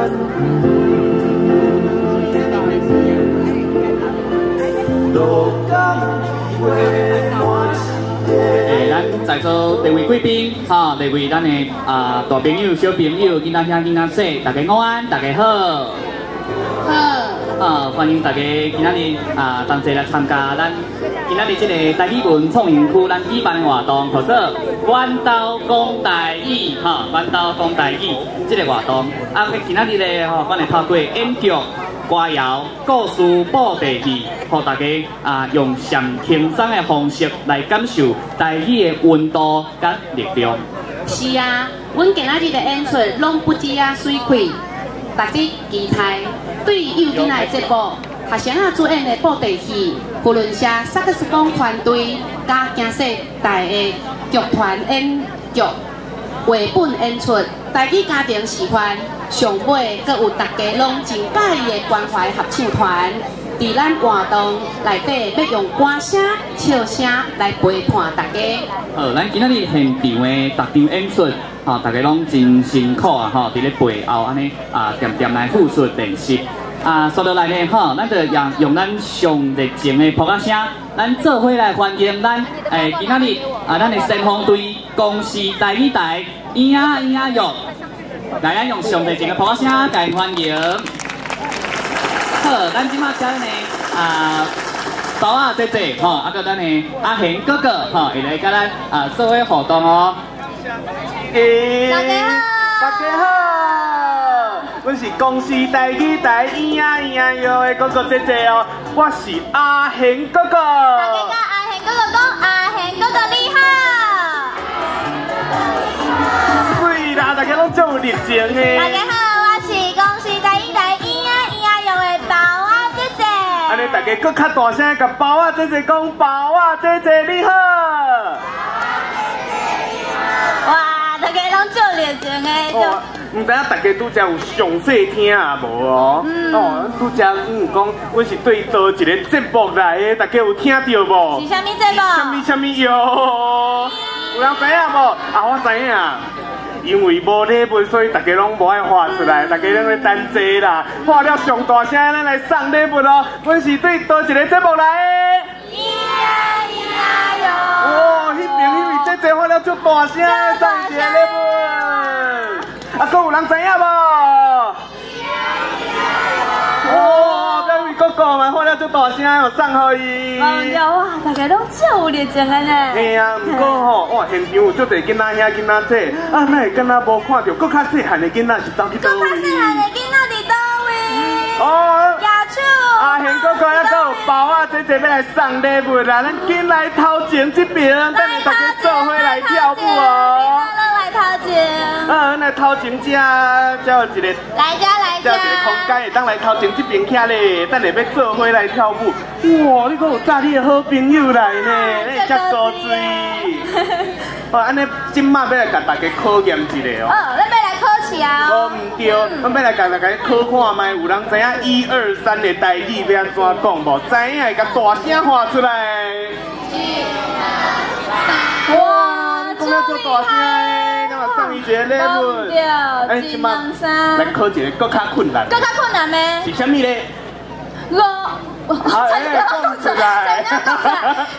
咱在座各位贵宾，哈，各位咱的大朋友、小朋友、囡仔兄、囡仔姐，大家午安，大家好。好。欢迎大家今仔日同齐来参加咱今仔日这个台语文创园区咱举办的活动，叫做弯刀讲台语，哈，弯刀讲台语这个活动。今仔日咧，吼，阮会透过演剧、歌谣、故事、布袋戏，互大家用上轻松的方式来感受台语的温度甲力量。是啊，阮今仔日的演出拢不止水开，大家期待对幼囡仔的节目。学生主演的布袋戏、胡伦社萨克斯风团队、加惊世大的剧团演剧绘本演出，台语家庭喜欢。上尾，阁有大家拢真介意的关怀合唱团，伫咱活动内底要用歌声、笑声来陪伴大家。咱今仔日现场的特场演出，大家拢真辛苦啊！伫咧背后安尼点点来复述练习。说到来呢，咱就用咱上热情的扑克声，咱做伙来欢迎咱今仔日咱的先锋队公司台语台咿呀咿呀哟，来咱用上热情的扑克声来欢迎。好，咱即马请呢包仔姐姐个咱的阿贤哥哥会来甲咱做伙互动哦。大家好，大家好，阮是公司台语台咿呀咿呀哟的哥哥姐姐哦，我是阿贤哥哥。大家甲阿贤哥哥讲，阿贤哥哥你好。对啦，大家拢足有热情的。大家好，我是公司台语台咿呀咿呀哟的包仔姐姐。安尼大家搁较大声甲包仔姐姐讲，包仔姐姐你好。哇，大家拢足热情的。唔知影大家拄则有详细听啊无哦？拄则讲，阮是对倒一个节目来的，大家有听到无？是啥物节目？什么哟？有人知影无？我知影。因为无礼物，所以大家拢无爱画出来，大家拢在等坐啦。画了上大声，咱来送礼物哦。阮是对倒一个节目来的。咿呀咿呀哟！哇，迄边迄位姐姐画了足大声，送一个礼物。搁有人知影无？哇，这位哥哥嘛，画了足大声，哦，送互伊。哇，大家拢足有热情的呢。嘿啊，不过吼，哇，现场有足侪囡仔兄、囡仔姐，哪会敢若无看到？搁较细汉的囡仔是走去倒位？搁较细汉的囡仔伫倒位？哦，野手。阿贤哥哥，还有包仔姐姐要来送礼物啦，咱紧来头前这边，等下大家做伙来跳舞哦。头前，来头前这有一个，来这有一个空间，会当来头前这边徛咧，等下要做伙来跳舞。哇，你阁有载你的好朋友来呢，你遮高水。安尼今麦要来甲大家考验一下哦。咱要来考试啊。唔对，咱要来甲大家考看卖，有人知影1、2、3的台语要安怎讲无？知影会甲大声喊出来。哇，讲了足大声的，今嘛送伊一个礼物。即马来考一个更较困难。更较困难咩？是啥物咧？讲出来。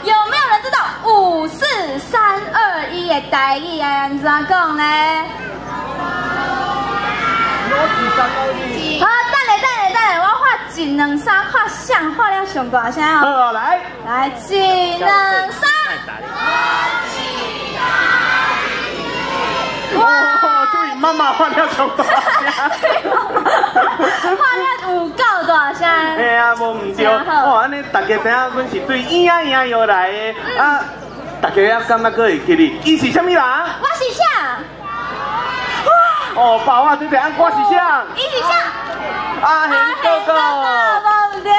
有没有人知道5、4、3、2、1的台语要安怎讲呢？好，等下，我画1、2、3，画像画了上大声哦。好，来1、2、3。哇！注意，妈妈画了上大声。画了有够大声。嘿啊，无唔对。哇，安尼大家知影，阮是对咿呀咿呀哟来的大家也感觉佫会记哩。伊是啥物人？我是啥？哦，包啊，这个按我是啥？伊是啥？阿贤哥哥。无对。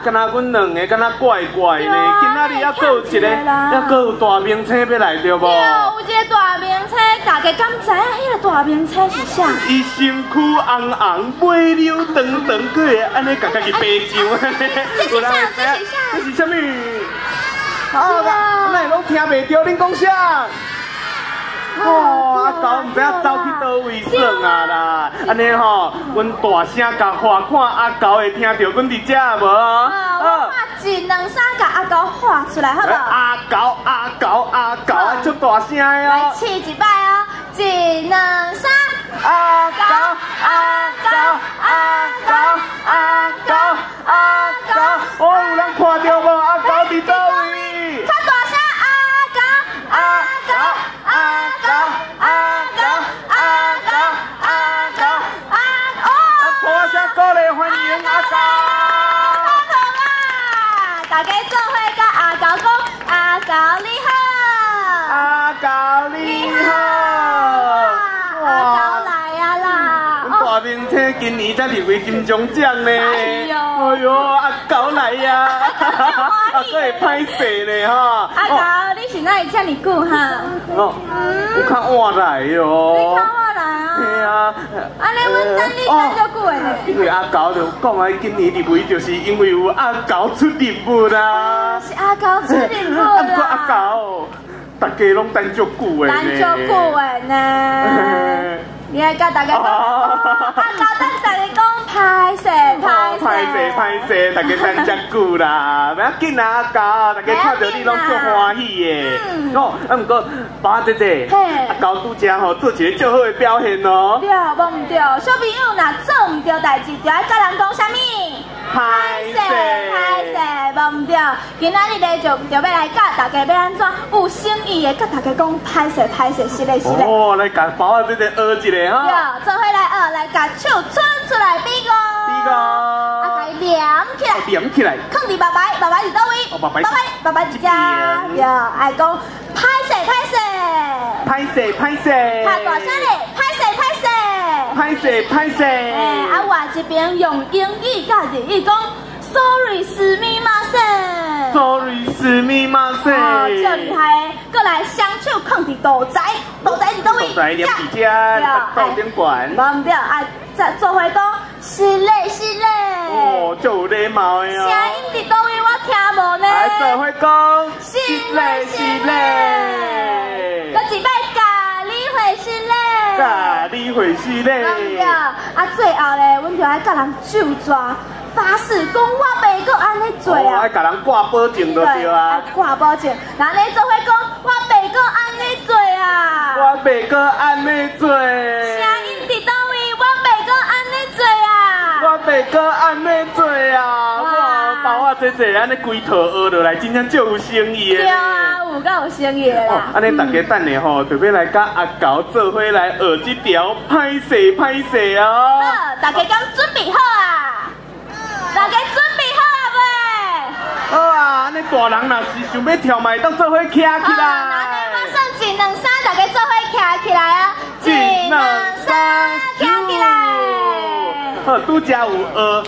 敢若阮两个敢若怪怪呢，今仔日还佫有一个，还佫有大明星要来着无？对，有一个大明星，大家敢知影迄个大明星是啥？伊身躯红红，尾溜长长，佫会安尼甲家己爬上安尼。这是啥？这是啥物？哪会拢听袂着？恁讲啥？哦，阿狗唔知影走去倒位耍啊啦！安尼吼，阮大声甲话，看阿狗会听到阮伫遮无？我看一两三甲阿狗画出来，好不好？阿狗，阿狗，阿狗，足大声的哦！来试一摆哦，一两三，阿狗，阿狗，阿狗，阿狗，阿狗，哦，有人看到无？阿狗伫倒位？较大声，阿狗，阿狗，阿狗，阿狗，阿狗，阿狗，阿哦！大声鼓励欢迎阿狗！大家做伙甲阿狗讲，阿狗你好，阿狗你好，阿狗来啊啦！阮大明星今年才入围金钟奖呢。哎呦，阿狗来呀！阿哥会歹势呢哈。阿狗，你是哪里这么久哈？哦，有较晚来哟。你看我来啊！嘿啊。安尼阮等你等足久的呢。因为阿狗就讲啊，今年入围就是因为有阿狗出任务啦。是阿狗出任务啦。不过阿狗，大家拢等足久的呢。等足久的呢。你爱甲大家讲，阿狗等大家讲歹势歹势，大家等遮久啦，不要紧啊，阿狗，大家看到你拢足欢喜的。哦，啊，不过爸姐姐，阿狗拄则吼做一个最好的表现哦。对，无唔对，小朋友若做唔对代志，就要甲人讲啥物？歹势，无唔对。今仔日咧就要来教大家要安怎有诚意的，甲大家讲歹势，是嘞。哦，来甲爸姐姐学一个哈。对，做伙来学，来甲手伸出来比个。啊，来连起来，放伫爸爸伫倒位？爸爸伫遮。对，爱讲歹势，拍大声咧，歹势。啊，换一边用英语甲日语讲 ，Sorry， 是咪嘛噻。Sorry， 是咪嘛噻。哦，最厉害的，过来双手放伫肚仔伫倒位？肚仔连伫遮，肚顶管。无唔对，啊，再做伙讲，是嘞。哦，足有礼貌的哦。声音伫倒位？我听无呢。来做伙讲，是嘞。搁一摆咖喱会是嘞。咖喱会是嘞。啊，最后咧，阮就爱甲人手抓，发誓讲我袂搁安尼做啊。爱甲人挂保证就对啊。挂保证，那你做伙讲，我袂搁安尼做啊。我袂搁安尼做。声音伫倒位？我袂搁安尼做啊。我袂搁安尼做啊。哇，包我姐安尼规套学落来，真正足有诚意的。对啊，有够有诚意的啦。安尼大家等下吼，就要来甲阿狗做伙来学这条歹势哦。好，大家敢准备好啊？大家准备好啊未？好啊，安尼大人若是想要跳嘛，当做伙徛起来。那你马上一两三，大家做伙徛起来啊！一两三，徛起来。好，拄则有学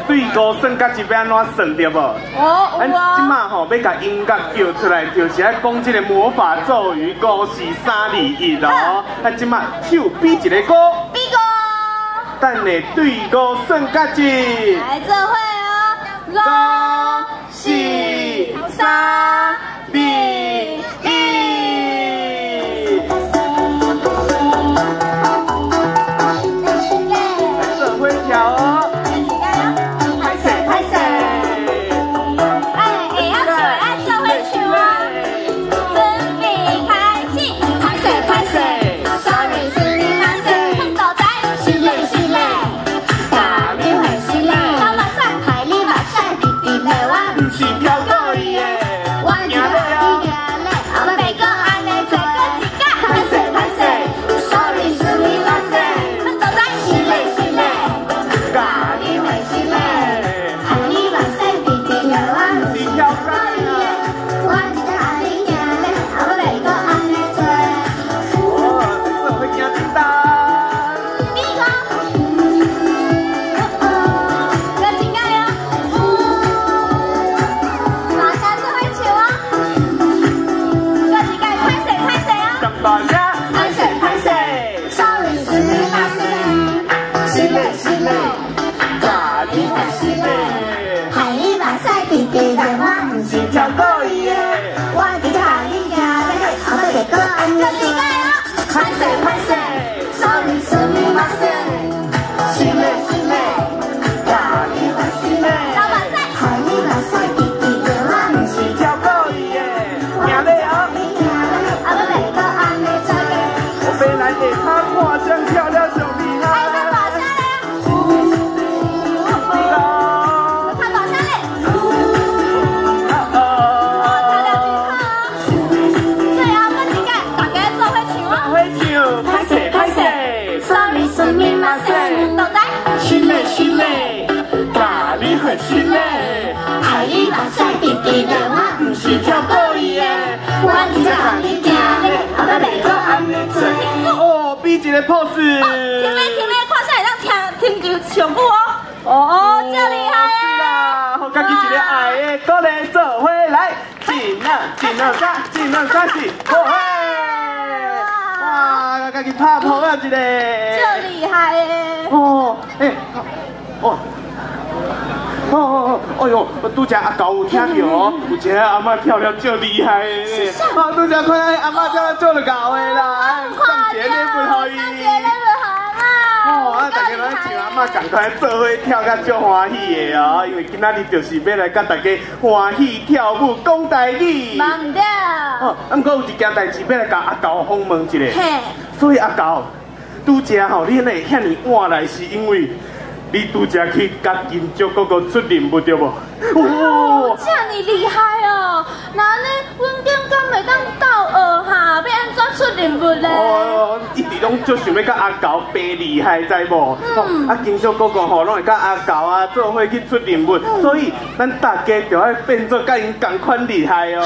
对五算甲一要安怎算对无？哦，有啊。即马吼要甲音乐叫出来，就是爱讲这个魔法咒语5、4、3、2、1哦。啊，即马手比一个歌。比歌。等下对五算甲一。来做伙哦。5、4、3、2、1。是跳倒去的。嘞，咖喱很新嘞，海里目屎滴滴的，我不是跳故意的，我只在看你行嘞，后摆袂搁安尼做。哦，比一个 pose。停咧，看啥会当听就上久哦。哦，这厉害啊！是啦，好，家己一个爱的鼓励做伙来，1、2、3、4，哇，家己拍拖啊一个。这厉害诶！哦，哎呦，拄则阿狗有听到哦，有一个阿嬷跳了足厉害的，啊，拄则看阿嬷跳了足了高的啦，送一个礼物予伊。哦，啊，大家拢像阿嬷共款做伙跳甲足欢喜的哦，因为今仔日就是要来甲大家欢喜跳舞讲台语。嘛唔对。哦，毋过有一件代志要来甲阿狗访问一下。嘿。所以阿狗，拄则吼，你会遐尼晚来，是因为你拄则去甲金竹哥哥出任务对无？哦，这么厉害哦！那呢，阮警敢会当到学下，要安怎出任务咧？哦，一直拢就想要甲阿狗变厉害，知无？啊，金竹哥哥吼，拢会甲阿狗啊做伙去出任务，所以咱大家就要变做甲因同款厉害哦。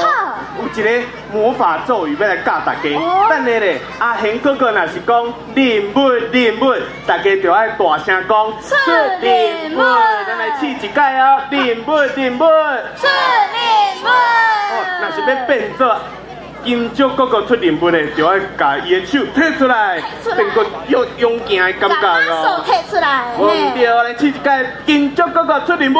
有一个魔法咒语要来教大家。等下咧，阿贤哥哥若是讲任务，大家就要大声讲出任务。咱来试一摆哦，任务。出任务。哦，若是要变做金竹哥哥出任务咧，就要把伊的手摕出来，变个勇敢的感觉哦。手摕出来。唔对，来试一摆金竹哥哥出任务。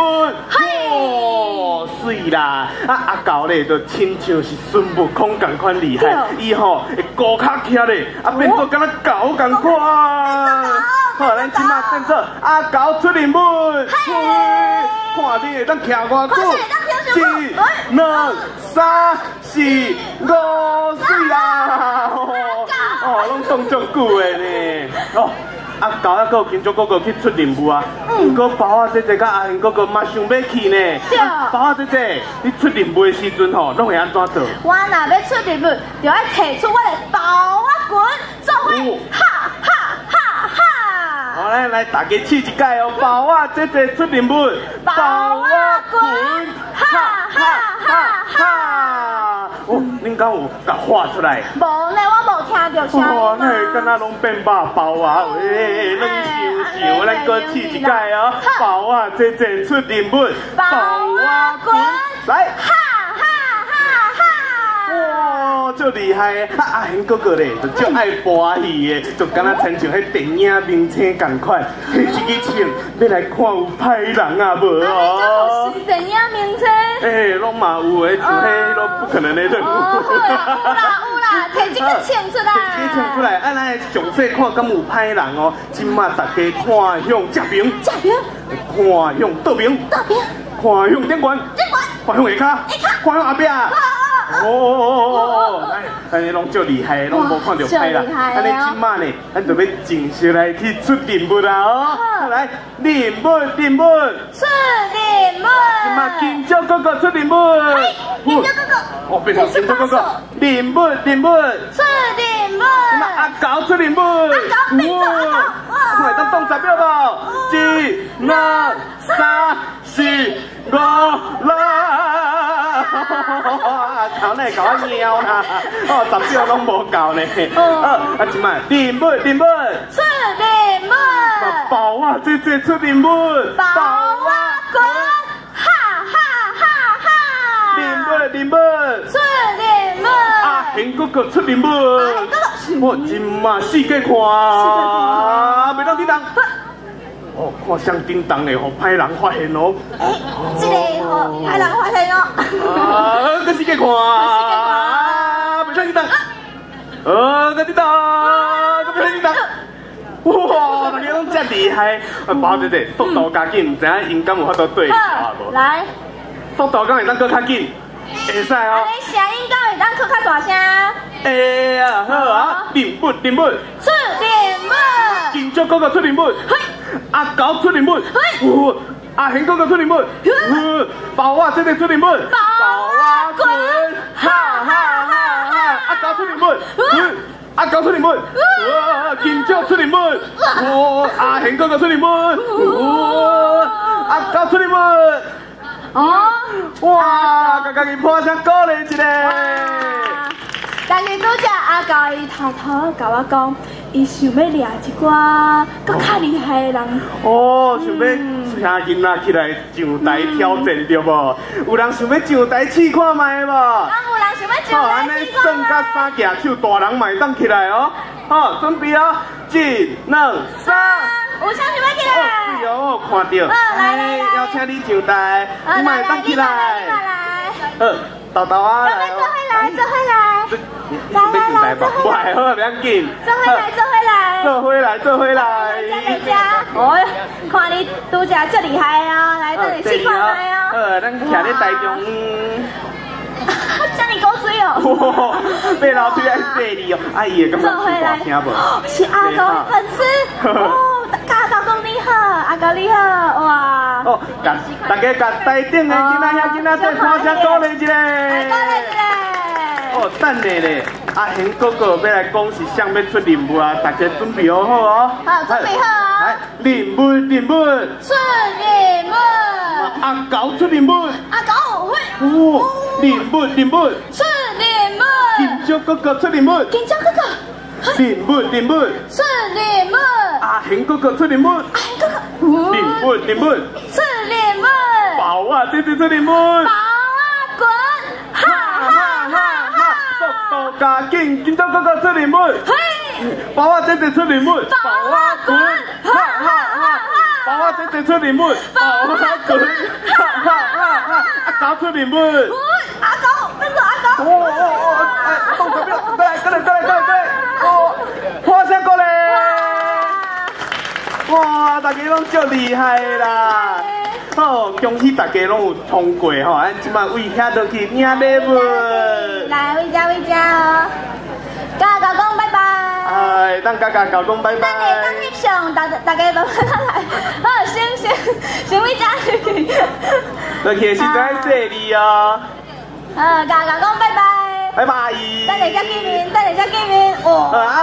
哦，水啦！啊，阿狗咧就亲像是孙悟空同款厉害，伊吼会高脚徛咧，啊变做敢若狗同款。好，咱即马变做阿狗出任务。看你会当徛偌久？1、2、3、4、5，水啦！哦，拢动足久的呢。哦，阿狗还佫有金竹哥哥去出任务啊。不过包仔姐姐甲阿贤哥哥嘛想要去呢。包仔姐姐，你出任务的时阵吼，拢会安怎做？我若要出任务，就要摕出我的包仔棍，做伙哈哈哈哈！好，咱来大家试一摆哦。包仔姐姐出任务，包仔棍，哈哈哈哈！哦，恁敢有甲画出来？无呢，我无听到声。哇，那敢若拢变肉包啊！喂，咱想想，咱搁试一摆哦。包仔姐姐出任务，包仔棍，来！哇，足厉害！啊，阿贤哥哥咧，就足爱欢喜的，就敢若亲像迄电影明星同款，摕一支枪要来看有歹人啊无哦？是电影明星？哎，拢嘛有诶，像迄拢不可能的任务。有啦，摕这个枪出来。摕这个枪出来，啊，咱详细看敢有歹人哦。今麦大家看向正面，看向倒面，看向顶悬，看向下骹，看向后壁。哦，安尼拢足厉害，拢无看到歹人。安尼今麦呢，咱就要正式来去出任务啦哦。来，任务。出任务。今麦金竹哥哥出任务。金竹哥哥。哦，变成金竹哥哥。任务。出任务。今麦阿狗出任务。阿狗变做阿狗。看会当动10秒无？1、2、3、4、5、6。头呢搞我喵啦！哦，10秒拢无够呢。啊，即摆任务。出任务。包仔姐姐出任务。包仔棍，哈哈哈哈！任务。出任务。阿贤哥哥出任务。我今嘛四个看，袂当叮当。哦，看像叮当的，互歹人发现哦。这个吼，歹人发现哦。啊，搁四个看，袂当叮当。搁叮当，搁袂当叮当。哇，大家拢真厉害！包姐姐，速度加紧，唔知影因敢有法度对话无？来，速度敢会当搁较紧，会使哦。安尼声音敢会当搁较大声？会啊，好啊，任务。出任务。金竹哥哥出任务。阿狗出任务。阿贤哥哥出任务。包仔姐姐出任务。包仔棍，哈！阿狗出任务。阿狗出联门，哇，金鸟出联门，哇，阿贤哥哥出联门，哇，阿狗出联门，哦，哇，家己破声鼓励一下。但是拄只阿狗伊偷偷甲我讲，伊想要掠一寡更较厉害的人。哦，想要请囡仔起来上台挑战对无？有人想要上台试看卖无？有人想要上台试看卖？安尼算甲三架手，大人嘛会当起来哦。好，准备哦，1、2、3。有啥想要起来？是哦，看到。来，邀请你上台，你嘛会当起来。豆豆啊，来哦。做伙来。要上台吧？不还好，不要紧。做伙来。来遮。哦，看你拄只最厉害哦，来这里试看卖哦。咱徛咧台中。遮尼古水哦。被老师爱说你哦，阿姨感觉是大听无？是阿狗的粉丝。哦，阿狗讲你好，阿狗你好，哇。哦，大家甲台顶的囡仔遐囡仔再拍声鼓励一下。哦，等下咧，阿贤哥哥要来讲是谁要出任务啊？大家准备好哦。好，准备好啊。来，任务。出任务。阿狗出任务。阿狗会。哦，任务。出任务。金鸟哥哥出任务。金鸟哥哥。任务。出任务。阿贤哥哥出任务。阿贤哥哥。任务。出任务。宝啊，姐姐出任务。宝啊滚！哈哈哈哈！速度加紧，金鸟哥哥出任务。嘿。宝啊，姐姐出任务。宝啊滚！哈哈哈哈！宝啊，姐姐出任务。宝啊滚！哈哈哈哈！阿狗出任务。阿狗，跟着阿狗。动作不要，过来！哦，破声过来！哇，大家拢足厉害啦！好，恭喜大家拢有通过吼，咱即摆为遐落去领礼物。来，回家哦。甲阿狗讲拜拜。哎，咱甲狗讲拜拜。等下当翕相，大家慢慢来。好，先回家去。落去时阵爱说你哦。甲狗讲拜拜。拜拜。等下再见面。哦。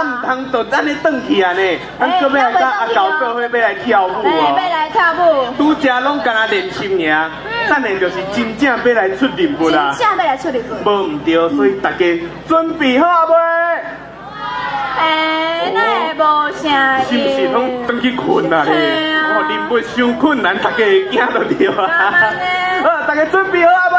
唔通就咱咧转去啊呢？咱准备来甲阿狗做伙要来跳舞哦。要来跳舞。拄则拢干那练习尔，等下就是真正要来出任务啦。真正要来出任务。无唔对，所以大家准备好啊未？那会无声音。是不是拢转去困啊咧？哦，任务伤困难，大家会惊到着啊。好，大家准备好啊未？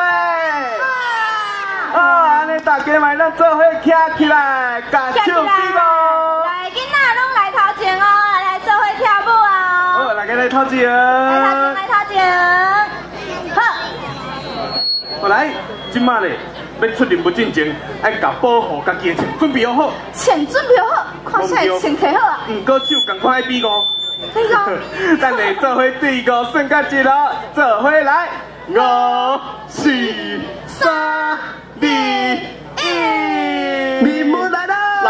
安尼大家嘛，咱做伙徛起来，甲手比咯。来，囡仔拢来头前哦，来做伙跳舞啊！好，大家来头前。来头前。好。好来，即马咧要出任务进前，爱甲保护家己的钱准备好。钱准备好，看啥钱摕好啊？过手赶快比5。比5。等下做伙对5算到1咯，做伙来5、4、3、2、1，任务来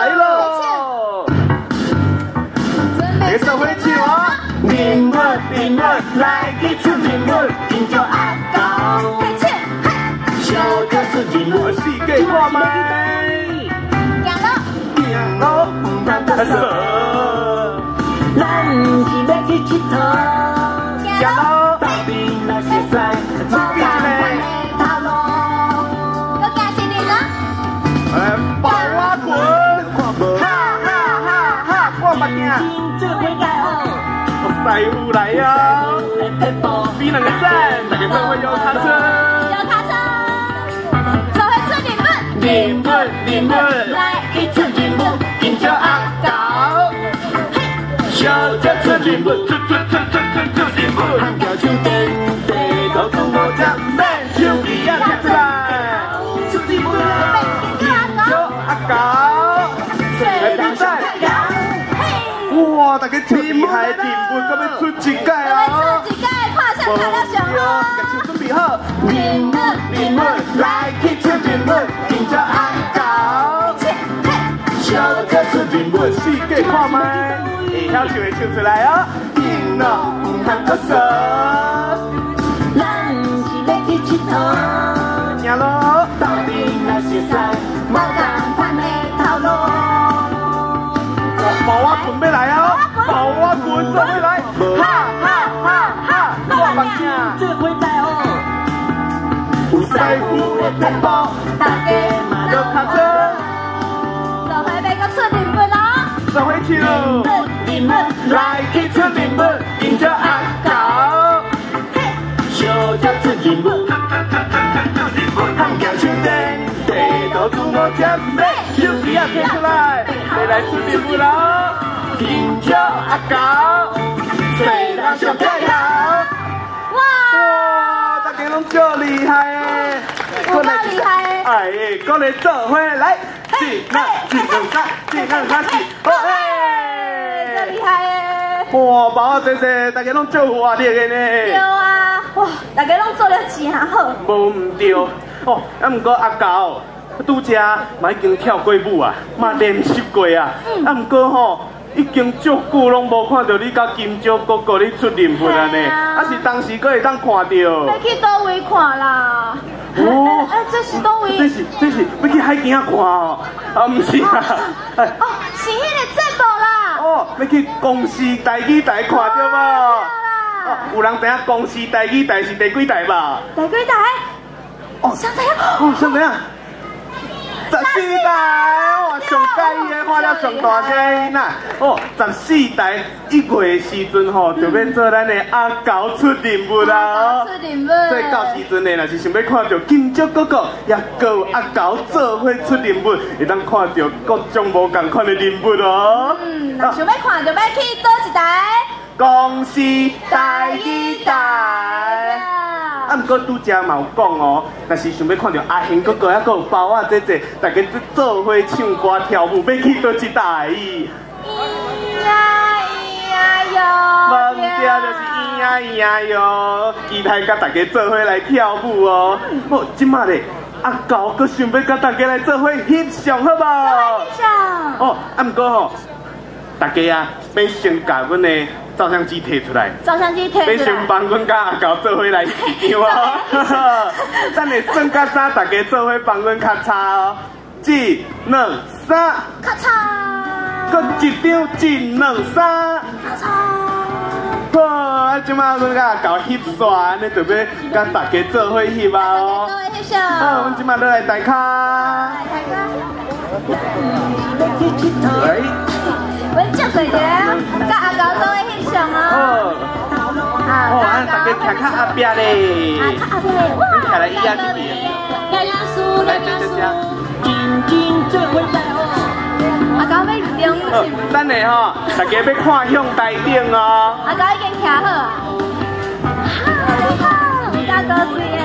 了！你做伙唱啊！任务，来去出任务，今朝阿狗，小哥出任务，世界看卖，行路，唔通得错，咱是要去佚佗，行路，到底那些赛，准备嘞。抱我滚！哈哈哈哈！我目镜，师傅来呀！比两个赞，大家做伙摇脚车。做伙出任务，来去出任务，今朝阿狗，小姐出任务，出任务，喊叫手电地，告诉我怎免手机也拿出来，出任务啦！阿狗，来比赛！哇，大家超厉害，任务搁要出一届哦！出一届，看上看了上好。把手准备好，任务，来去出任务，今朝阿狗，小姐出任务，世界看卖，会晓唱的唱出来哦！任务，唔通搁说，咱是要去佚佗，行咯，到底那些赛，无共款的头路。做伙来哦。有师傅的撇步，大家嘛都靠做。做伙要到出人物咯。做伙唱，人物来去出人物，迎着阿狗。小只出人物，汉行手灯，地道自我接尾，手机啊摕出来，要来出人物咯。迎着阿狗，做人上加油。哇，大家拢足厉害诶！有够厉害诶！哎，各来做伙来，一、二、三，一、二、三，好嘿！足厉害诶！哇，包啊姐姐，大家拢做活力的呢。对啊，哇，大家拢做了真好。无唔对哦，啊毋过阿狗拄则嘛已经跳过舞啊，嘛练习过啊，啊毋过吼。已经足久拢无看到你甲金蕉哥哥你出人物啊呢，啊是当时阁会当看到。要去倒位看啦？哦，这是倒位？这是要去海边啊看哦，啊毋是啊。哦，是迄个节目啦。哦，要去公视台语台看到无？哦，有人知影公视台语台是第几台吧？第几台？哦，想知影？哦，想知影？14台，哇，上介意的看了上大声呐！哦，14台1月的时阵吼，就要做咱的阿狗出人物啦哦。出人物。所以到时阵呢，若是想要看到金蕉哥哥也跟阿狗做伙出人物，会当看到各种无共款的人物哦。若想要看，就要去倒一台？公视台语台。啊，毋过拄则嘛有讲哦，若是想要看到阿贤哥哥，还有包啊姐姐，大家做伙唱歌跳舞，要去倒一台？咿呀哟！无毋对，就是咿呀哟，期待甲大家做伙来跳舞哦。好，即马咧，阿狗佮想要甲大家来做伙翕相，好无？翕相。哦，啊毋过吼，大家啊，要先甲阮的照相机摕出来。照相机摕出来。要先帮阮甲阿狗做伙来一张哦。等下算甲三，大家做伙帮阮咔嚓哦。1、2、3，咔嚓。搁一张1、2、3，咔嚓。好，啊，即马阮甲阿狗翕煞，安尼就要甲大家做伙翕啊哦。做伙翕相。好，阮即马落来台卡。来台卡。来。阮接过者，甲阿狗做伙翕相哦。哦，安大家徛较后壁咧。较后壁，哇！徛来伊遐一边。来，真做伙来哦。阿狗要中是？等下吼，大家要看向台顶哦。阿狗已经徛好啊。你好，大哥水的，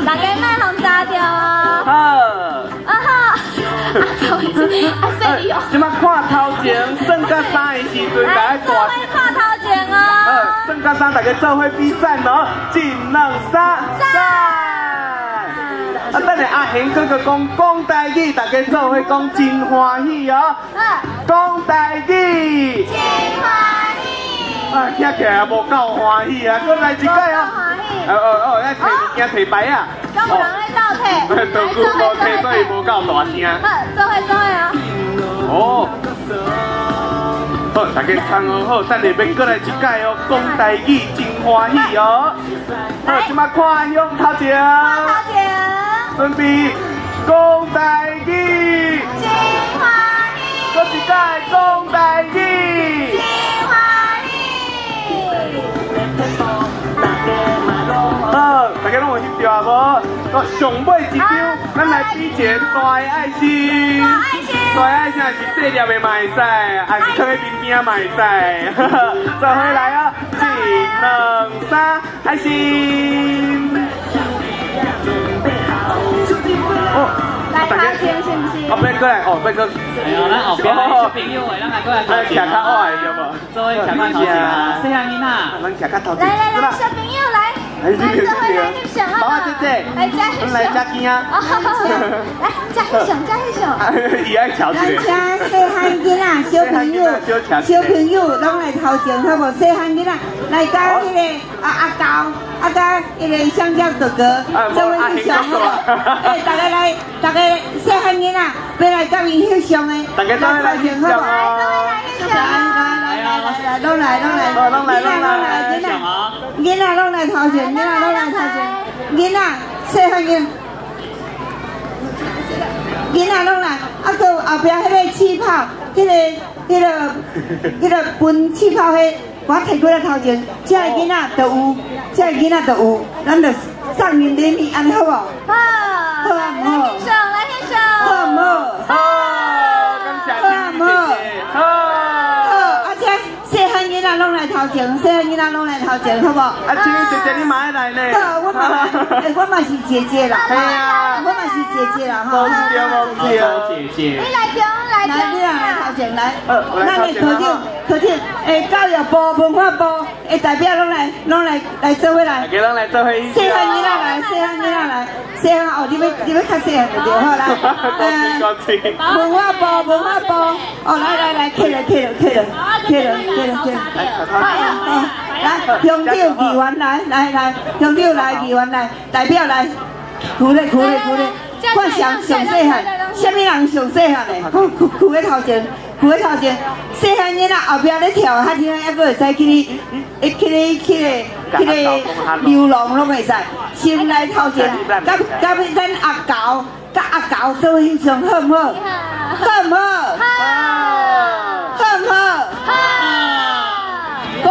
大家莫互炸掉哦。好。啊好。啊细你哦。即马看头前，算到3的时阵，大家做伙看头前哦。算到3，大家做伙比赞哦，1、2、3，赞！啊，等下阿贤哥哥讲台语，大家做伙讲真欢喜哦。讲台语。真欢喜。啊，听起来无够欢喜啊！再来一届哦。要摕物件摕牌啊。敢有人咧倒摕？倒久无摕，所以无够大声。好，做伙啊。哦。好，大家参学好，等下要过来一届哦，讲台语真欢喜哦。好，即马看向头前。看头前。准备讲台语。真欢喜。搁一届讲台语。真欢喜。好，大家拢有翕到啊无？上尾一张，咱来比一个大的爱心。大爱心。大爱心是细粒的嘛会使，还是放在边边嘛会使。做伙来啊！1、2、3，爱心。哦，来头前是不是？哦，别过来，哦，别过。哎呦，咱后边的小朋友诶，咱来过来头前啊。徛较矮对无？做伙徛较头前啊，细汉囡仔。咱徛较头前。来，小朋友来。来，做伙来翕相啊！宝宝姐姐，来加翕相。来加惊啊！来加翕相，加翕相。伊爱瞧一个。咱请细汉囡仔、小朋友，拢来头前好无？细汉囡仔来甲迄个阿狗，甲迄个香蕉哥哥，做伙翕相好无？哎，大家细汉囡仔要来甲伊翕相诶，大家做伙来翕相哦！来，拢来，拢来，翕相啊！囡仔拢来头前，囡仔拢来头前，囡仔细汉囡仔拢来，啊，搁后壁迄个气泡，迄个喷气泡迄，我摕过来头前，这个囡仔就有，这个囡仔就有，咱就送面礼物，安尼好无？好，好啊，好。来牵手，来牵手。好唔好？好，感谢姐姐。好，好，而且细汉囡仔拢来头前，细汉囡仔拢来头前，好无？啊，青姐姐你嘛爱来呢？好，我嘛来，我嘛是姐姐啦。系啊，我嘛是姐姐啦，哈。冇对，姐姐。你来中，来中。来，你来头前来。咱的科长，教育部、文化部的代表拢来做伙来。大家拢来做伙。细汉囡仔来，细汉囡仔来，细汉哦，你要较细汉就对好啦。文化部，哦，来，客人。来，乡长议员来，乡长来，议员来，代表来，苦咧，看上细汉，什么人上细汉嘞？苦咧头前，细汉囡仔后壁咧跳，较听还佫会使去个流浪拢会使，先来头前，甲咱阿狗做翕相好唔好？好唔好？好。讲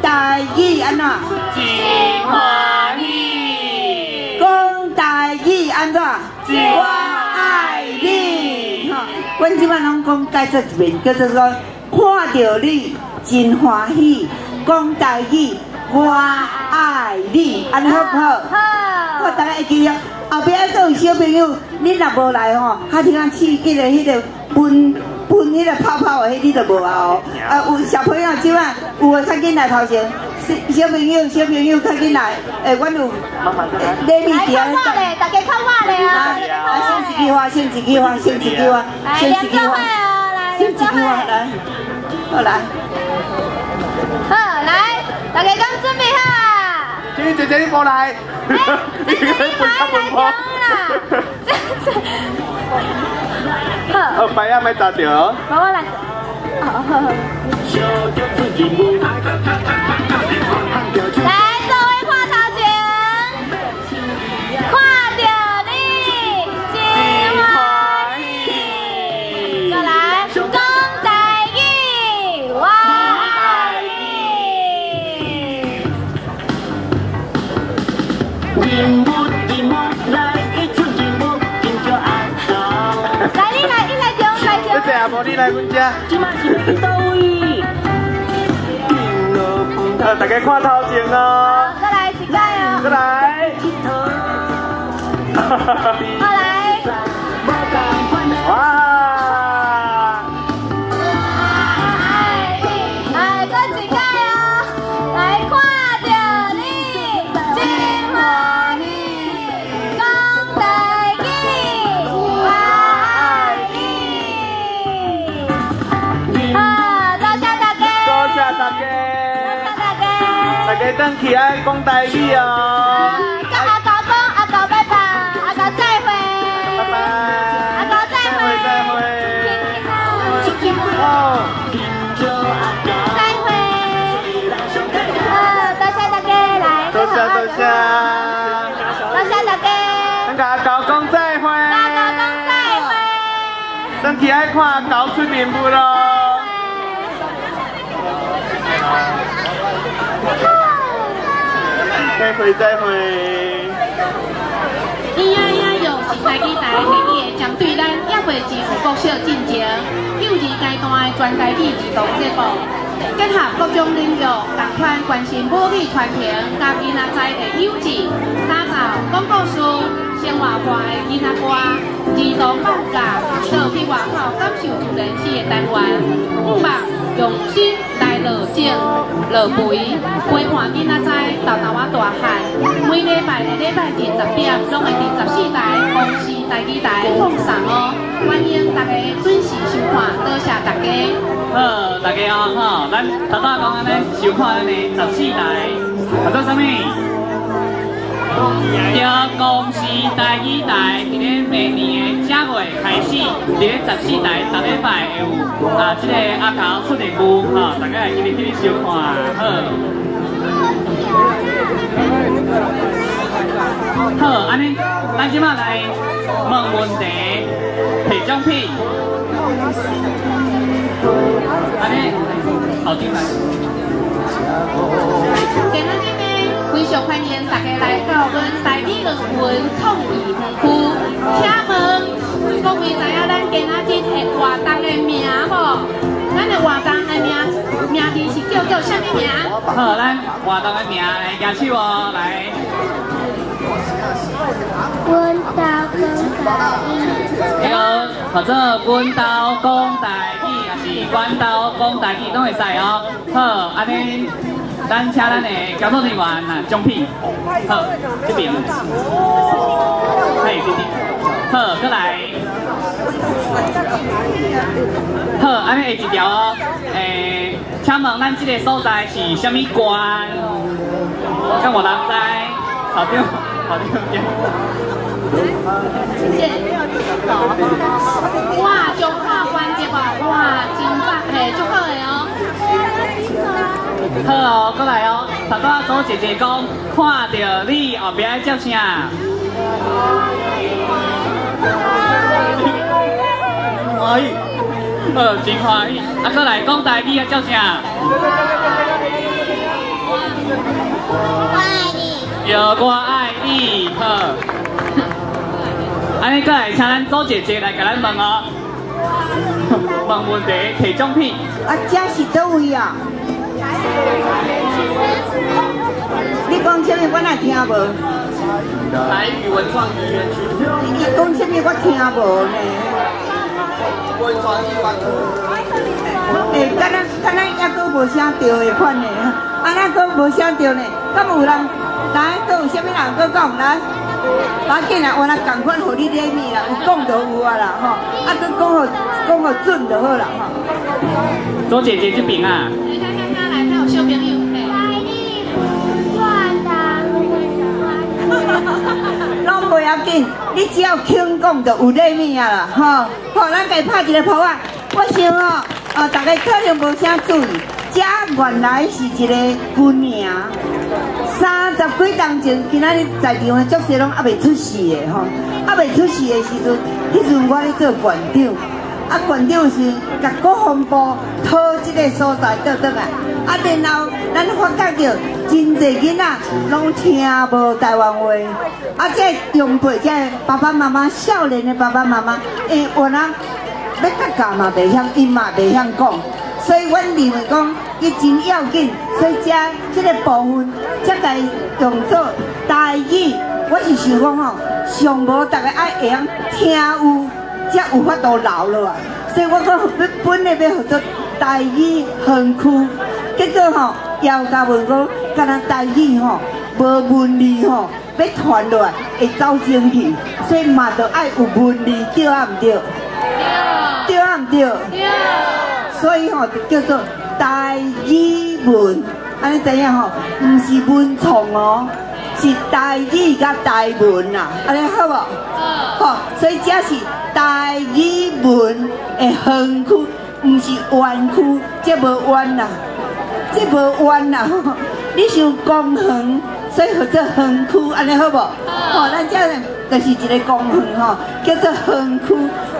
台语安怎？真欢喜。讲台语安怎？我爱你。哈，阮即摆拢讲改做一遍，叫做说看到你真欢喜。讲台语我爱你，安尼好唔好？好。我大家会记哦。后壁还有小朋友，你若无来吼，较听啊试迄个喷迄个泡泡的，迄你就无啊哦。啊，有小朋友即摆有诶较紧来头前，小朋友较紧来。阮有礼物伫啊。大家看我咧啊！先一句话，来，好来。好来，大家刚准备好。青姐姐你无来。你来中啦！好，白啊，咪砸掉。我来。来，做伙看头前，看到你真欢喜。再来，讲台语，我爱你。任务来，一出任务就叫安走。来，你来中。你坐啊，无你来阮遮。今晚是要去倒位？大家看头前哦。再来一摆哦。再来。好来。哇！来，再一摆哦。来看到你真欢喜，讲台语我爱你。好，多谢大家。多谢大家。大家等起来讲台语哦。跟阿狗讲，阿狗拜拜，阿狗再会。拜拜。阿狗再会。再会。哦。再会。多谢大家来。多謝。多謝大家。等甲阿狗講再會。阿狗講再會。等起來看阿狗出面部咯。再會。咿呀呀用是台语台会议的针对咱也未支付国小进行幼儿阶段的全台语儿童节目，结合各种领域，同款关心母语传承，甲囡仔知的幼稚，打造讲故事、生活化的囡仔歌、儿童放假，到去外口感受自然史的单元，希望用心来落井落肥，陪伴囡仔知豆豆仔大汉。每礼拜的礼拜日10点，拢会伫14台公视台语台放送哦。欢迎大家准时收看，多谢大家。好，大家好吼，咱头早讲安尼收看咱的14台，叫做啥物？着公视台语台，伫咧明年的正月开始，伫咧14台，逐礼拜会有即个阿狗出任务吼，大家会记得去收看好。咱即马来问问题，提奖品。安尼，好进来。今仔日呢，非常欢迎大家来到阮台美论文创意区。请问各位知影咱今仔日的活动的名无？咱的活动的名字是叫做啥物名？好，咱活动的名来举手哦，来。阮兜讲台语。对哦，或者阮兜讲台语，也是阮兜讲台语，拢会使哦。好，安尼，咱请咱的工作人员啊奖品。好，这边。嘿，弟弟。好，过来。好，安尼下一条哦。请问咱这个所在是啥物关？敢有人知？好对，好对。谢谢。哇，中华关节吧，哇，真棒嘿，足好的哦。好哦，过来哦。头拄左姐姐讲，看到你后壁爱叫啥？欢喜，好，真欢喜。啊，过来讲台语啊，叫啥？我爱你。有我爱你，好。安尼过来，请咱左姐姐来甲咱问哦，问问题，摕奖品。啊，这是倒位啊？你讲什么我哪听无？台语文创语言区。你讲什么我听无呢？文创语言区。敢若还阁无啥对的款呢？啊，那阁无啥对呢？敢有人来？阁有啥物人阁讲来？把紧啦，我来共款互你礼物啦，有讲就有啊啦吼，啊，阁讲互准就好啦吼。左姐姐这边啊。来，还有小朋友。台语转拢袂要紧，你只要肯讲就有礼物啊啦吼。好，咱家拍一个谱啊。我想哦，大家可能无啥注意，这原来是一个军营。30几年前，今仔日在场的足些拢还袂出世的吼，还袂出世的时阵，迄阵我咧做馆长，啊馆长是甲国防部讨这个所在倒转来，啊然后咱发觉到真侪囡仔拢听无台湾话，啊这用辈这爸爸妈妈少年的爸爸妈妈，原来要甲教嘛袂晓，因嘛袂晓讲。所以，阮认为讲，伊真要紧，所以这个部分，才该用做台语。我是想讲吼，上无大家爱会晓听有，才有法度留落来。所以我讲本来要合作台语园区，结果吼，要甲问讲，敢若台语吼无文字吼，要传落来会走进去，所以嘛，就爱有文字，对啊毋对？对啊毋对？对。所以吼，就叫做台语文，安尼知影吼，毋是文创哦，是台语甲台文啦，安尼好无？好，所以这是台语文的园区，毋是园区，这无园啦，这无园啦。你想公园，所以叫做园区，安尼好无？吼，咱这就是一个公园吼，叫做园区，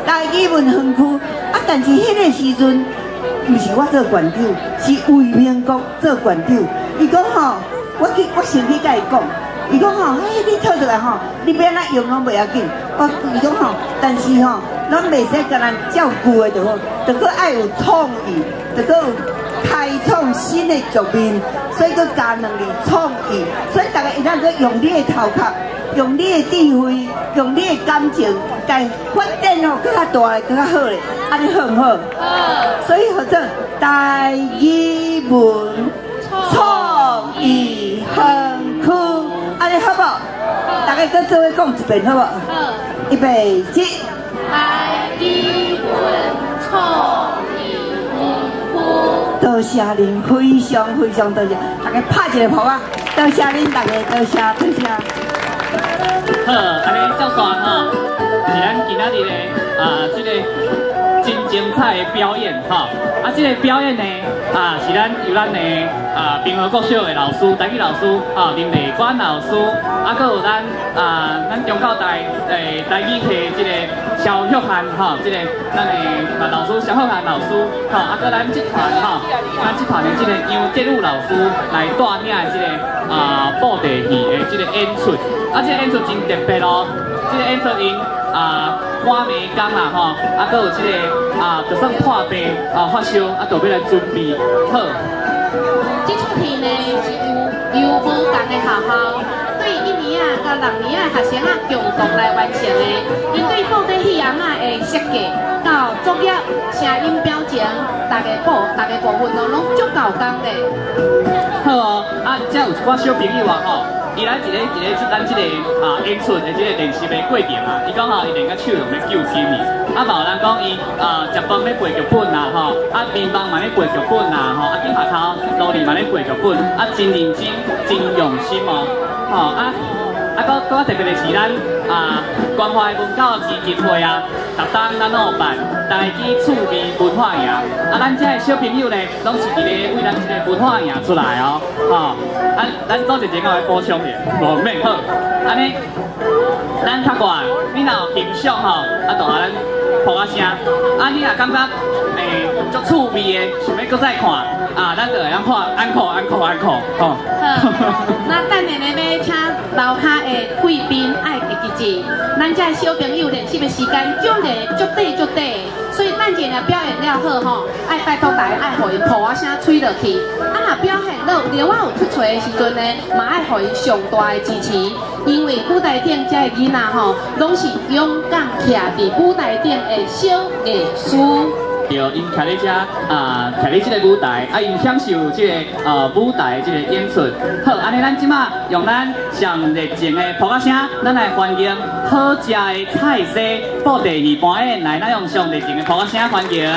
台语文园区。啊，但是迄个时阵。毋是我做馆长，是魏明国做馆长。伊讲吼，我先去甲伊讲，伊讲吼，你讨出来吼，你要哪用拢袂要紧。伊讲吼，但是吼，咱袂使甲咱照顾的就好，就搁爱有创意，就搁有开创新的局面，所以搁加2字创意。所以大家一旦搁用你的头壳，用你的智慧，用你的感情，该发展吼更较大嘞，更较好嘞，安尼好唔好？所以合作台语文创意园区，安尼好不好？大家搁做伙讲一遍好不好？预备起。台语文创意园区。多谢您，非常非常多谢，大家拍一个谱啊！多谢您大家，多谢多谢。好，安尼照算吼，是咱今仔日的这个真正精彩的表演哈。啊，这个表演呢，是由咱的平和国小的老师、台语老师林丽冠老师，搁有咱中教大台语系这个肖玉涵这个咱的老师肖玉涵老师搁咱这团咱这团的这个杨建武老师来带领这个布袋戏的这个演出，这个演出真特别咯，这个演出因赶暝工啦搁有这个就算破病发烧就要来准备好。这出戏呢是由武工的学校对1年到6年的学生共同来完成的。因对布袋戏阿嬷的设计到作业、声音表情，大家部分拢足够工的。好哦，这有一寡小朋友伊来一个咱这个演出的这个练习的过程伊讲伊练到手用要救心去。嘛有人讲伊食饭要背剧本啦面包嘛咧背剧本啦伫学校努力嘛咧背剧本，真认真真用心搁特别的是咱关怀文教基金会逐冬咱拢有办台基趣味文化营，咱这个小朋友呢，拢是为咱这个文化营出来咱做一节我来补充者，无免好，安尼咱较悬，你若有欣赏就咱播啊声，你若感觉足趣味的，想要搁再看咱就会当看安可好。那等下呢，要请楼骹的贵宾爱会记住，咱这小朋友练习的时间足短，所以等下表演了好爱拜托大家爱互因抱啊声吹落去。若表现了连我有出锤的时阵呢，嘛爱互因上大的支持，因为舞台顶这个囡仔拢是勇敢徛伫舞台顶的小艺术。对，因徛咧遮徛咧这个舞台，因享受这个舞台这个演出。好，安尼咱即马用咱上热情的扑克声，咱来欢迎好食的菜色布袋戏表演，来咱用上热情的扑克声欢迎。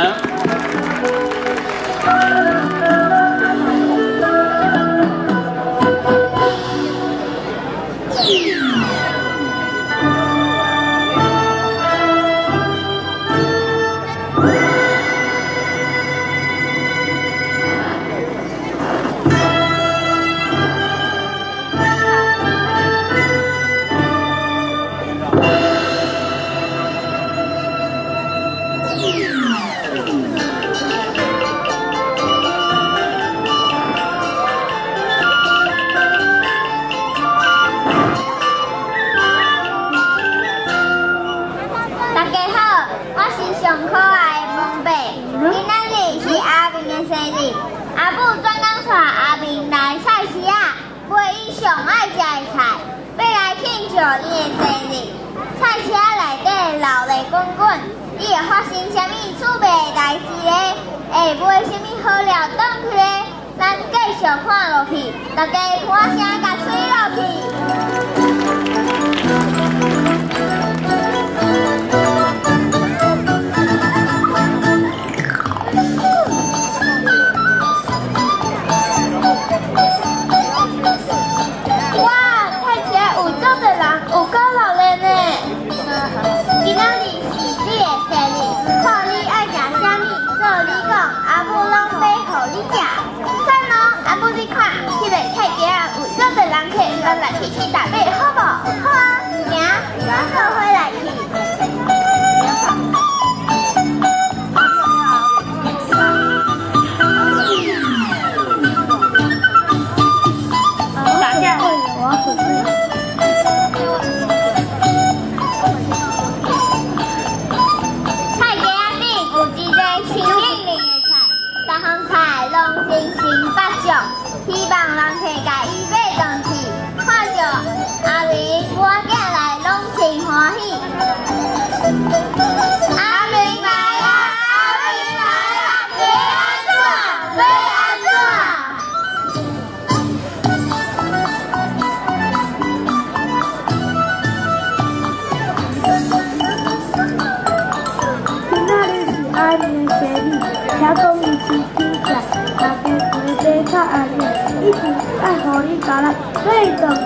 阿母专当带阿明来菜市啊，买伊上爱食的菜，要来庆祝伊的生日。菜市啊内底闹热滚滚，伊会发生什么趣味的代志呢？会买什么好料转去呢？咱继续看落去，大家看声甲吹落去。咱来去去打背好不好？好啊，行，然后回来去。打架。菜价顶有一个清冷冷的菜，各项菜拢真心八种，希望人客家伊买上去。看着阿明赶囝来，拢真欢喜。阿明来啦！阿明来啦！要安怎？今仔日是阿明的生日，听讲伊是天才，大家陪陪较安尼，一定爱互你甲咱买上去。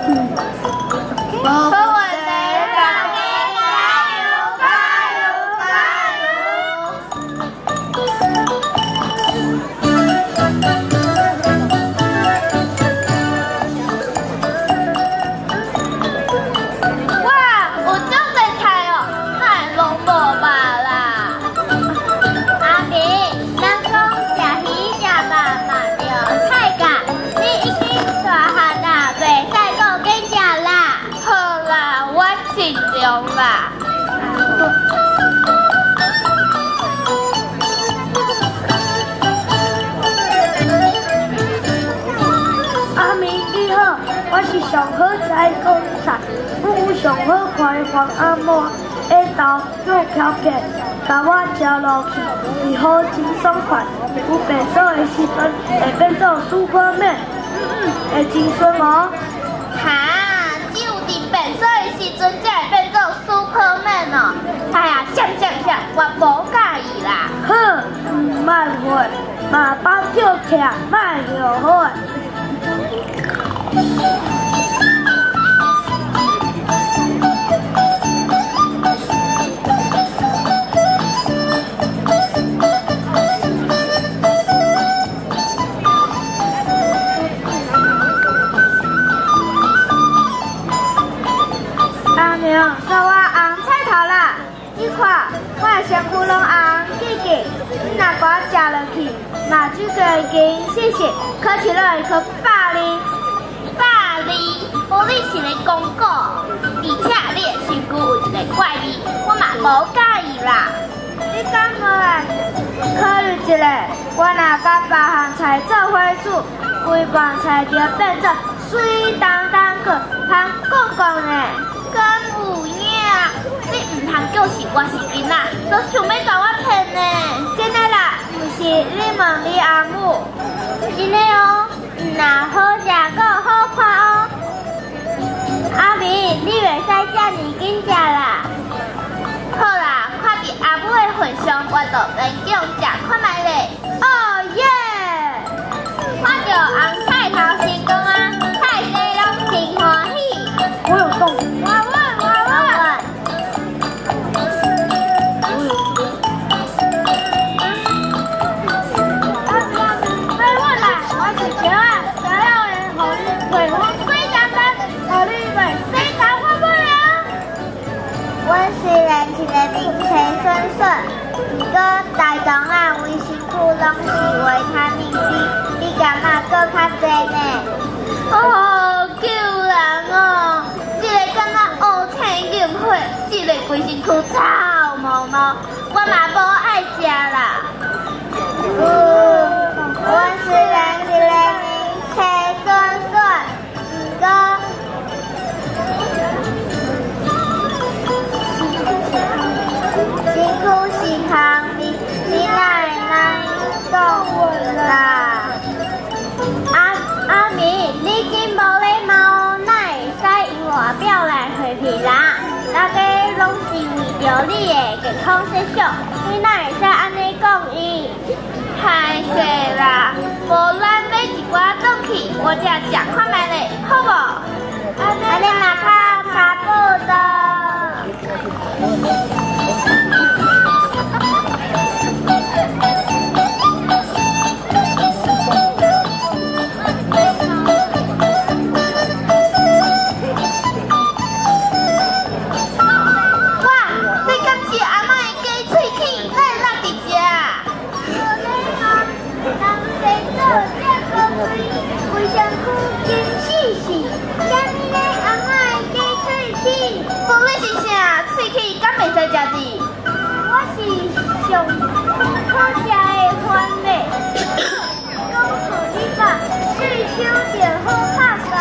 好，我是上好菜讲菜，我上好看的黄阿嬷，下豆肉条片，甲我食落去，是好真爽快。有变数的时阵会变做 Superman， 会真顺哦。哈，只有伫变数的时阵才会变做 Superman 哦。哎呀，想，我无介意啦。哼，慢会，嘛包跳起，慢就好。阿娘，送我红菜头啦！你看，我的身躯拢红记记，你若给我食落去，那这个已经谢谢，考起来可100无你是咧讲过，而且你的身躯有一个怪味，我嘛无介意啦。你敢无来考虑一下？我若甲别项菜做伙煮，规盘菜就变做水当当个，通讲讲呢。敢有影？你唔通就是我是囡仔，都想要甲我骗呢？真的啦，唔是你问你阿母。真的哦，若好食个好看哦。阿明，你袂使遮尔紧食啦。好啦，看伫阿母的份上，我就勉强食看卖咧。哦耶！看到红菜头成功啊，菜色拢真欢喜。我有动。虽然一个名车顺顺，不过大肠啊、维生素拢是维他命 C， 你敢嘛搁较济呢？哦，救人哦！一个敢若乌青饮血，一个规身躯臭毛毛，我嘛无爱食啦。我虽然一个名车顺顺，不过。辛苦是康你奶奶讲啦。阿明，你真无礼貌，哪会使用外表来回避啦？大家拢是为着你的健康设想，你哪会使安尼讲伊？歹势啦，无咱买一寡转去，我才食看卖咧，好无？安尼嘛较差不多。为什么金细细？啥物咧？阿嬷的鸡喙齿，无论是啥，喙齿敢袂使食滴？我是上好食的番麦，讲互你吧，喙手就好拍个。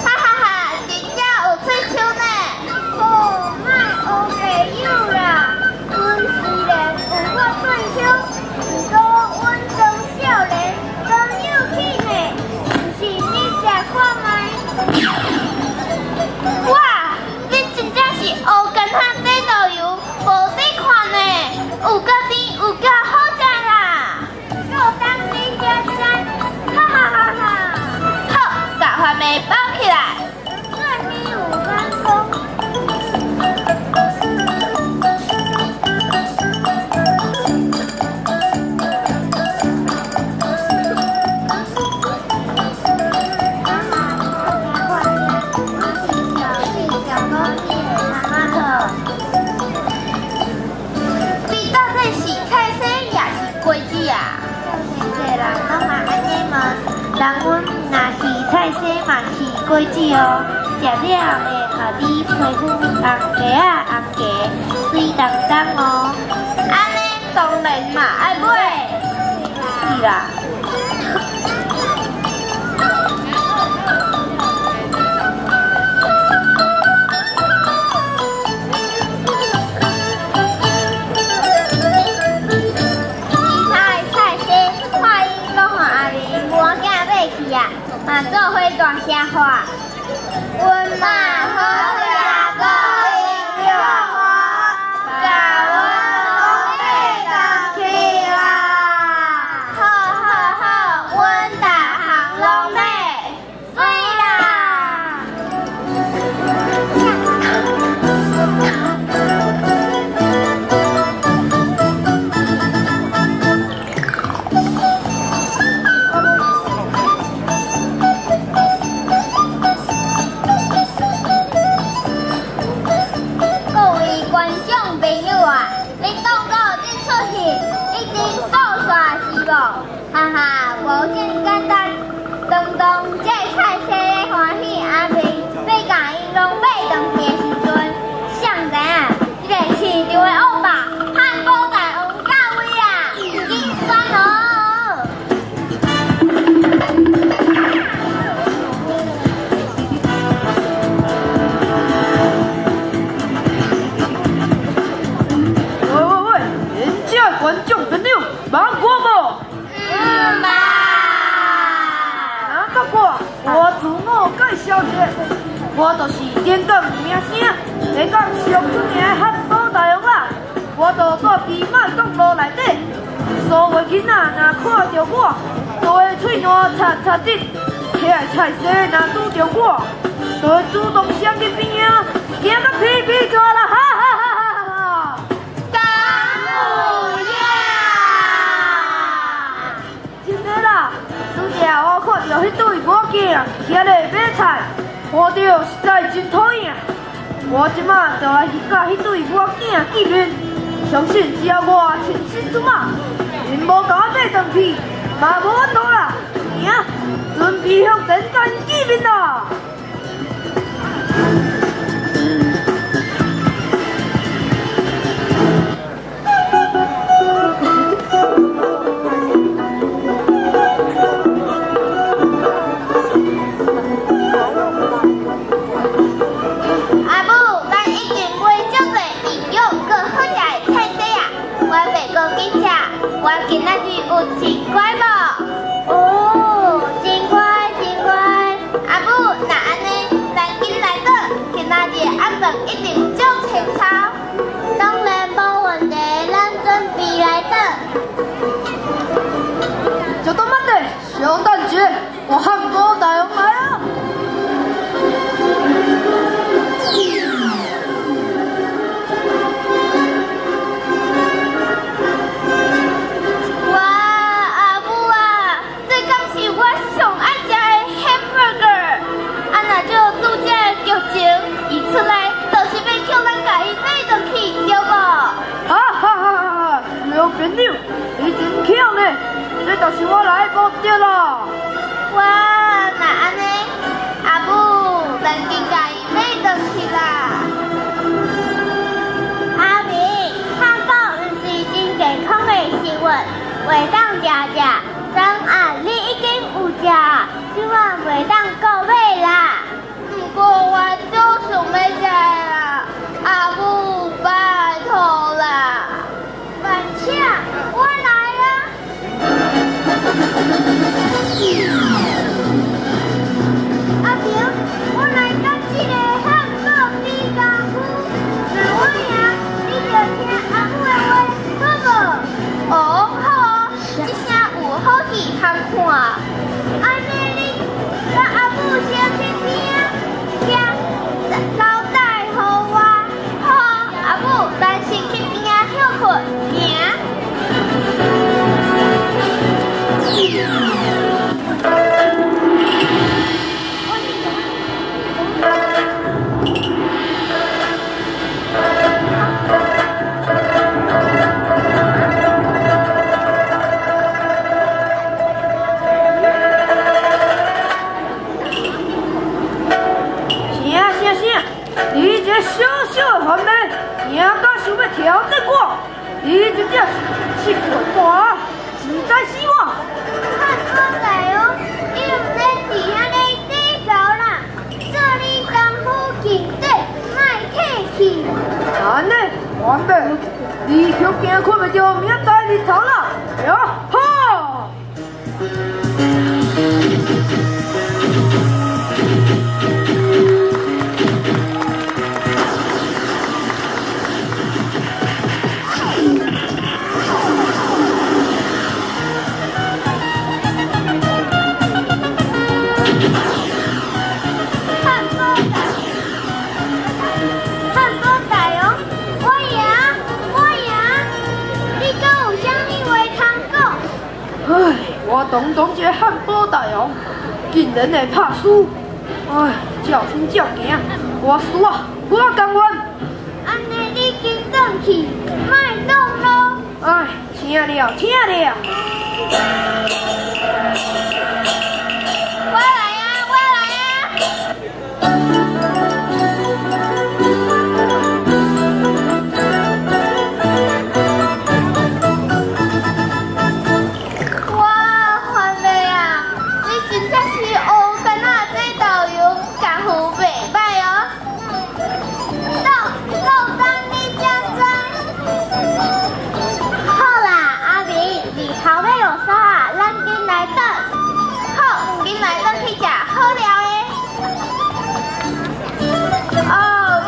哈哈哈，真正有喙手呢！哦，莫乌白友啦，阮虽然有我喙手，不过阮从少年都有气呢。看卖，哇！你真正是乌干汤底豆油，无得看呢，有够甜，有够好食啦！我当你家吃，哈哈哈哈！好，把番麦包起来。那你有分工。人阮若是菜色嘛是果子哦，食了会互你皮肤红夹红夹，水当当哦。安尼当然嘛爱买，是啦。啥话？阮嘛好食个饮料花，甲阮拢买当去啦。好，阮逐项拢买，水啦。各位观众朋友啊，你当到这出戏一定够煞是无？哈哈，无真简单。当这菜色咧欢喜阿明，要甲因拢买当去的时阵，谁知影这个市场的欧巴汉堡大王到位啊，紧酸哦！喂，人家观众朋友，忙过无？妈。不过，我自我介绍一下，我就是电动名声，会讲上出名的汉堡大王啦。我就住伫麦当劳内底，所有囡仔若看到我，都会喙烂擦直，遐个菜色若拄着我，就会主动闪去边啊，惊到屁屁喘啦，哈哈哈哈哈！干母呀！真的啦。拄则我看到迄对母囝徛咧买菜，看到实在真讨厌。我即马就来去甲迄对母囝见面，相信只要我亲身出马，因无甲我买回去，嘛无法度啦。行，准备向前山见面啦。我今仔日有真乖无？哦，真乖。阿母，那安尼，咱紧来倒，今仔日暗顿一定照清操。当然无问题，咱准备来倒。就等慢点，小蛋姐，我汉堡大王来啊！出来就是要叫咱家己买倒去，对无？老朋友，你真巧呢，这就是我来报对啦。哇，那安尼，阿母，咱紧家己买倒去啦。阿明，汉堡毋是真健康的食物，袂当食。昨暗你已经有食，今晚袂当搁买啦。不过我就想要食啦，阿母拜托啦，慢请我来啊！阿平，我来甲这个汉堡比功夫，若我赢，你就听阿母的话，好无？哦，好啊，这声有好戏通看，安尼你甲阿母先听听啊。交代予我，好，阿母，咱先去边仔休困，行。你这小小的番妹，赢到想要挑战我，你真正是个我，实在是我。汉堡大王，你唔免伫遐咧计较啦，做你功夫轻点，莫客气。安尼，番妹，你却惊看袂着明仔日头啦，哟吼！当一个汉堡大王，竟然会拍输，哎，照天照行，我输啊，我甘愿。安尼你紧转去，莫动咯。哎，听了听了。我来啊，我来啊！哇，番妹啊，你真正是学干那这导游功夫袂歹哦。老当你真真。好啦，阿明，你头尾有啥啊？咱紧来转。好，紧来转去食好料的。哦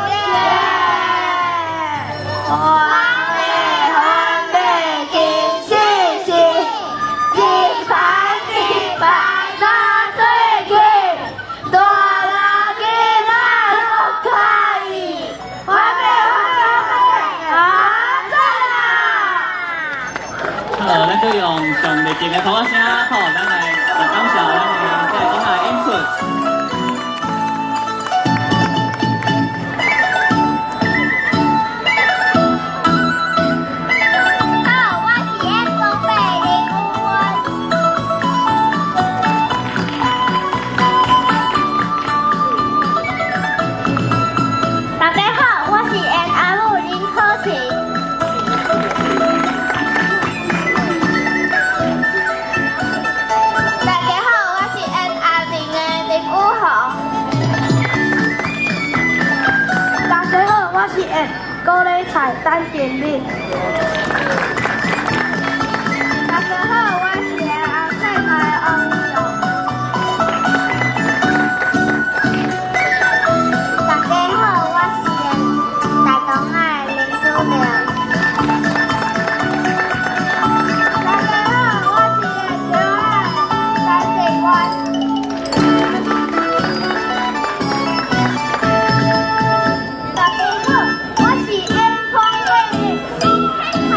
耶！番妹金喜喜，一盘一盘拿对去，大人囡仔都可以。番妹啊，赞啦！好，咱就用上热情的口声，好，咱来感谢咱的这个囡仔演出。好，我是演东北林顾问。大家好，我是演阿母林可晴。大家好，我是演阿玲的林武豪。大家好，我是演高丽菜单点力。大家好，我是演阿菜菜王勇。大家好，我是演大东爱林淑玲。大家好，我是演小爱蓝景湾。大家好，我是演方慧的林佩涵。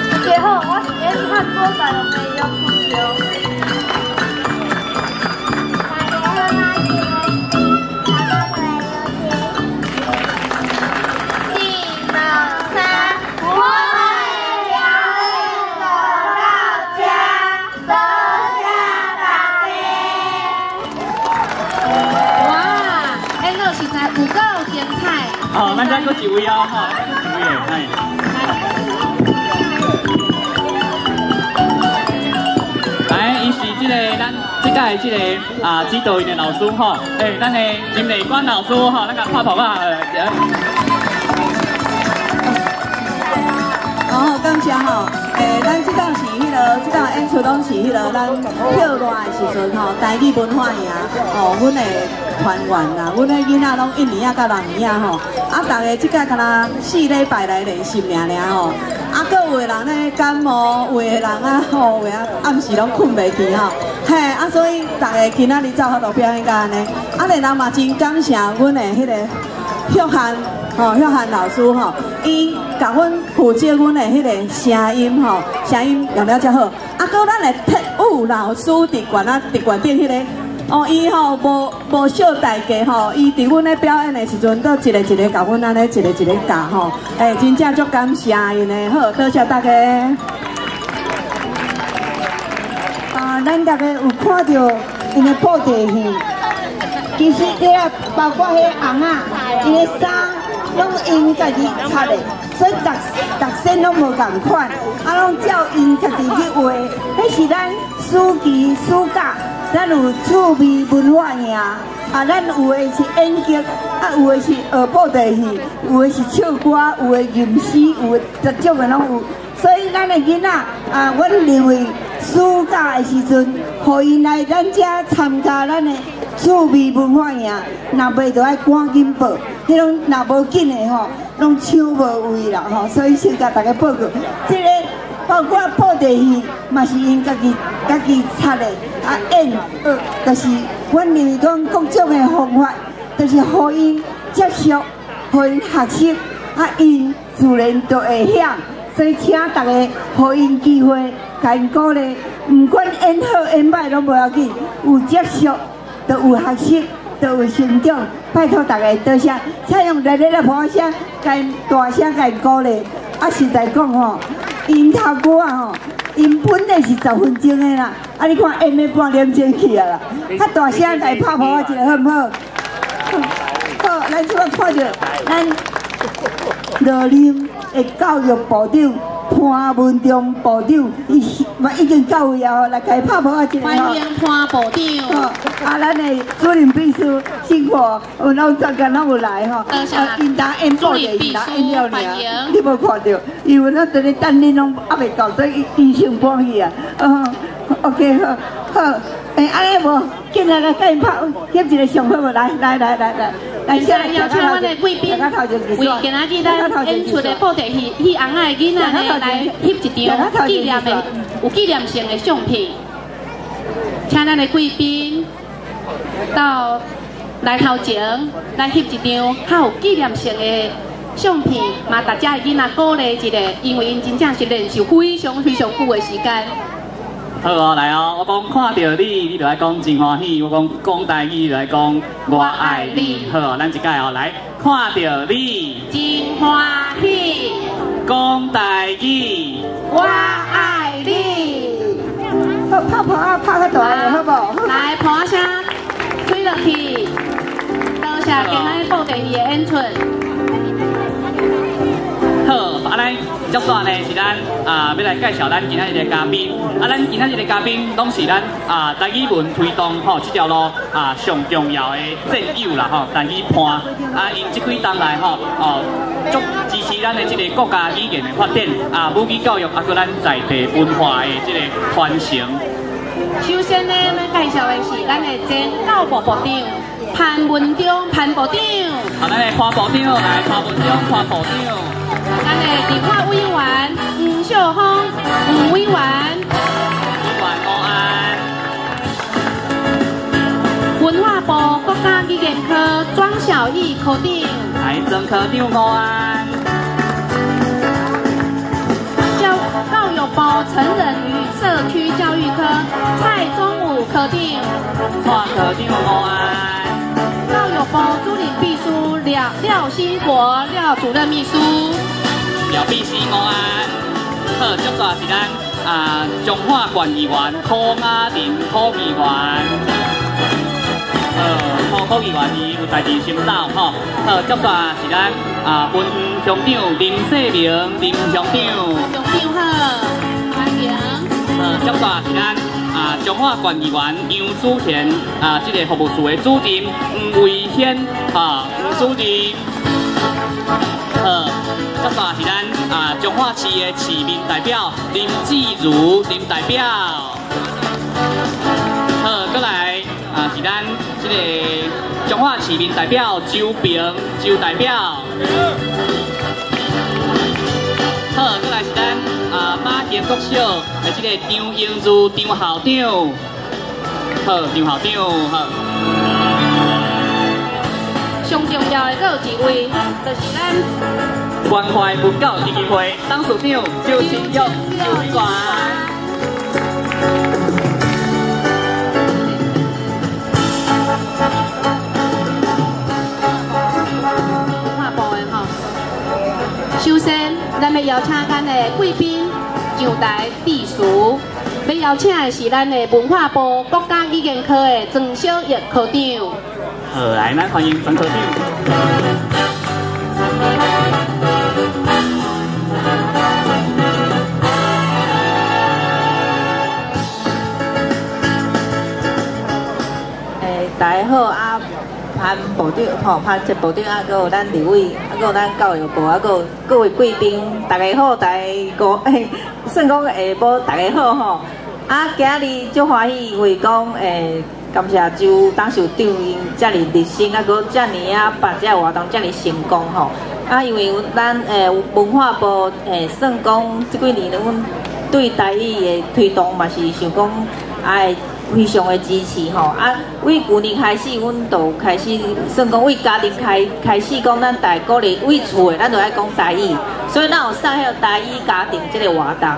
大家好，我是演汉堡大王的杨春秋。大家好，我是大家最有情。1、2、3，我们要走到家，多谢大家。哇，演到实在有够精彩。好，咱再搁一位哦，哈，一位的，哎。来，伊是这个咱这届这个指导员的老师吼，咱的林美官老师吼，咱个拍拍吧，哦，感谢吼，咱这档是这档演出拢是咱票乱的时阵吼，台语文化营吼，阮的团员啦，阮的囡仔拢1年到6年吼，大家这届敢若4礼拜来练习尔吼，佫有的人咧感冒，有的人吼，有的暗时拢困袂去吼，嘿，所以大家今仔日走法度表演甲安尼，连人嘛真感谢阮的迄个约翰。约翰老师吼，伊甲阮负责阮的迄个声音吼，声音用了才好。搁咱的铁舞老师伫馆顶迄个，伊吼无少大家吼，伊伫阮咧表演的时阵，都一个甲阮安尼一个教吼，真正足感谢因的，好，多谢大家。咱大家有看到因的布袋戏，其实咧包括迄红仔，伊的衫。拢因家己擦的，所以逐身拢无共款，拢照因家己去画。迄是咱书记暑假，咱有趣味文化营，咱有的是演剧，有的是学布袋戏，有的是唱歌，有的吟诗，有的各种的拢有。所以咱的囡仔，阮认为暑假的时阵，互因来咱遮参加咱的趣味文化营，若袂就爱赶紧报。迄种若无紧的吼，拢抢无位啦吼，所以先甲大家报告，这个包括布袋戏嘛是因家己插的，演就是阮认为讲各种的方法，就是互因接受，互因学习，因自然就会晓。所所以请大家互因机会，甲因鼓励，唔管演好演歹拢无要紧，有接受就有学习，就有成长。拜托大家多谢，请用热烈的掌声，甲因大声甲因鼓励。啊，实在讲吼，因头歌啊吼，因本来是10分钟的啦，啊你看演了半点钟去啊啦，较大声甲伊拍鼓啊一个好唔好？好，咱即摆看着咱罗林的教育部长潘文忠部长，已经到位啊，来甲伊拍鼓啊一个欢迎潘部长。啊，咱的主任秘书辛苦，有拢昨天拢有来吼。因当演播的，因当演了尔，你无看到？因为咱在咧等恁拢还袂到，所以伊先搬去啊。OK 好，好，安尼无，进来甲因拍，翕一个上好无？来，现在邀请阮的贵宾，为今仔日咱演出的布袋戏《红仔的囡仔》呢，来翕一张纪念的、有纪念性的相片。请咱的贵宾到来头前来翕一张较有纪念性的相片，嘛大家的囡仔鼓励一下，因为因真正是练习非常非常久的时间。好哦，来哦！我讲看到你，你就来讲真欢喜；我讲台语就来讲我爱你。好哦，咱一届哦，来看到你，真欢喜。讲台语，我爱你。好，拍个大个好不好？来，拍声推落去。多谢今仔布袋戏的演出。好，啊，咱接下呢是咱要来介绍咱今仔日的嘉宾。啊，咱今仔日的嘉宾拢是咱台语文推动吼这条路上重要的战友啦吼，台语潘因这几当来吼足支持咱的这个国家语言的发展母语教育搁咱在地文化的这个传承。首先呢，要介绍的是咱的前教育部长潘文忠潘部长。咱的潘部长来，潘文忠潘部长。咱的立法委员吴秀芳吴委员。午安。文化部国家语言科庄小艺科长。来，庄科长午安。教育部成人与社区教育科蔡宗武科长。蔡科长午安。教育部助理秘书廖兴国廖主任秘书。廖秘书午安。好，接下是咱彰化县议员柯雅玲柯议员。柯议员伊有代志先走吼。好，接下是咱分乡长林世明林乡长。乡长好，欢迎。接下是咱彰化县议员杨祖贤这个服务处的主任吴维轩吴主任。接下是咱彰化市的市民代表林志如林代表。好，再来是咱这个彰化市民代表周平周代表。好，再来是咱马田国小的这个张英如张校长。好，张校长好。上重要的还有一位，就是咱关怀文教基金会董事长周清玉周委员。文化部的吼，首先咱要邀请咱的贵宾上台致辞。要邀请的是咱的文化部国家语言科的庄小艺科长。好，来，咱欢迎庄科长。大家好潘部长潘部长还有咱立委，还有咱教育部，还有各位贵宾，大家好，大家算讲下晡大家好吼。今日足欢喜，因为讲感谢周董事长因遮尔热心，搁遮尔办遮活动遮尔成功吼。因为咱文化部算讲这几年阮对台语的推动嘛是想讲非常的支持吼。为去年开始，阮就开始算讲为家庭开始讲，咱大鼓励为厝的，咱就爱讲台语。所以咱有送迄个台语家庭这个活动。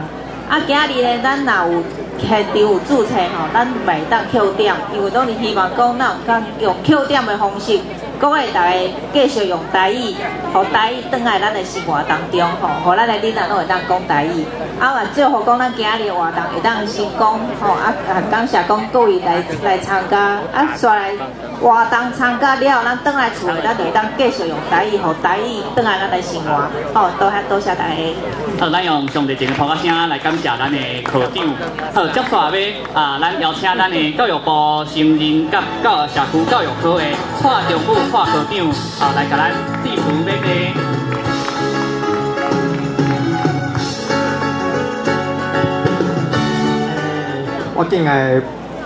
啊，今日咧，咱若有现场有注册吼，咱袂当扣点，因为拢是希望讲咱有讲用扣点的方式，各位大家继续用台语，互台语转来咱的生活当中吼，互咱的囡仔拢会当讲台语。啊，嘛祝福讲咱今日的活动会当成功吼，啊感谢讲各位来参加，啊煞来活动参加了，咱转来厝诶，咱就会当继续用台语，互台语转来咱的生活。好，多谢大家。好，咱用上帝一个呼声来感谢咱的科长。好，接下要咱邀请咱的教育部成人及社区教育科的蔡中武蔡科长来甲咱致辞勉励。我敬爱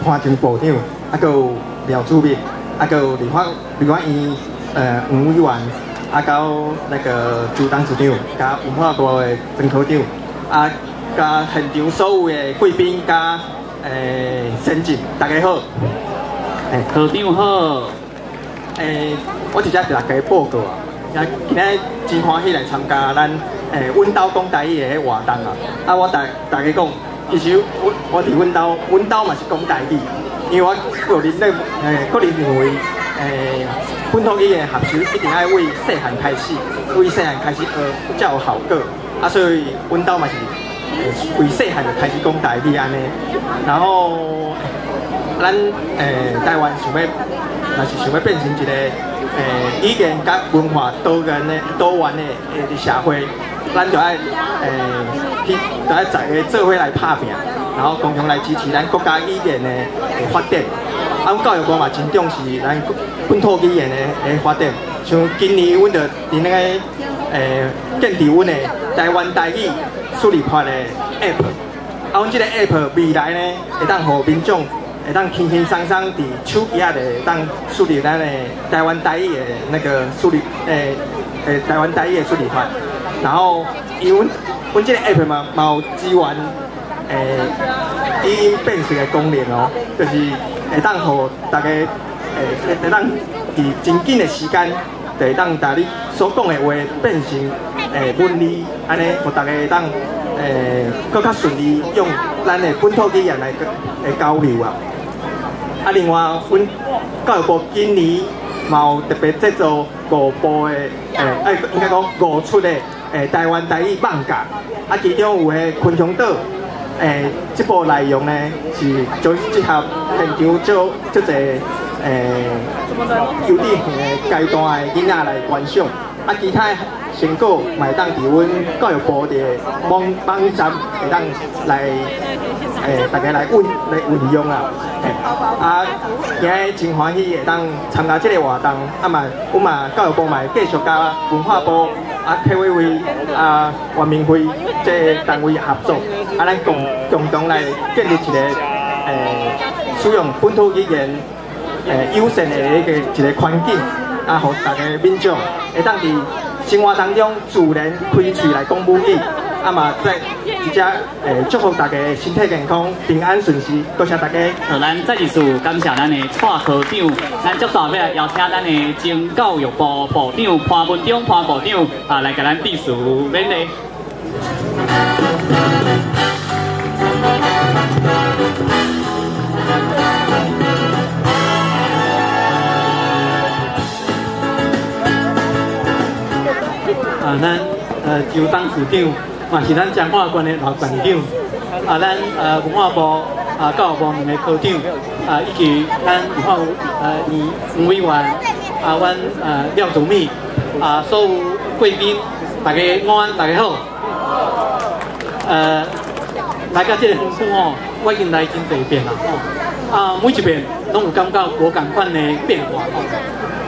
潘政部长，还有廖主秘，还有立法院黄委员，到那个朱董事长，加文化部的曾科长，加现场所有的贵宾，加先进，大家好。科长好。我直接给大家报告啊，今日真欢喜来参加咱阮兜讲台语的活动啊！我大家讲。其实我伫阮兜嘛是讲台语，因为我个人认为，本土语言学习一定要为细汉开始学，才有效果。啊，所以阮兜嘛是为细汉就开始讲台语安尼。然后咱台湾若是想要变成一个语言甲文化多元的社会。咱就爱在个做伙来拍拼，然后共同来支持咱国家语言的发展。阮教育部嘛真重视咱本土语言的发展。像今年阮就伫那个建立阮的台湾台语输入法的 App。阮这个 App 未来呢，会当互民众会当轻轻松松伫手机啊，会当输入咱的台湾台语的那个输入台湾台语的输入法。然后，因为阮这个 app 嘛有支援语音辨识的功能哦，就是会当互大家会当伫真紧的时间，就会当把你所讲的话变成文字，安尼互大家会当更较顺利用咱的本土语言来交流啊。啊，另外，阮教育部今年嘛有特别制作5部的应该讲5出的。台湾台语放假，其中有迄昆虫岛，这部内容呢是就适合现场做即个幼稚园的阶段的囡仔来观赏，其他成果嘛会当伫阮教育部的网站会当来大家来运用啦。今日真欢喜会当参加这个活动，阮嘛教育部嘛继续甲文化部。体委会原民会这单位合作，咱共同来建立一个使用本土语言友善的一个环境，互大家民众会当伫生活当中自然开嘴来讲母语，再直接祝福大家身体健康、平安顺遂，多谢大家。好，咱再一次感谢咱的蔡科长，咱接下来要邀请咱的前教育部部长潘文忠潘部长来给咱致辞勉励。咱周董事长。嘛是咱彰化县的老县长，咱文化部教育部2个科长，以及咱文化黄委员，阮廖主秘，所有贵宾，大家午安，大家好。来到这个园区吼，我已经来真侪遍啦吼，每一遍拢有感觉无同款的变化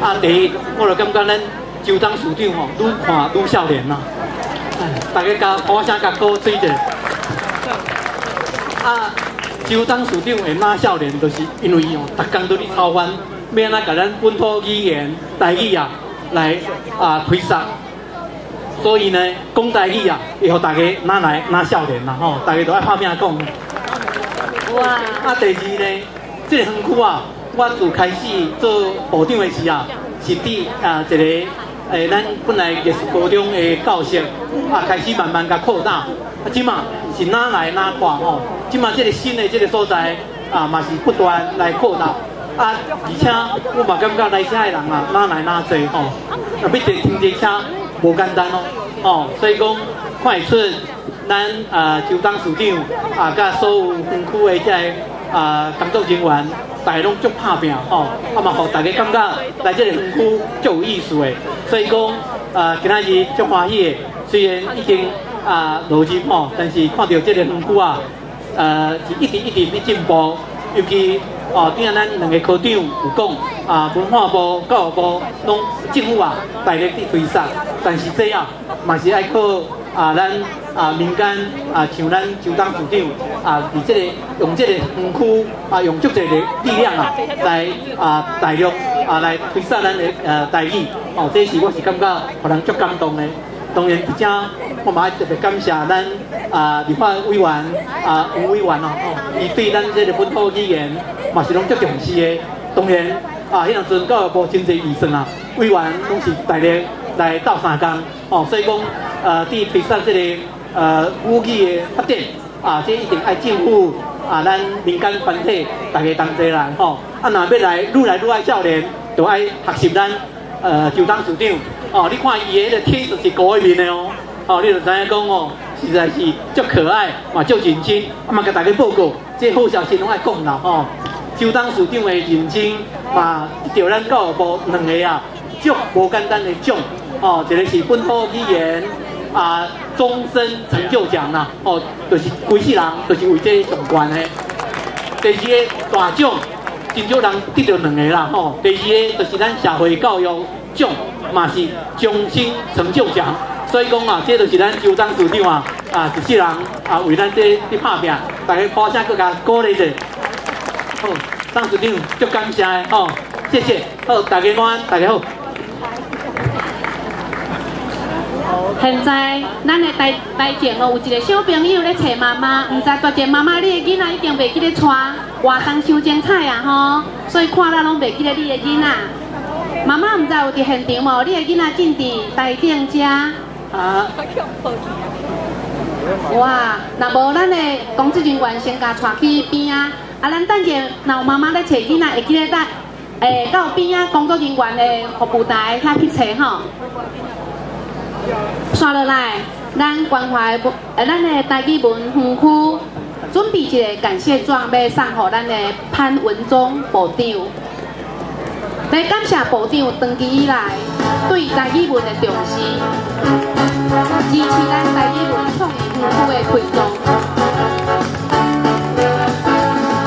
吼。第一，我就感觉咱周董事长吼，愈看愈少年啦。大家甲鼓声甲鼓吹者，周董事长会拿少年，就是因为哦，逐工都咧操烦，要安怎甲咱本土语言台语来推广，所以呢，讲台语会互大家拿少年啦吼，大家都爱拍拼讲。哇！第二呢，这个园区我自开始做部长的时是伫一个咱本来艺术高中的教室开始慢慢甲扩大，即嘛是哪来哪看吼，即嘛这个新的这个所在嘛是不断来扩大而且我嘛感觉来遮的人哪来哪济吼，要坐停这车无简单哦，所以讲看会出咱州董事长甲所有分区的这工作人员。大家拢足拍拼吼，嘛，互大家感觉来这个园区足有意思的，所以讲今仔日足欢喜的。虽然已经落入吼，但是看到这个园区是一直在进步，尤其顶下咱两个科长有讲文化部、教育部拢政府大力在推动，但是这嘛是爱靠咱民间像咱州董事长伫这个用这个园区用足侪个力量来大力来推动咱的台语这是我是感觉互人足感动的。当然，而且我嘛爱特别感谢咱立法委员吴委员伊对咱这个本土语言嘛是拢足重视的。当然迄阵阵教育部真侪预算委员拢是大力来斗相共所以讲在推动这个语的发展这一定爱政府咱民间团体大家同齐来若要来愈来愈爱少年，就爱学习咱州董事长你看伊的体质是高一面的你就知影讲实在是足可爱嘛，足认真嘛，甲大家报告，这好消息拢爱讲啦州董事长的认真嘛，得到咱教育部两个足无简单的奖一个是本土语言终身成就奖啦就是规世人就是为这上悬的。第二个大奖，真少人得到两个啦第二个就是咱社会教育奖，嘛是终身成就奖。所以讲这就是咱州董事长一世人为咱这拍拼，大家鼓声，搁甲鼓励者。好，董事长足感谢的谢谢。好，大家晚安，大家好。现在咱的台前有一个小朋友咧找妈妈，唔知大姐妈妈，你的囡仔已经袂记咧带活动伤精彩所以看咱拢袂记咧你的囡仔。妈妈唔知有伫现场无？你的囡仔进伫台顶遮哇，若无咱的工作人员先甲带去边咱等下若有妈妈咧找囡仔，会记咧到边工作人员的服务台遐去找刷落来，咱关怀咱的台语文园区准备一个感谢状，要送给咱的潘文忠部长，来感谢部长长期以来对台语文的重视，支持咱台语文创意园区的推动。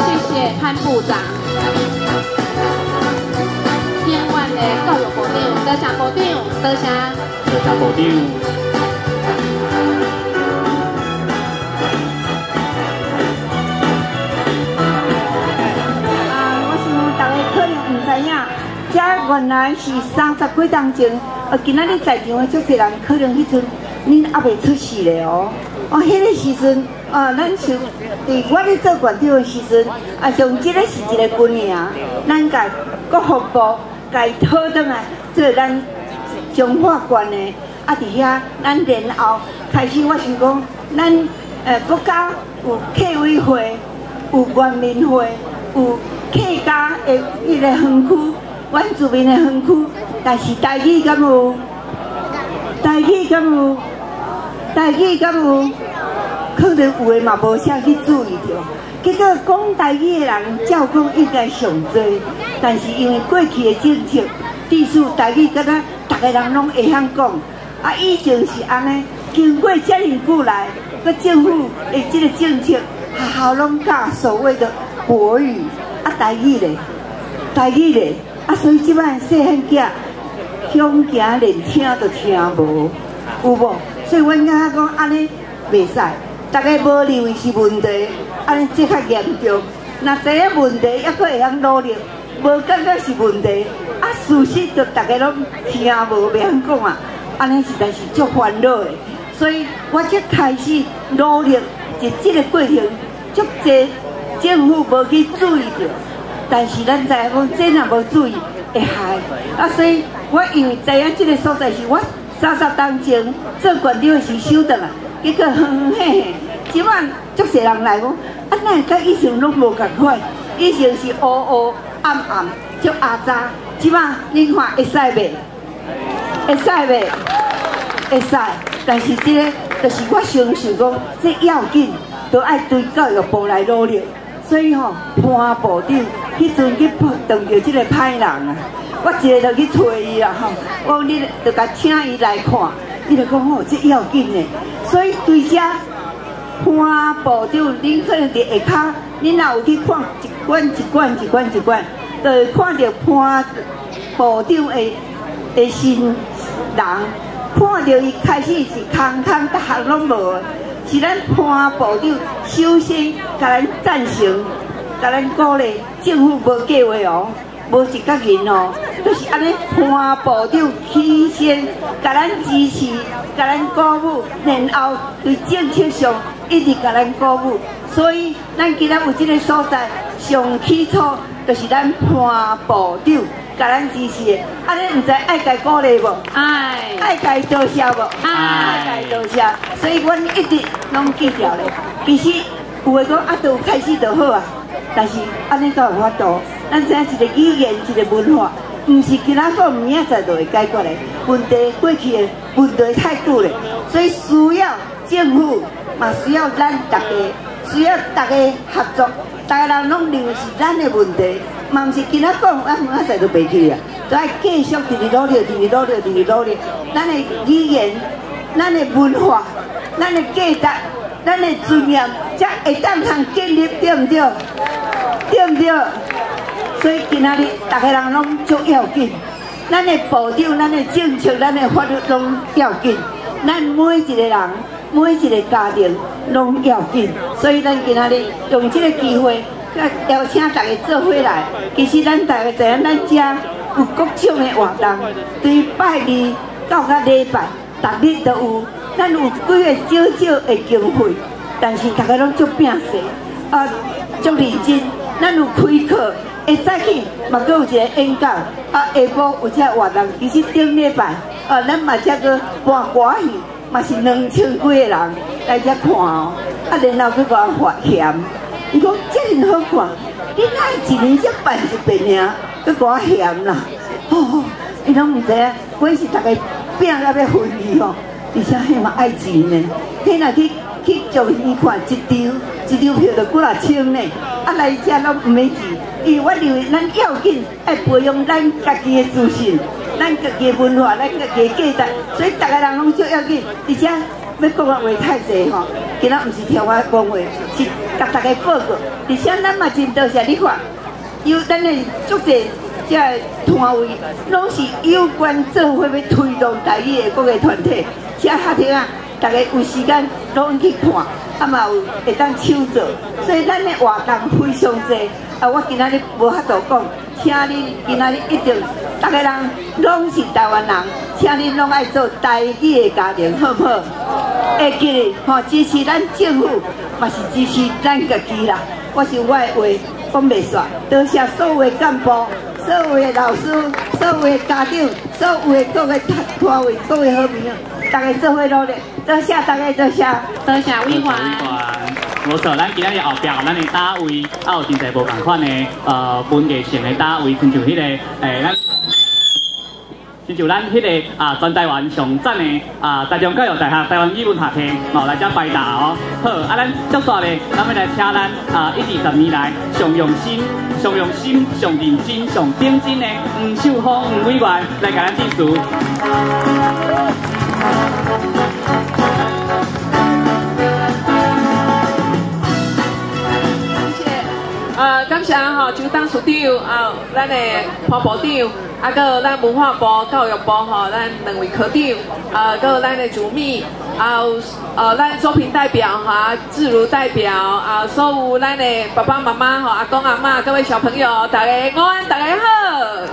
谢谢潘部长。今晚的教育部长，多谢部长，多谢。多谢部长。我想大家可能唔知影，这原来是30几年前，今仔日在场的足侪人可能迄阵恁还未出世咧迄个时阵咱像伫我咧做馆长的时阵，像这个是一个军营，咱甲国防部甲伊讨转来做咱。彰化县的伫遐，咱然后开始，我想讲，咱国家有客委会，有原民会，有客家的迄个园区，原住民的园区，但是台语敢有？台语敢有？台语敢有？可能有的嘛无啥去注意到。结果讲台语的人，照讲应该上多，但是因为过去的政策，致使台语敢若。大家人拢会晓讲，以前是安尼，经过遮尔久来，个政府的这个政策，学校拢教所谓的国语，台语咧，所以即摆细汉囝乡行连听都听无，有无？所以阮感觉讲安尼袂使，大家无认为是问题，安尼这较严重。若知影问题，还佫会晓努力，无感觉是问题。事实就大家拢听无，袂晓讲安尼实在是足烦恼的。所以我才开始努力，就这个过程，足侪政府无去注意到，但是咱知影讲，这若无注意会害所以我因为知影这个所在是我30当前做馆长的时收到啊，结果嘿嘿，即晚足侪人来讲，啊哪会甲以前拢无共款？以前是乌乌暗暗，足阿早，即晚恁看会使袂？会使袂？会使，但是这个就是我相信讲，这要紧，都爱对教育部来努力。所以吼，潘部长迄阵去碰到这个歹人啊，我一个就去找伊啦吼，我讲你就甲请伊来看，伊就讲吼，这要紧的。所以对遮潘部长，恁可能伫下骹，恁若有去看一罐一罐一罐一罐，就会看到潘部长的新人，看到伊开始是空空，逐项拢无。是咱潘部长首先甲咱赞成，甲咱鼓励，政府无计划哦，无一角银哦，就是安尼潘部长起先甲咱支持，甲咱鼓舞，然后对政策上一直甲咱鼓舞，所以咱今仔有这个所在，上起初就是咱潘部长甲咱支持的，安尼唔知爱甲鼓励无？爱甲多谢无？爱甲多谢，所以阮一直拢记住咧。其实有诶讲啊，都开始就好啊，但是安尼才有法度。咱知影一个语言，一个文化，唔是今仔个明仔载就会解决咧。问题过去诶问题太久咧，所以需要政府嘛，需要咱大家，需要大家合作，大家人拢认识咱诶问题。嘛，毋是今仔讲，啊，明仔载就袂去啊，都爱继续直努力，直努力，直努力。咱的语言、咱的文化、咱的价值、咱的尊严，才会当通建立，对唔对？对唔对？所以今仔日大家人拢足要紧，咱的部长、咱的政策、咱的法律拢要紧，咱每一个人、每一个家庭拢要紧。所以咱今仔日用这个机会。邀请大家做伙来，其实咱大家知影，咱遮有各种的活动，对拜二到礼拜，逐日都有。咱有几个少的经费，但是大家拢足拼死，足认真。咱有开课，会早起嘛，阁有一个演讲，下晡有这活动。其实顶礼拜，咱嘛才阁播歌戏，嘛是2000几个人来遮看哦，然后去甲我发嫌。伊讲这么好看，你哪一年才办一遍尔？佮我嫌啦，伊拢唔知影，本是大家拼到要分去吼，而且迄嘛爱钱呢。迄若去上戏看一张票就几啊千呢，来遮拢唔免钱，因为我认为咱要紧爱培养咱家己的自信，咱家己的文化，咱家己的价值，所以大家人拢足要紧，而且。要讲的话太济吼，今仔毋是听我讲话，是甲大家报告。而且咱嘛真多谢你看，有咱的足济这摊位，拢是有关做伙要推动台语的各个团体，遮客厅啊，大家有时间拢去看，嘛有会当手做，所以咱的活动非常济。我今仔日无法度讲，请恁今仔日一定，大家人拢是台湾人，请恁拢爱做台语的家庭，好不好？会记哩，支持咱政府，嘛是支持咱家己啦。我是我的话讲袂煞，多谢所有的干部、所有的老师、所有的家长、所有的各个摊位、各位好朋友，大家做伙努力，多谢大家，多谢伟华。无错，咱今仔日后壁，咱的单位也有真侪无同款的文艺性的单位，亲像迄个咱。亲像咱迄个全台湾上赞的台中教育大学台湾语文学系，嘛有来遮摆搭哦。好，咱接下来，咱要来请咱1、2、10年来上用心、上认真、上顶真的黄秀芳黄委员来给咱致辞。感谢就当署长咱的潘部长，还有咱文化部、教育部咱2位科长，还有咱的主秘，有咱作品代表自如代表，所有咱的爸爸妈妈阿公阿嬷各位小朋友，大家午安，大家好，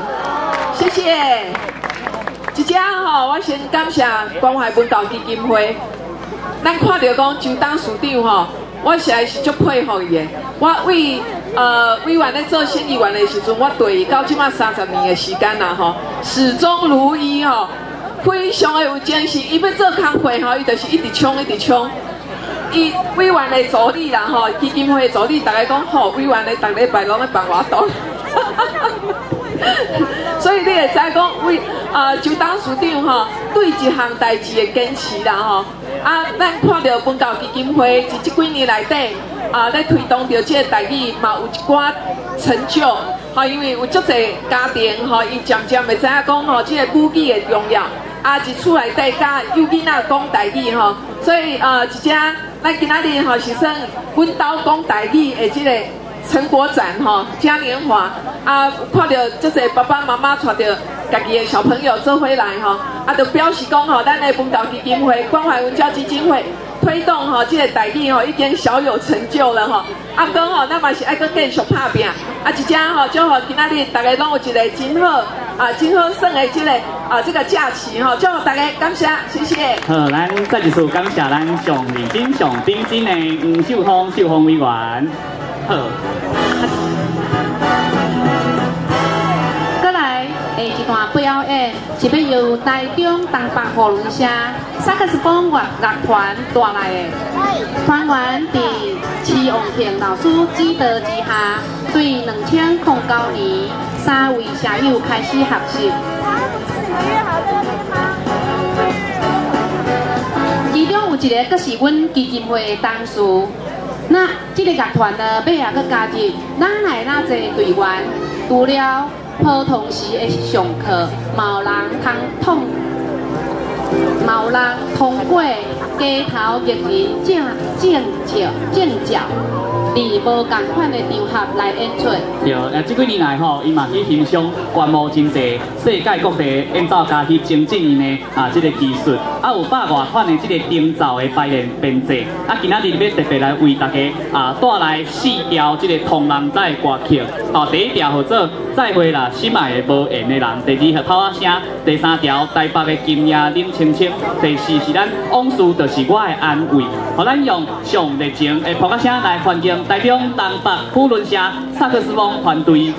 谢谢。即只我先感谢关怀文教基金会，咱看到讲就当署长我实在是足佩服伊的。我为委员咧做县议员的时阵，我对到即马30年的时间啦吼，始终如一吼，非常的有坚持。伊要做工会吼，伊就是一直冲，一直冲。伊委员的助理啦吼，基金会的助理，大家讲吼，委员的逐礼拜拢咧帮我动。所以你会知讲州党市长吼对一项代志的坚持啦吼，咱看到文教基金会伫这几年内底咧推动着这个台语嘛有一寡成就，吼，因为有足侪家庭吼，伊渐渐会知影讲吼，这个母语的重要，一厝内底甲幼囡仔讲台语吼，所以一只咱今仔日吼是算阮兜讲台语的这个成果展吼嘉年华看到这些爸爸妈妈带着家己的小朋友做回来吼，就表示讲吼，咱的文教基金会、关怀文教基金会推动吼这个台语吼已经小有成就了吼，讲吼咱嘛是爱搁继续打拼，一只吼就吼今仔日大家拢有一个真好真好耍的这个假期吼，祝福大家，感谢，谢谢。好，咱再一次感谢咱上认真、上顶真的黄秀芳委员。好。过来一段表演是要由台中东北火轮社萨克斯风乐团带来的，团员伫徐王平老师指导之下，对2009年3位社友开始学习。其中有一个，阁是阮基金会的同事。那这个乐团呢，尾也阁加入咱这队员，除了普通时的上课，嘛有人通过街头艺人正脚。以无共款的场合来演出。对，这几年来吼，伊嘛去欣赏观摩真侪世界各地演奏家去精进因的这个技术，有百外款的这个灯罩的排练编制。今仔日要特别来为大家带来4条这个同人仔的歌曲。第一条叫做《再会啦，心爱的无缘的人》；第2套仔声；第3条台北的今夜冷清清；第4是咱往事就是我的安慰。互咱用上热情的扑克声来欢迎台中东北普伦社萨克斯风团队。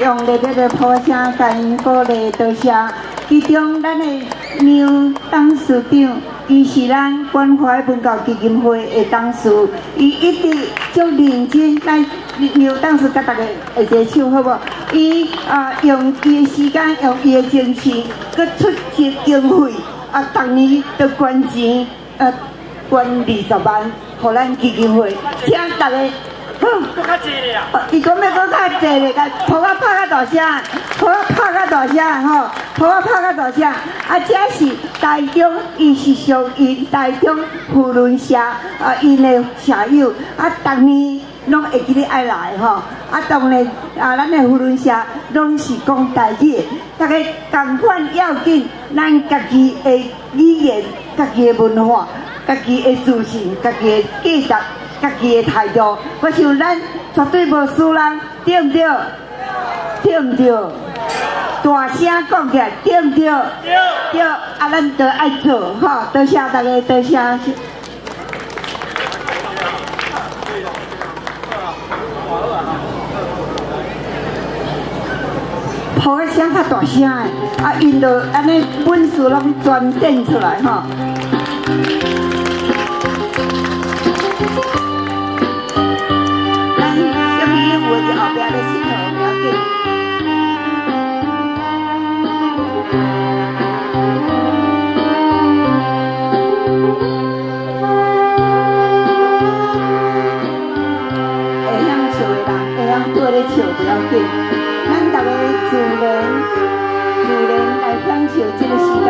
用热烈的掌声，甲因鼓励，多谢。其中，咱的苗董事长，伊是咱关怀文教基金会的董事，伊一直足认真。咱苗董事甲大家下一个手好无？伊用伊的时间，用伊的精神，佮出这经费，逐年都捐钱，捐20万，互咱基金会，请大家。好，搁较济咧啊！伊讲要搁较济咧，甲抱我拍较大声，抱我拍较大声吼，抱我拍较大声。这是台中，伊是属于台中扶轮社因的社友，逐年拢会记得爱来吼。当然咱的扶轮社拢是讲台语，大家同款要紧，咱家己的语言、家己的文化、家己的自信、家己的价值。家己的态度，我想咱绝对无输人，对唔对？对唔对？大声讲起来，对唔对？对，咱都爱做，吼！多谢大家，多谢。抱个声较大声的，因就安尼本事拢全展出来，吼。我伫后壁咧心头不要紧。会晓笑的人，会晓陪咧笑不要紧。咱大家自然来享受这个时间。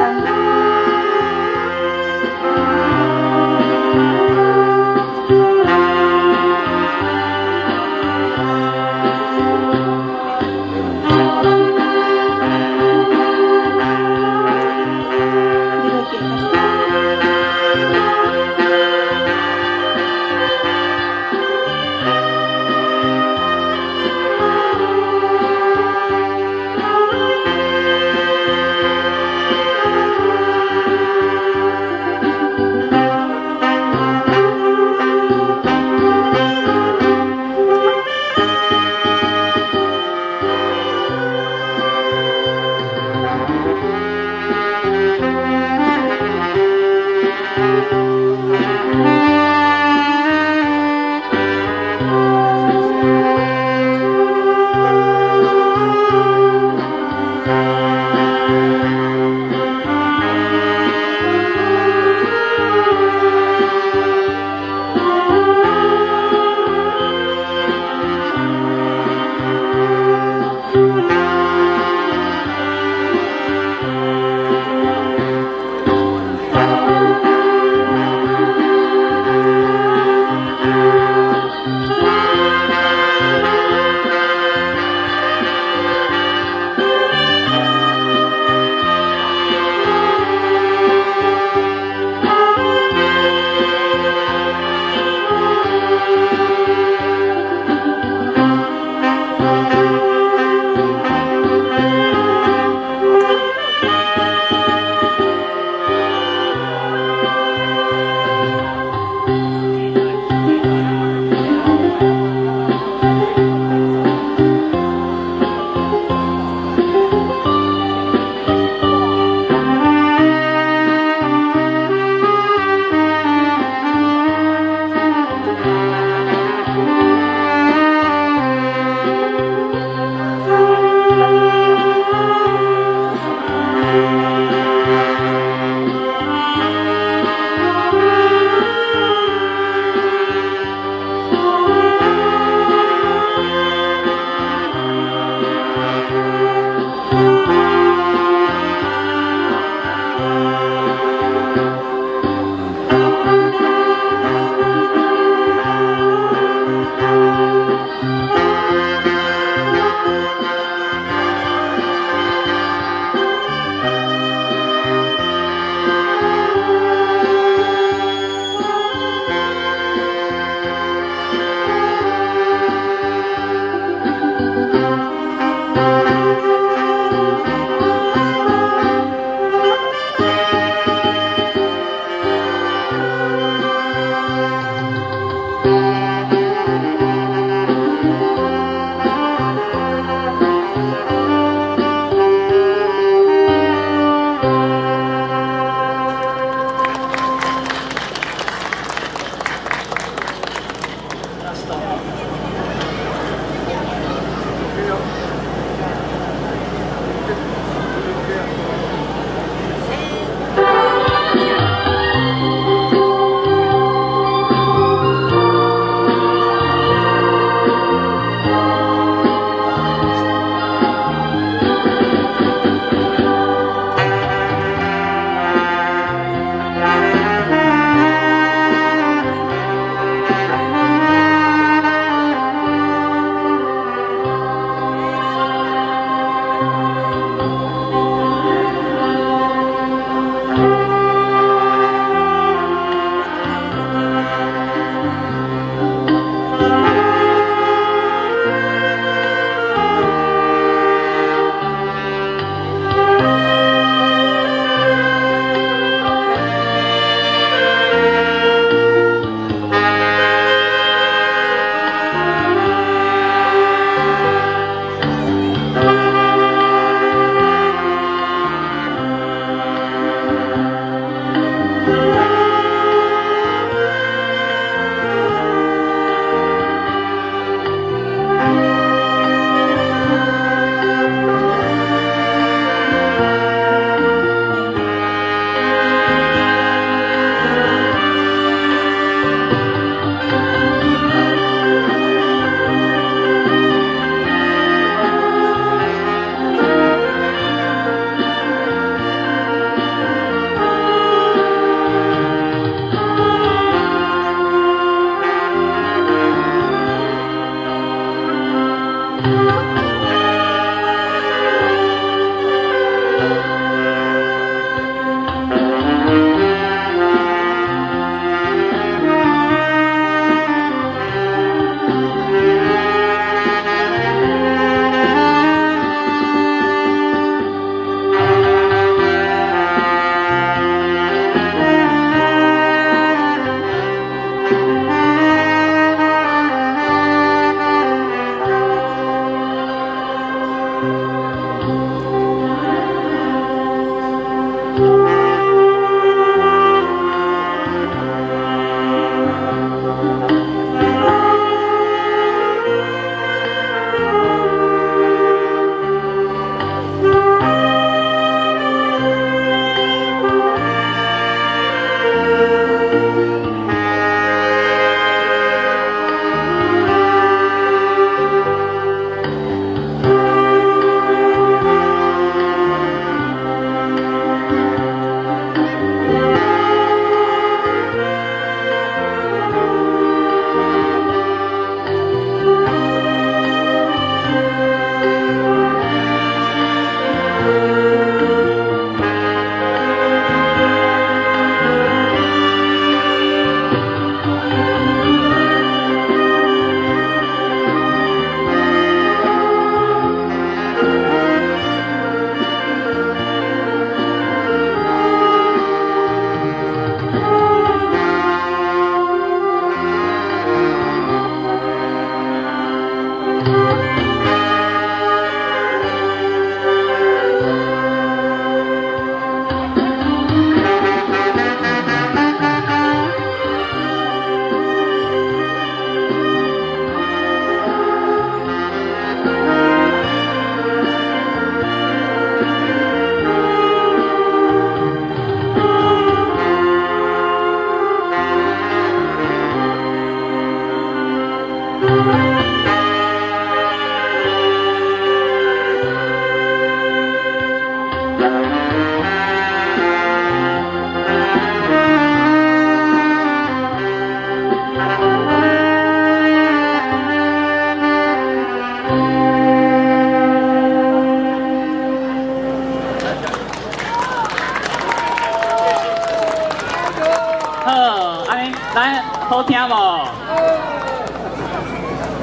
好听无？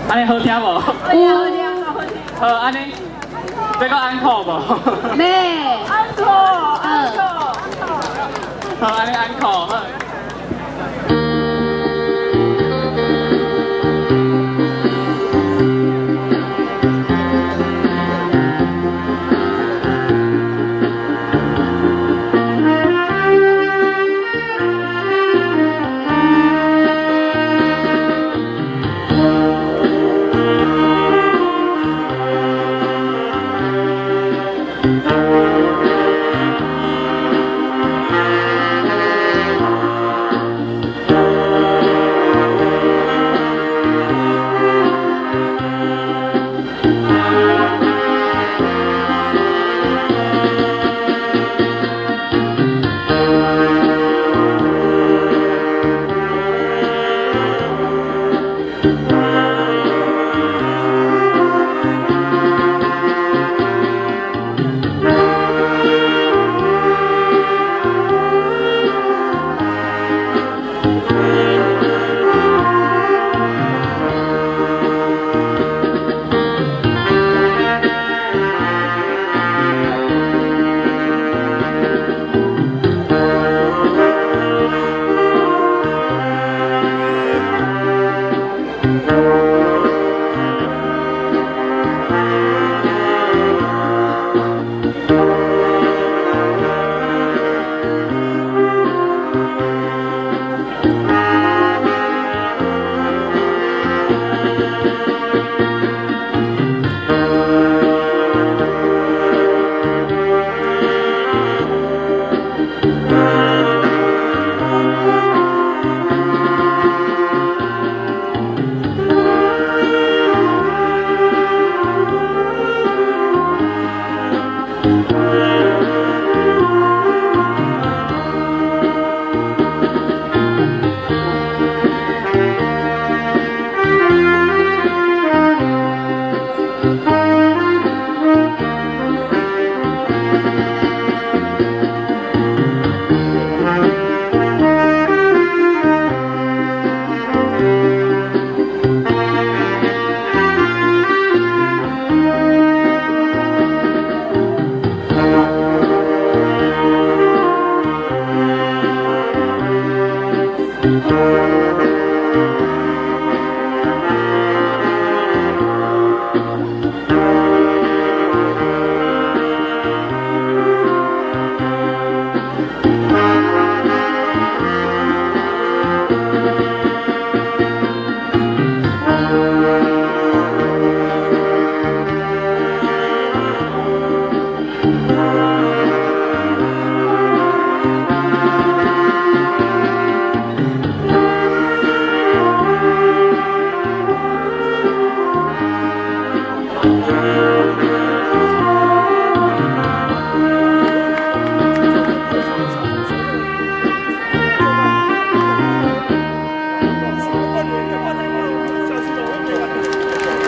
安尼好听无？好，安尼这个安可无？咩？安可，安可。好，安尼安可好。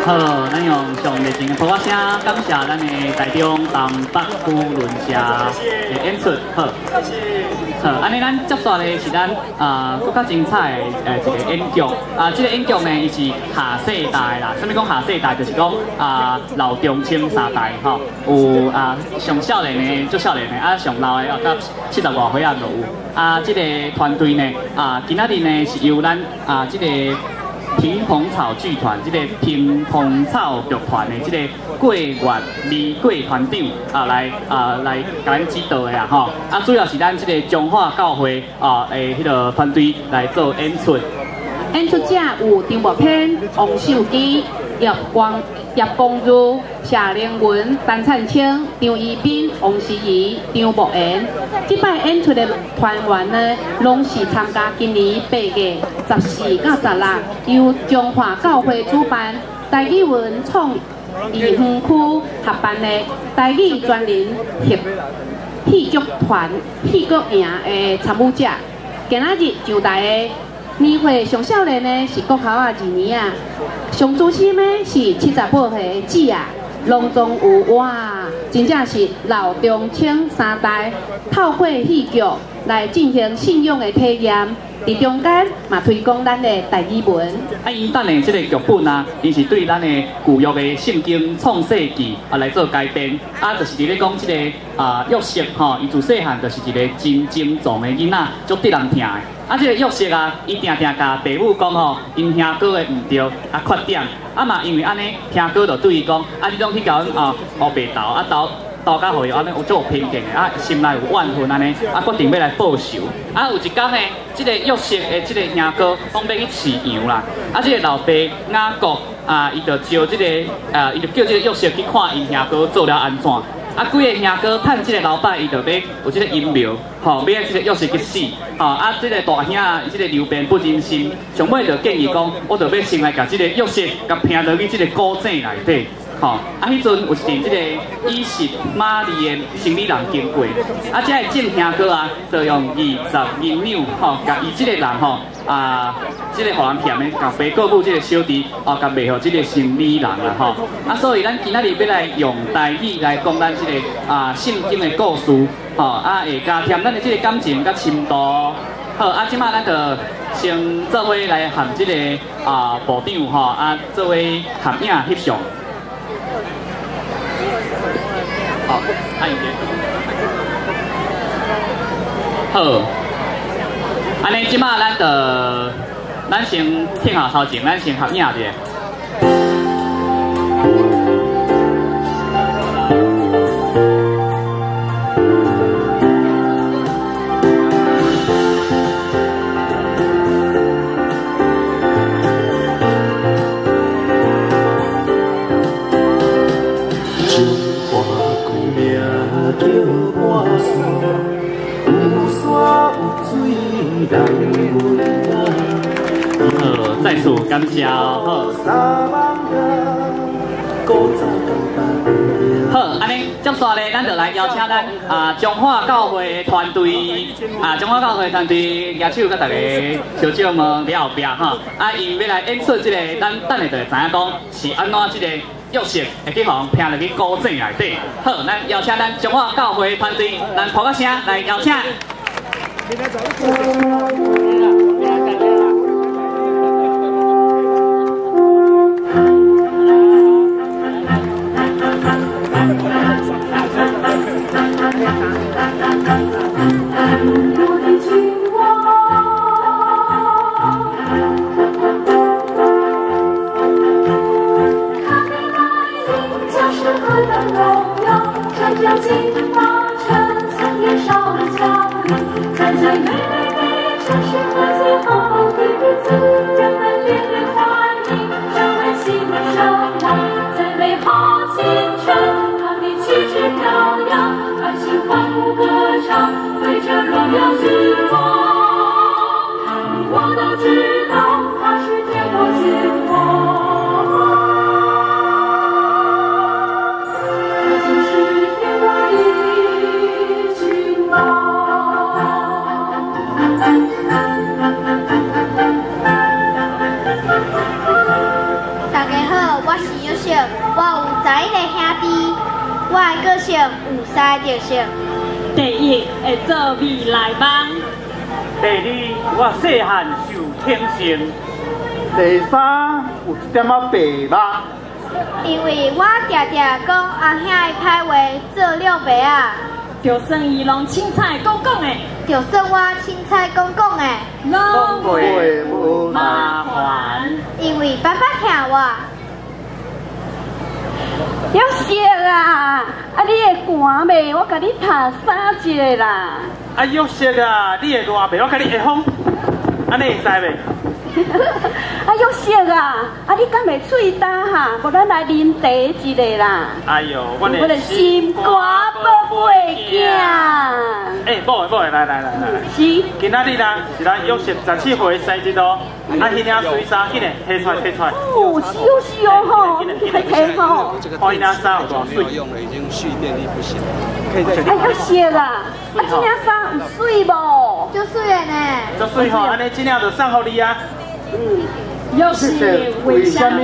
好，咱用上热情的鼓声感谢咱的台中东北区轮社的演出。好，好，安尼咱接续的是咱更较精彩的一个演剧。这个演剧呢，伊是下世代啦。什么讲下世代？就是讲老中青三代吼，有上少年的做少年的，上老的到70外岁啊都有。这个团队呢，今仔日呢是由咱这个。萍蓬草剧团，这个萍蓬草剧团的这个过月美桂团长来甲咱指导的啦吼。主要是咱这个中华教会的迄个团队来做演出。演出者有张木片、王秀基、叶光如、夏连文、陈灿清、张依斌、王诗怡、张木妍。这摆演出的团员呢，拢是参加今年8月14到16由中华教会主办台语文创宜园区合办的台语专人戏剧团戏剧营的参与者。今仔日上台的年岁上少年呢是国考2年啊，上资深的是78岁的姊啊。隆重有哇，真正是老中青三代透过戏剧来进行信仰的体验，伫中间嘛推广咱的台语文。啊，因等的这个剧本啊，因是对咱的旧约的圣经创世纪来做改编，就是伫咧讲这个约瑟吼，伊自细汉就是一个真精壮的囡仔，足得人疼的。这个约瑟啊，伊定定甲父母讲吼，因兄哥的唔对缺点，嘛因为安尼，兄哥就对伊讲，你拢去甲阮黑白斗，斗甲互伊安尼有足有偏见的，心内有怨恨安尼，决定要来报仇。有一天呢，这个约瑟的这个兄哥讲要去饲羊啦，这个老爸雅各伊就招这个伊就叫这个约瑟去看因兄哥做了安怎。几个兄哥趁这个老爸，伊就要有这个阴谋，要这个约瑟去死，这个大兄这个刘辩不忍心，上尾就建议讲，我就要先来甲这个约瑟，甲拼落去这个古井内底，迄阵有一件这个以实玛利的生理人经过，这个正兄哥就用20银两，甲伊这个人这个互人骗的，甲爸告母这个小弟，甲卖互这个生理人啦，所以咱今仔日要来用台语来讲咱这个圣经的故事，会加添咱的这个感情甲深度。好，即马咱就先做伙来含这个部长做伙合影翕相。好，按一遍。好。安尼，即马咱先听下头前，咱先合影者。情花故名叫半山，有山有水。再次感谢好。好，安尼接下来咱就来邀请咱中华教会团队中华教会团队举手，甲大家小姐们在后壁因要来演出这个，咱等下就会知影讲是安怎这个约瑟会去互人拼入去古井内底。好，咱邀请咱中华教会团队，咱呼个声来邀请。第一会做未来梦，第二我细汉受天性，第三有一点仔白目，因为我常常讲阿兄的歹话做了白啊，就算伊拢凊彩讲讲的，就算我凊彩讲讲的，拢袂无麻烦，因为爸爸疼我。约瑟啊，你会寒袂？我甲你拍衫一个啦。约瑟啊，你会热袂？我甲你下风，安尼会使袂？约瑟啊，你敢会喙干哈？无咱来啉茶一个啦。哎呦，我的心肝宝贝囝。宝贝，来。是。今仔日啦，是咱约17岁生日哦。啊，迄领水衫，紧嘞，摕出来。哦，是哦吼，还摕吼。看迄领衫有多水。哎，要色啦！啊，这领衫有水无？就水的呢。就水吼，安尼这领就送互你啊。又是为什么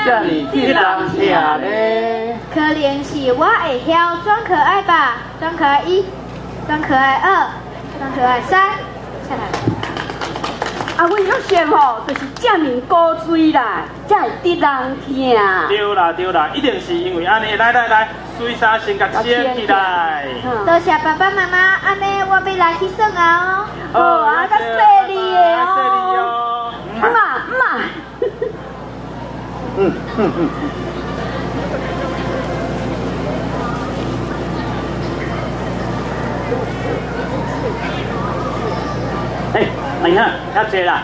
这么替人疼呢？可能是我会晓装可爱吧，装可爱1，装可爱2，装可爱3。啊，阮玉贤吼，就是这么古锥啦，才会得人疼。对啦，一定是因为安尼。来，水衫先甲穿起来。多谢爸爸妈妈，安尼我要来去耍啊哦。好啊，较细腻的哦。妈。哎呀，遐济啦。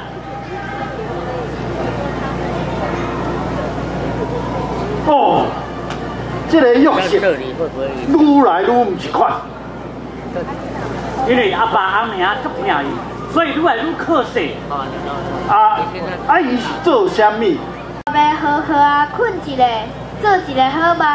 哦，这个玉石愈来愈唔是款。因为阿爸阿娘足疼伊，所以愈来愈可惜。伊是做啥物？要好好啊困一个，做一个好梦。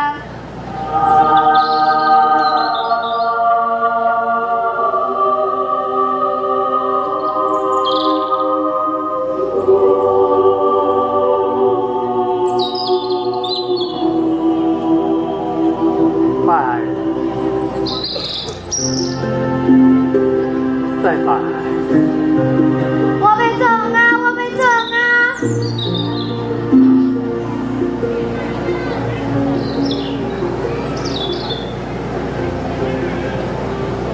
再拜。我要走啊！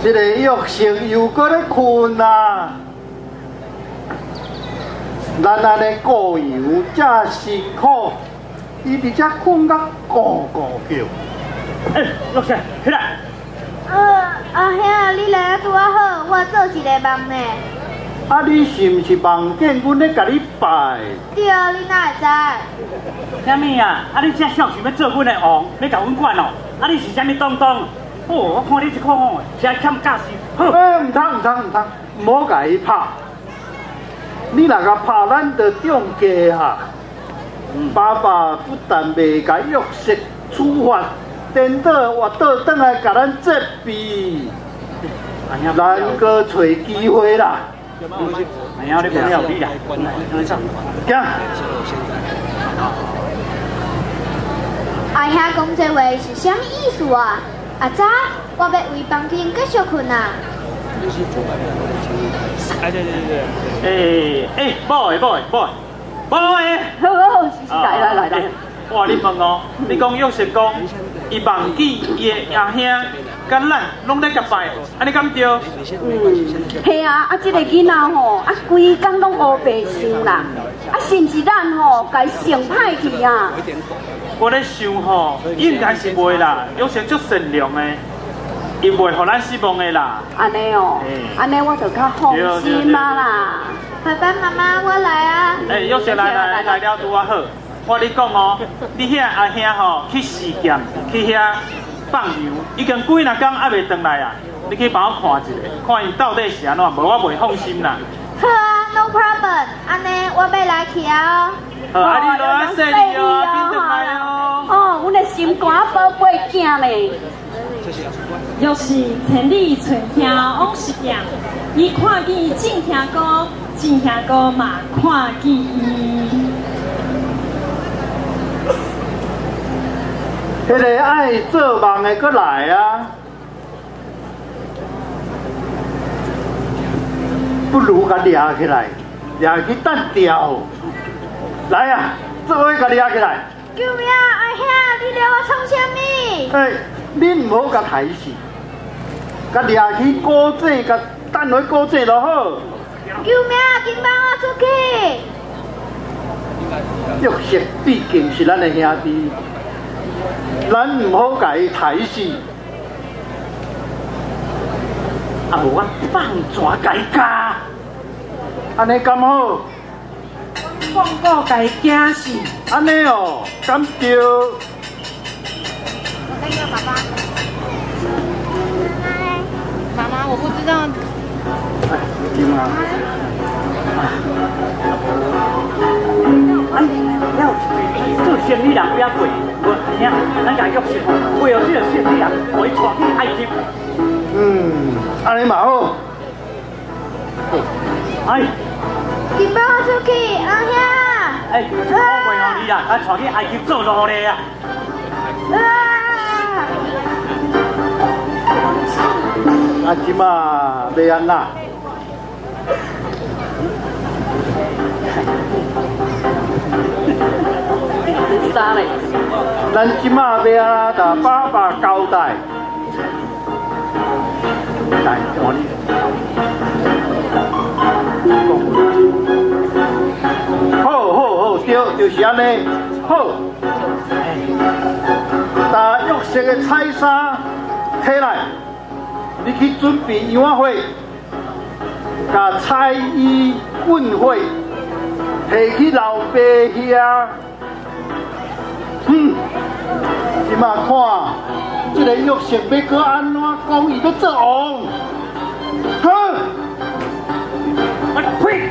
这个玉石又搁咧困啊！咱安尼过游真辛苦，伊伫遮困甲咕叫。玉石，起来。阿兄，你来拄啊好，我做一个梦呢。你是毋是梦见阮咧甲你拜？对，你哪会知？啥物啊？你这小想要做阮的王，要甲阮管哦？你是啥物东东？我看你这看吼，是欠教训。唔通，唔好甲伊拍。你若甲拍，咱就中计哈。爸爸不但袂甲玉石处罚。颠倒活倒转来，甲咱责备，咱搁找机会啦。哎呀，你讲了你啦，行。阿兄讲这话是啥物意思啊？阿早，我要回房间继续困啊。宝贝，好，来。哇！你问哦，你讲玉石讲，伊忘记伊的阿兄甲咱拢咧甲拜，安尼敢对？系啊，这个囡仔吼，规工拢乌白想啦，是毋是咱吼，甲伊想歹去啊？我咧想吼，应该是袂啦，玉石足善良的，伊袂互咱失望的啦。安尼哦，安尼我就较放心啊啦。爸爸妈妈，我来啊！玉石来了拄啊好。我你讲哦，你遐阿兄吼去试剑，去遐放牛，已经几若工还袂回来啊！你去帮我看一下，看伊到底是安怎，无我袂放心啦。好啊 ，No problem， 安尼我要来去啊！好，你落啊细哩哦，紧回来哦。阮的心肝宝贝囝嘞。又是千里寻兄往是行，伊看见正兄哥，正兄哥嘛看见伊。迄个爱做梦的搁来啊！不如甲抓起来，抓去等掉。来啊，做伙甲抓起来！救命！阿兄，你抓我创啥物？恁唔好甲抬死，甲抓去古井，甲等落古井就好。救命！紧帮我出去！玉石毕竟是咱的兄弟。咱唔好甲伊抬死，无我放蛇甲伊加，安尼敢好？放狗甲伊惊死，安尼哦，敢对？我跟你爸爸。妈妈我不知道。哎，金啊！哎，要做生意人不要贵，我兄，咱家约束，为了这个生意人，我带去埃及。安尼嘛好。哎，今摆我出去，阿兄。哎，好贵哦你啦，咱带去埃及做奴隶啊。啊，即马要安那？啥嘞？咱即马要啊，甲爸爸交代。来，换你。好，对，就是安尼。好。把玉色的彩衫摕来，你去准备羊仔火，甲彩衣棍火摕去老爸遐。即马看，这个玉色要搁安怎讲伊要做王？好，呸！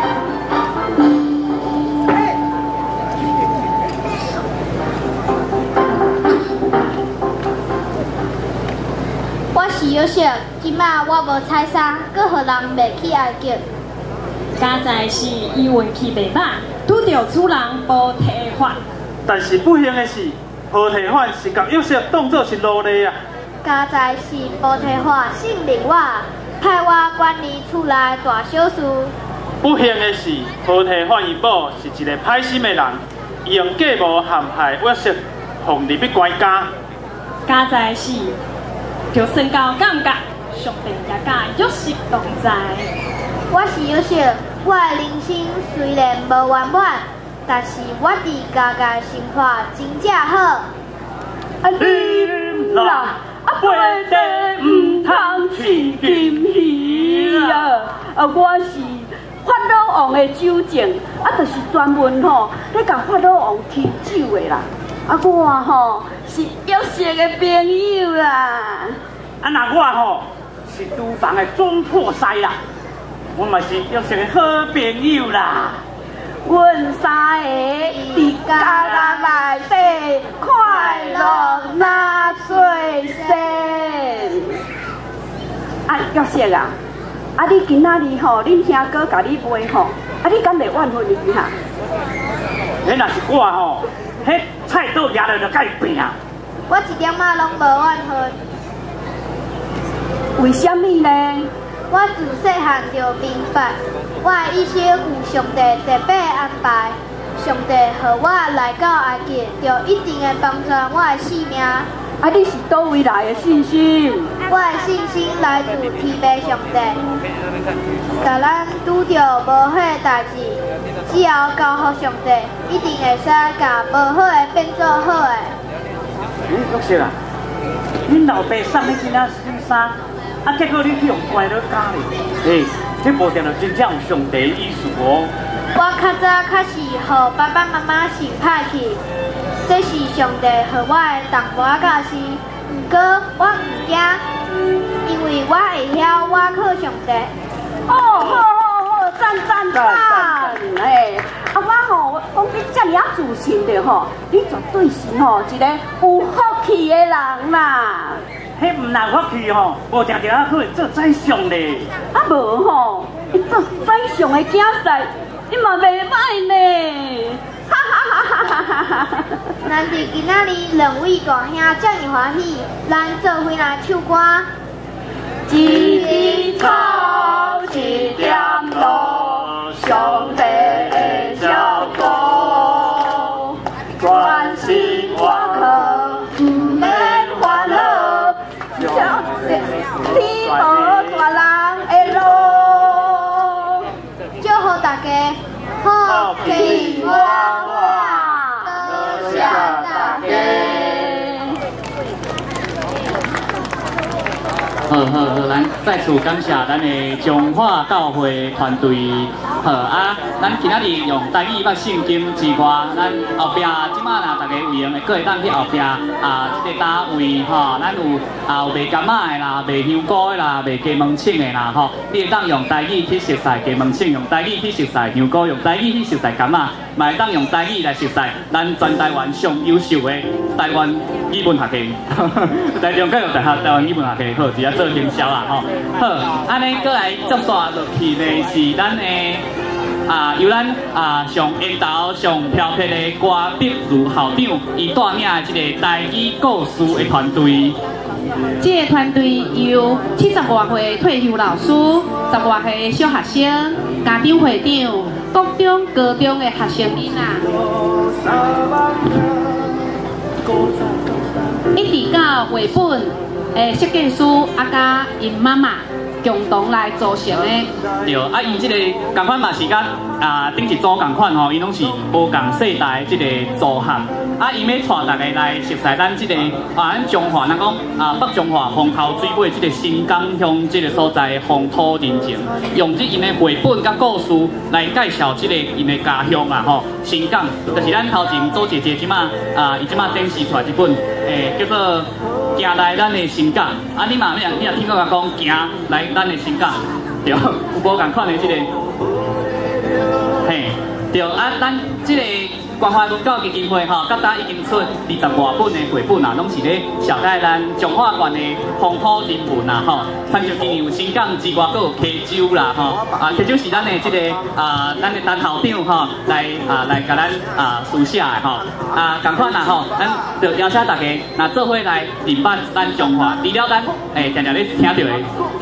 我是玉色，即马我无彩衫，搁互人袂去埃及。加在是伊运气袂歹，拄着主人无体法。但是不幸的是，无体法是甲玉色当作是奴隶啊。加在是无体法信任我，派我管理厝内大小事。不幸的是，无体法伊某是一个歹心的人，伊用假冒陷害玉色，放入去关监。加在是。就算到感觉，上帝也甲玉色同在。我是玉色，我的人生虽然无圆满，但是我伫家家生活真正好。你啦，背地唔通饲金鱼啊！我是法老王的酒政，就是专门咧甲法老王提酒的啦。我是玉色的朋友啦。那我是厨房的总破师啦，我嘛是玉色的好朋友啦。阮三个伫家人内底快乐纳税先。玉色啊，你今仔日恁兄哥甲你买你敢袂怨恨伊哈？迄若是我迄菜刀抓着就甲伊拼。我一点仔拢无怨恨。为什么呢？我自细汉就明白，我的一生有上帝特别安排。上帝和我来到埃及，就一定会帮助我的性命。你是倒位来的信心？我的信心来自天父上帝。甲咱拄着无好的代志，只要交予上帝，一定会使甲无好的变做好的。玉色啊，恁老爸送你这件新衫。结果你去用乖了假哩，这无定就真正有上帝的意思哦。我较早较是互爸爸妈妈心歹去，这是上帝和我的同伴教示。不过我唔惊，因为我会晓我靠上帝。好，赞！我讲你这么自信的你绝对是一个有福气的人啦。迄唔难福气无定定可以做宰相咧。无伊做宰相的竞赛，你嘛袂歹呢。咱伫今仔日两位大兄这么欢喜，咱做伙来唱歌。一枝草，一点露，上帝的照顾，专心我可唔免烦恼。天保大人的路，祝福大家好气旺旺，多谢大家。好，咱再次感谢咱的中华教会团队好啊，咱今仔日用台语捌圣经之外，咱后壁即马啦，大家有闲的，搁会当去后壁即个单位吼，咱有有卖柑仔的啦，卖香菇的啦，卖鸡毛青的啦吼，你会当用台语去熟悉鸡毛青，用台语去熟悉香菇，用台语去熟悉柑仔，嘛会当用台语来熟悉咱全台湾上优秀的台湾语文学系，台中教育大学台湾语文学系好，直接做行销啦吼。好，安尼过来接续落去呢是咱的由咱上缘投上漂泊的郭碧如校长，伊带领的这个台语故事的团队。这个团队由70多岁退休老师、10多岁小学生、家长会长、国中、高中的学生囡仔，一直到绘本的设计师甲因妈妈共同来组成的。对，因这个同款嘛是甲顶一组同款吼，因拢是无共世代的这个组合。因要带大家来熟悉咱这个咱中华，咱讲北中华风头水尾这个新港乡这个所在的风土人情，用因的绘本甲故事来介绍这个因的家乡啦吼。新港就是咱头前周姐姐即马伊即马展示出来一本叫做。行来咱的新港，你嘛你也听过我讲行来咱的新港，对，有无共款的这个，嘿，对咱这个关怀文教基金会吼，甲咱已经出20多本的绘本啦，拢是咧绍介咱中华县的风土人文啦吼。参照今年有新港之外，阁有溪州啦吼，溪州是咱的这个咱的陈校长吼来甲咱书写的吼，共款啦吼，咱就邀请大家若做伙来认捌咱中华，除了咱常常咧听到的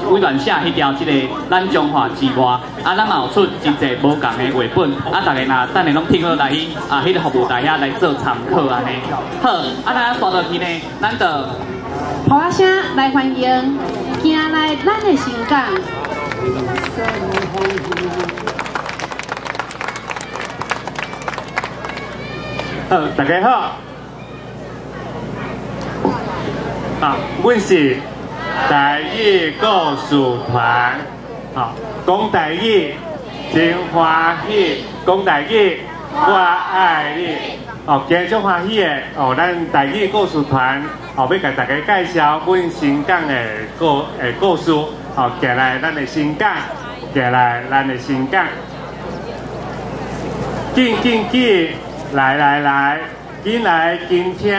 委员写迄条这个咱中华之外，咱嘛有出真侪无共的绘本，大家若等下拢听好来去迄个服务台遐来做参考安尼。好，咱刷落去呢，咱就呼一声来欢迎行来咱的新港。大家好，阮是台语故事团，讲台语真欢喜，讲台语我爱你。今日足欢喜的咱台语故事团要甲大家介绍阮新港的故事，行来咱的新港，行来咱的新港，紧紧紧。来，紧来紧听，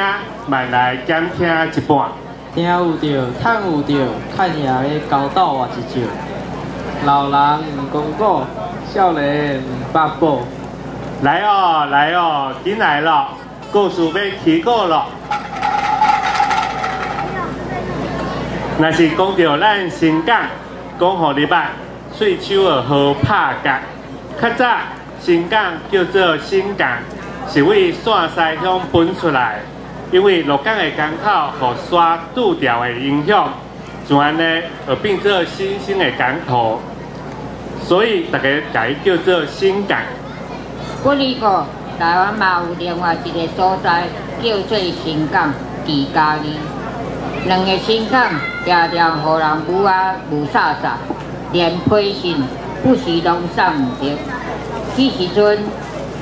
慢来减听一半。听有着，看有着，看爷咧交斗活一招。老人唔讲古，少年唔捌宝。来哦，紧来咯，故事要起稿咯。若是讲到咱新港，讲互你捌，水手的好拍角。较早新港叫做新港。是为线西乡分出来，因为鹿港的港口互线渡条的影响，自然呢而变做新兴的港口，所以大家改叫做新港。我哩个台湾嘛有另外一个所在叫做新港旗家里，两个新港常常互人母啊母煞煞，连批信不时拢送唔着。迄时阵。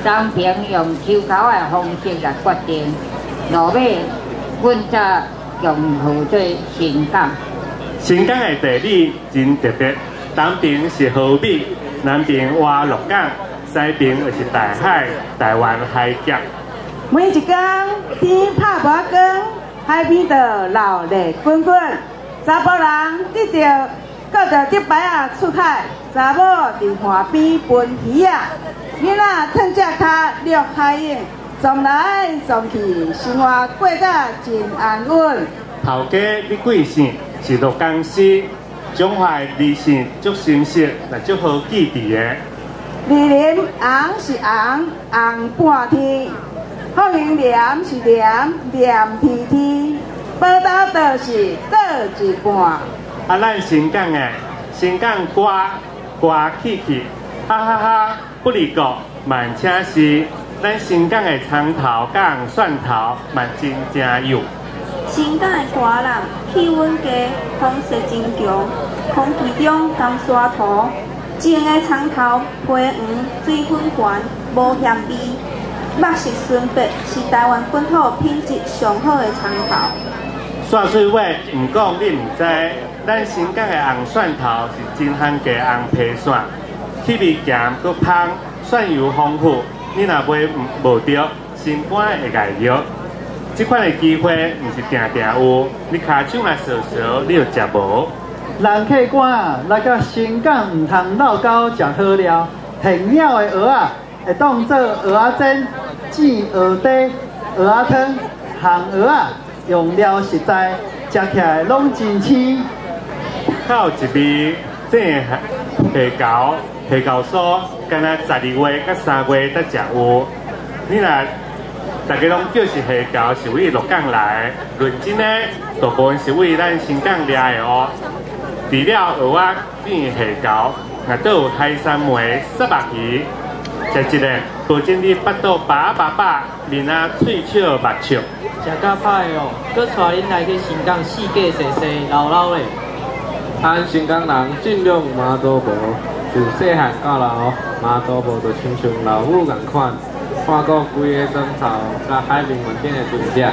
张平用抽考的方式来决定，落尾阮才用号做新港。新港的地理真特别，东边是河美，南边挖鹿港，西边就是大海，台湾海角。每一天天拍无光，海边就闹热滚滚。查甫人搁着竹摆啊出海，查某伫岸边分鱼啊。囡仔趁只脚落海泳，撞来撞去，生活过得真安稳。头家你贵姓？是鹿港市，中华的字姓足深实，也足好记忆的。二林红是红，红半天；凤英莲是莲，莲天天；宝岛倒是倒一半。咱新港的新港歌起去，哈哈哈！不离国，万请是咱新港的葱头甲蒜头，嘛真正有。新港的歌人气温低，风势真强，空气中含沙土，种的葱头皮黄，水粉圆，无咸味，肉色纯白，是台湾本土品质上好的葱头。蒜水尾，唔讲你唔知，咱新港的红蒜头是真罕价红皮蒜，气味咸佮香，蒜油丰富。你若买无着，心肝会挨药。这款的机会唔是定定有，你骹手若烧烧，你就食无。人客官啊，来到新港唔通老狗食好料，现了的蚵仔会当做蚵仔煎、煎蚵底、蚵仔汤、烘蚵仔，用料实在，食起来拢真鲜。还有一味这虾饺酥，敢若12月甲3月才食有。你若大家拢叫是虾饺，是为鹿港来的，认真诶，大部分是为咱新港掠的哦。除了蚵仔变虾饺，若都有海参糜、沙白鱼，食一个保证你腹肚饱饱饱，面啊脆笑目笑。食甲歹哦，搁带恁来去新港四界踅踅绕绕咧。咱新港人尽量妈祖婆，自细汉到老，妈祖婆就亲像老母共款，看过规个砖头甲海面稳定的船只。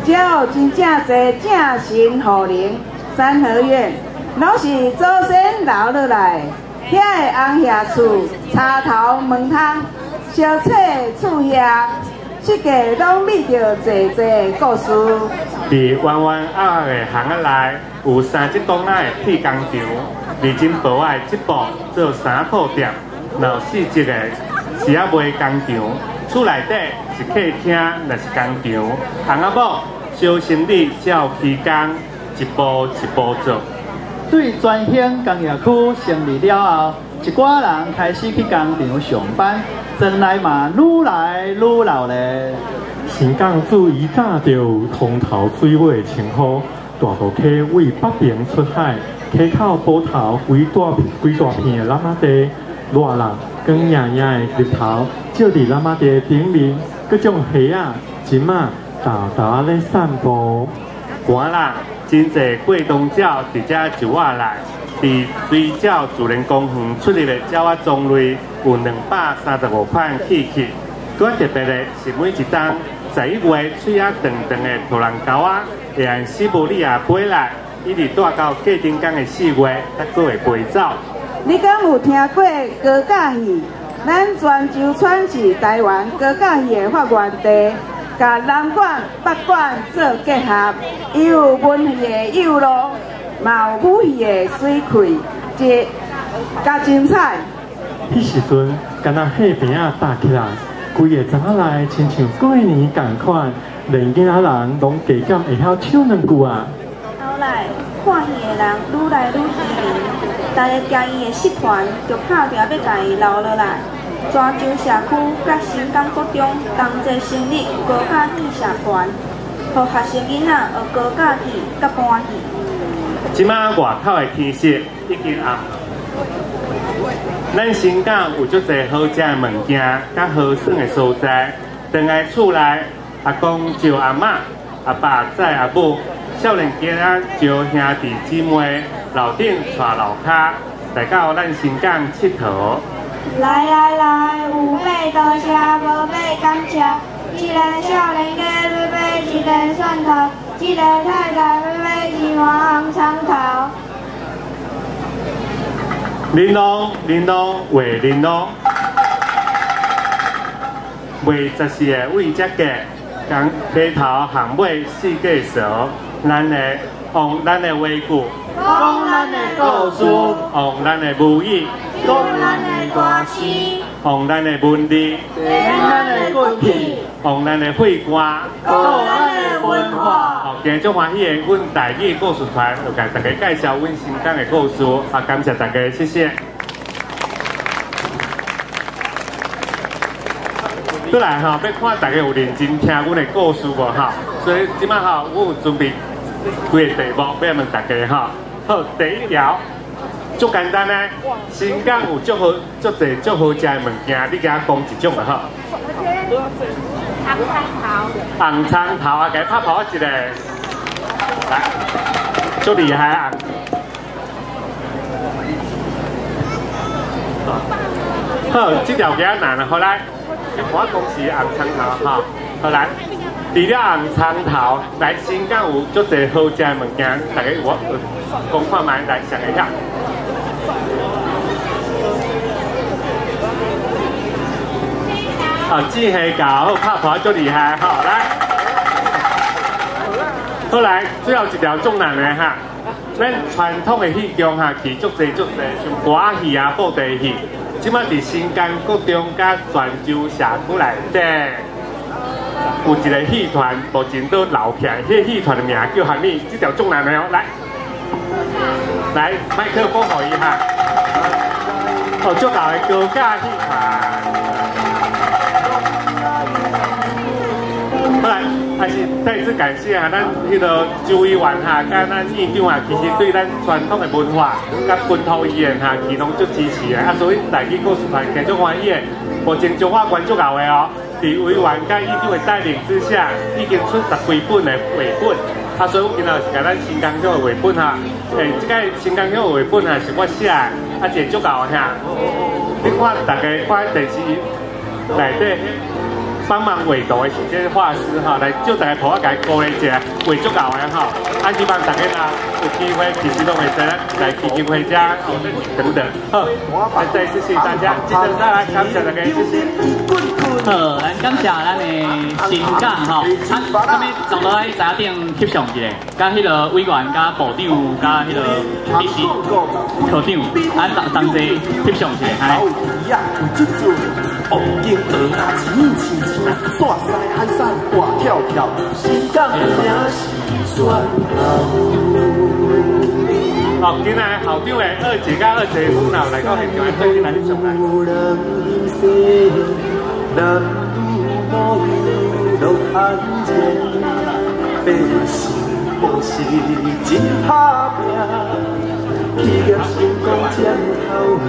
只有真正侪正神护灵，三合院拢是祖先留落来，遐个红叶厝、茶头门窗、烧菜厝遐，即个拢秘着济故事。伫弯弯凹凹的巷仔内，有3只公仔的铁工厂，二进步仔一部做衫裤店，然后4只的是啊卖工厂，厝内底是客厅，若是工厂，巷仔某小生理才有起工，一步一步做。对专兴工业区成立了后，一寡人开始去工厂上班，庄内嘛愈来愈闹咧。新港自以早就有风头水尾的称呼，大渡溪为北边出海，溪口波头几大片的喇嘛地，热人光莹莹的日头照伫喇嘛地顶面，各种虾仔、金仔大大咧散步。寒人真侪过冬鸟伫遮树仔内，伫水鸟自然公园出入的鸟仔种类有235款起去。更特别的是每一冬11月嘴仔长长的土人狗仔会按西伯利亚飞来，一直带到过顶港的4月，才佫会飞走。你敢有听过高架戏？咱泉州县是台湾高架戏的发源地，甲南管、北管做结合，伊有文戏的幼路，嘛有武戏的水溃，一加精彩。迄时阵，敢若迄边仔搭起来。规个庄仔内亲像过年同款，连囡仔人拢加减会晓唱两句啊。后来看戏的人愈来愈稀微，大家惊伊的失传，就拍拼要甲伊留落来。泉州社区甲新港国中同齐成立高架戏社团，互学生囡仔学高架戏甲搬戏。即马外口的天色已经暗。咱新港有足侪好食的物件，甲好耍的所在。回来厝内，阿公招阿嬷，阿爸载阿母，少年囝仔招兄弟姊妹，楼顶带楼骹，来到咱新港佚佗。来，有买多谢，无买感谢。一个少年家要买一个蒜头，一个太太要买一碗红葱头。玲珑，话玲珑，卖14个为只价，讲街头巷尾四界扫，用咱的话句，讲咱的故事，用咱的母语，讲咱的歌词，用咱的文字，讲咱的骨气，用咱的血汗，讲咱的文化。今日足欢喜的，阮台语故事团就甲大家介绍阮新港的故事，感谢大家，谢谢。过来要看大家有认真听阮的故事无所以即摆我有准备几个题目要问大家好，第一条足简单呢，新港有足侪足好食的物件，你给我讲一种就好。红葱头，给拍跑一个，来，足厉害啊！好，这条件难了，好来，我讲是红葱头哈，好来，除了红葱头，来新港有足侪好食的物件，大家我讲看卖来尝一下。啊，煮虾饺，好拍破足厉害，好来，好来，最后一条最难的哈。咱传统的戏中哈，戏足侪，像歌仔戏啊、布袋戏，即摆伫新港国中甲泉州社区内底，有一个戏团目前都留起来，迄个戏团的名叫啥物？这条最难的哦，来，麦克风互伊哈，哦，足老的高架戏团。好来，还是再次感谢哈，咱迄个周委员哈，甲咱院长啊，其实对咱传统的文化甲本土语言哈，其拢足支持的。啊，所以台语故事团其实足欢喜的。目前中华关足够的哦，伫委员甲院长的带领之下，已经出10几本的绘本。啊，所以我今仔是甲咱新港乡的绘本哈，即个新港乡的绘本啊是我写的，啊是足够的哈。你看大家看电视内底。帮忙画图的是这些画师哈，来就大家陪我家鼓励一下，画足够的哈。啊，希望大家啦有机会，其实都会来基金会家哦等等。好，再一次谢谢大家，接着再来感谢大家，谢谢。好，咱感谢咱的新港吼，咱们从落来沙顶翕相一下，甲迄个委员、甲部长、甲迄个理事、科长，咱同齐翕相一下，嗨。红英鹅啊，青青青，煞西喊山活跳跳，新港的名是选好。好，今仔校长的二姐甲二姐母老来到现场，对咱翕相来。南无落安前，百姓不是真打拼，企业成功占头名。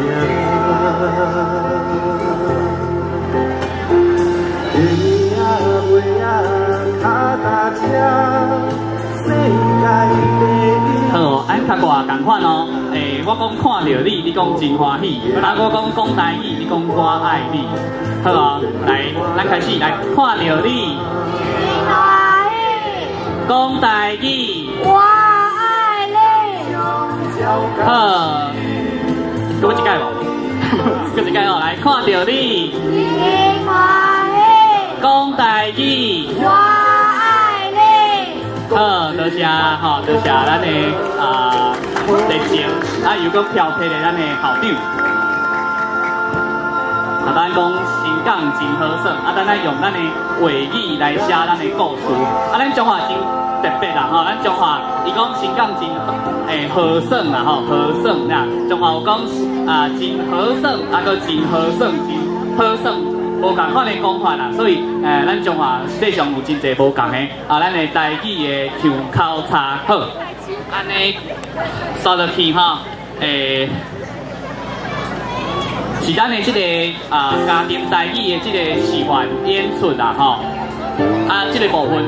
好，按较外共款哦。我讲看到你，你讲真欢喜；啊，我讲台语，你讲我爱你。好哦，来，咱开始来看到你。欢喜。讲台语。我爱你。好，给我一届无？给我一届哦，来看到你。欢喜。讲台语。我爱你。好，多谢吼，多谢咱的热情，啊又搁漂配的咱的校长，啊咱讲新港真好耍，啊咱用咱的话语来写咱的故事，啊咱中华真特别啦吼，咱中华伊讲新港真好耍啦吼，好耍啦，中华有讲真好耍，啊搁真好耍，真好耍。无共款的讲法啦，所以咱中华世上有真侪无共的咱的台语的腔口差好，安尼刷落去吼，是咱的这个家庭台语的这个示范演出啦吼，这个部分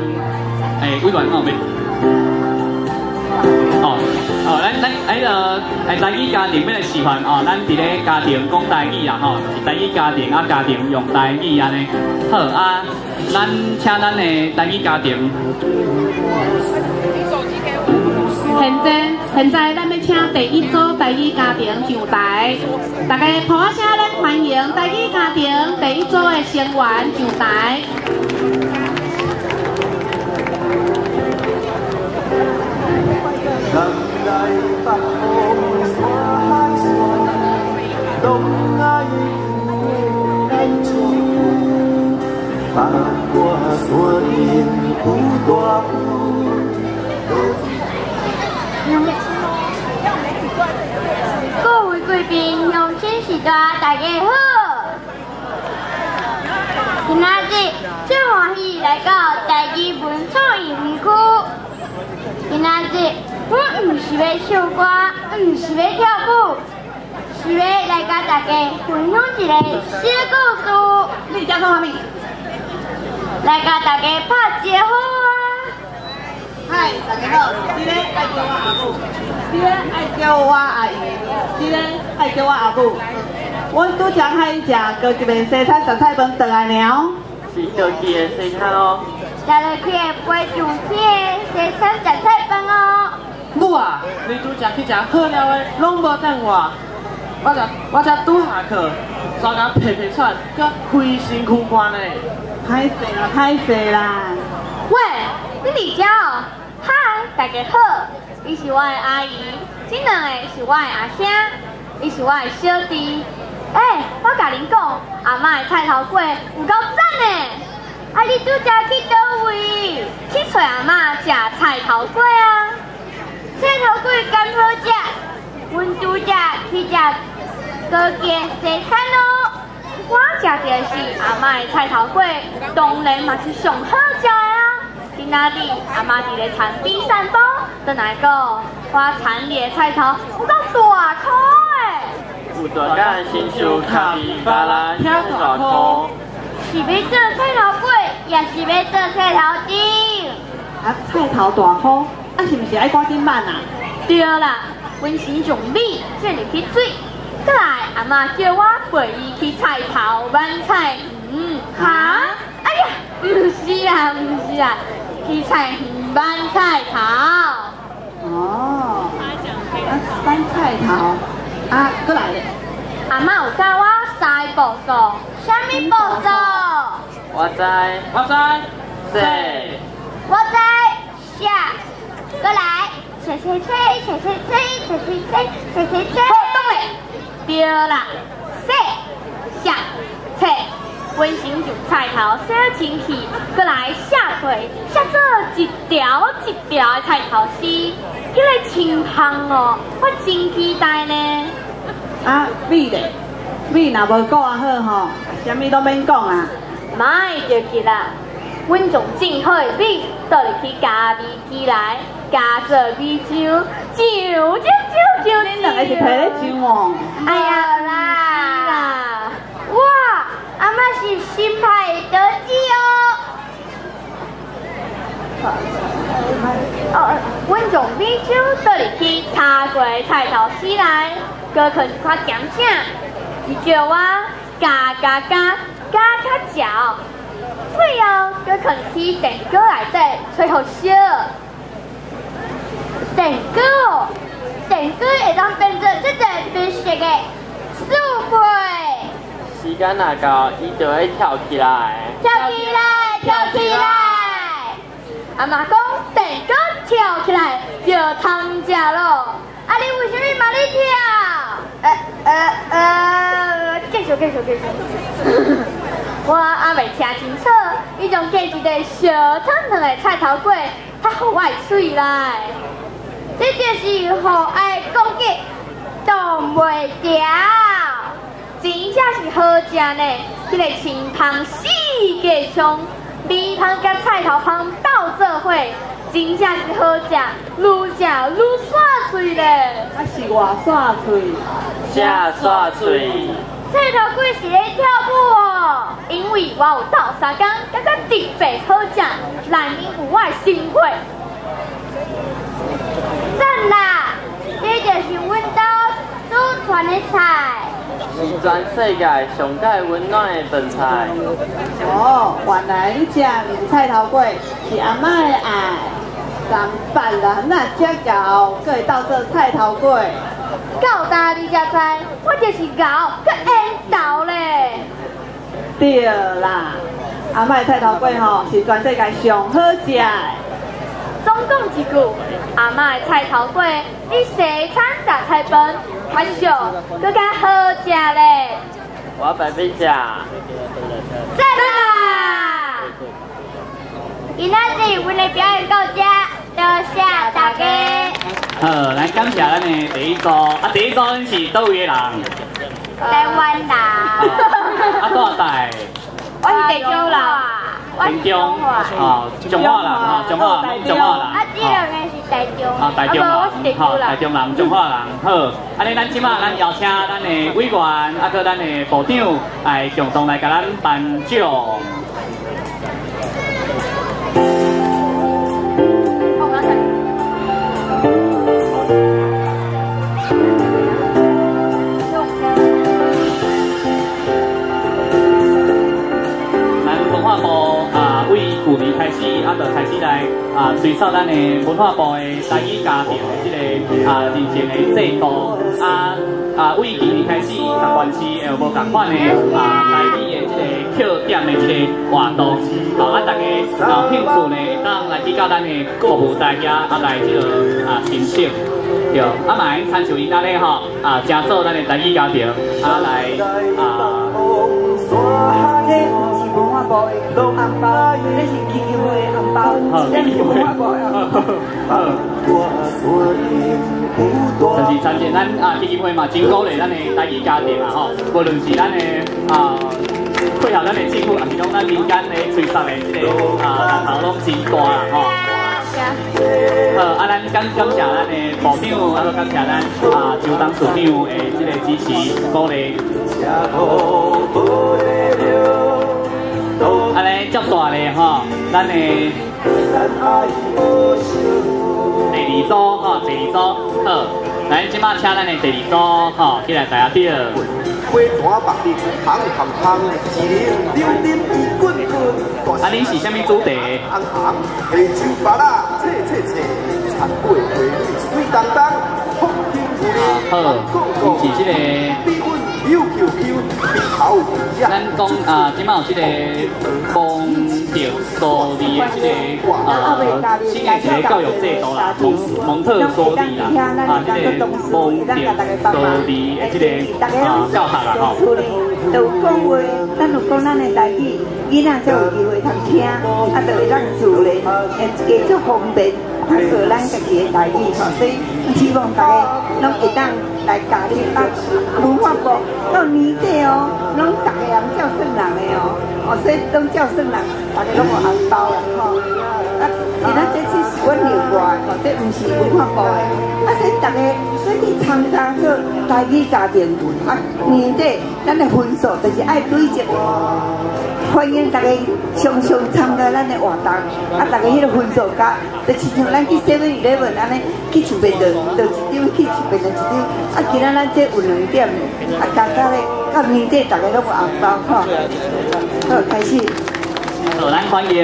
委员讲要咱迄个台语家庭要来示范咱伫咧家庭讲台语啊吼，是台语家庭家庭用台语安尼。好咱请咱的台语家庭。现在咱要请第一组台语家庭上台，大家陪我声咱欢迎台语家庭第一组的成员上台。南来北往山海线，东爱有难处，北挂山林有大雨。各位贵宾，乡亲时代，大家好。今仔日真欢喜来到台语文创园区。今仔日我唔是要唱歌，唔是要跳舞，是要来甲大家分享一个小故事。你叫做啥物？来甲大家拍招呼啊！嗨，大家好，这个爱叫我阿母，这个爱叫我阿姨，这个爱叫我阿母。阮拄才开食高级的西餐杂菜饭回来了。是高级的西餐哦。食落去会飞上天的西餐杂菜饭哦。母啊，你拄才去食好料的，拢无等我。我才拄下课，抓甲皮皮喘，佮规身躯汗呢。歹势啦，歹势啦。喂，你伫遮哦？嗨，大家好，伊是我的阿姨，这两个是我的阿兄，伊是我的小弟。我甲恁讲，阿嬷的菜头粿有够赞呢！啊，你拄则去倒位？去找阿嬷食菜头粿啊！菜头粿敢好食？阮拄则去食高级的西餐咯。我食着的是阿嬷的菜头粿，当然嘛是上好食的啊！今仔日阿嬷伫咧田边散步，倒来讲我田里的菜头有够大颗的。有大甲新手卡比巴拉遐大颗。是要做菜头粿，也是要做菜头丁。啊，菜头大颗，啊是毋是爱赶紧慢啊？对啦，阮先用米浸入去水，再来阿嬷叫我陪伊去菜头挽菜园。哈？哎呀，不是啦，不是啦，去菜园挽菜头。哦，挽菜头，啊，过来咧。阿嬷有教我3个步数，啥物步数？我知，说，我知，下，过来，吹吹吹，吹吹吹，吹吹吹，吹吹吹。好，懂嘞。对啦，说，下，吹，温馨用菜头洗清气，过来下腿，下做一条一条的菜头丝，迄个清香哦，我真期待呢。啊，米咧，米若无顾啊好吼，啥物都免讲啊。莫着急啦，阮用正好的米倒入去加味机来，加做米酒，酒。恁两个是摕咧酒哦。哎呀啦，哇，阿嬷是新派的德基哦。阮用米酒倒入去炒过菜头丝来。搁放一块咸菜，伊叫我加较嚼，最后搁放去电锅内底吹好烧。电锅会当变做这个绿色的素配。时间若到，伊就会跳起来。跳起来！阿嬷讲电锅跳起来就通食咯。啊！你为什么嘛咧跳？继续。我还未听清楚，伊仲加一个小汤汤的菜头粿，较互我的嘴来。这就是互爱讲嘅挡袂掉，真正是好食呢！迄个清香四季香，米香甲菜头香斗做伙。真正是好食，愈食愈煞脆咧。啊是偌煞脆，啥煞脆？菜头粿是咧跳舞哦，因为我有斗相共，感觉特别好食，内面有我的心血。赞啦！这就是阮家祖传的菜。是全世界上介温暖的饭菜。哦，原来你食面菜头粿是阿嬷的爱。300人那遮高，阁会斗做菜头粿。够大你才知，我就是熬，阁缘投咧。对啦，阿嬷的菜头粿吼是全世界上好食的。总讲一句，阿嬷的菜头粿比西餐杂菜饭较俗，阁较好食咧。我白必食。再啦！今仔日阮的表演到这，多谢大家。好，咱感谢咱的第一组，第一组是倒位的人？台湾人。多少代？我是地中人。屏中，中华人，中华人。这两个是台中。台中人，我是地中人。台中人，中华人。好，安尼咱即马咱邀请咱的委员，搁咱的部长来共同来甲咱颁奖。啊，就开始来追溯咱的文化部的台语家庭的这个认证的制度为今年开始，各县市会有无同款的台语的这个扣点的这个活动，大家兴趣呢，当来去到咱的服务大家来这个欣赏。对，嘛参照因仔咧吼，加做咱的台语家庭，来这是文化部的红包，这是基金会的红包，这是文化部的。就是参见咱基金会嘛，真鼓励咱的台语家庭吼，无论是咱的配合咱的政府，还是讲咱民间的推动的这个人头拢真大啦吼。好，咱感谢咱的部长，感谢咱周董事长的这个支持鼓励。安尼接下来吼，咱的第二组吼，好，来即马请咱的第二组吼，起来大家调。花大白日，香香香，一年溜溜伊滚滚。恁是啥物主题？红红，下酒巴拉，切切切，残花花蕊水当当，风轻有力。好，是这个。咱讲即马有这个蒙特梭利的这个新的一个教育制度啦，蒙特梭利啦，这个蒙特梭利的这个教学啦吼。就有讲话，咱有讲咱的台语，囡仔才有机会通听，就会当自然，会加足方便，通学咱家己的台语吼。所以希望大家拢会当来加入文化部到年底哦，拢大家人照算人的哦，所以拢照算人，大家拢有红包啦吼。今仔这是阮另外吼，这毋是文化部的，所以大家所以去参加做台语家庭年底咱的分数就是爱累积。欢迎大家常常参加咱的活动，大家迄个分数加，就是像咱去 7-11安尼去厝边就一张，去厝边就一张，今仔咱这有2点，加咧到年底大家拢有红包吼。好，开始。好，咱欢迎。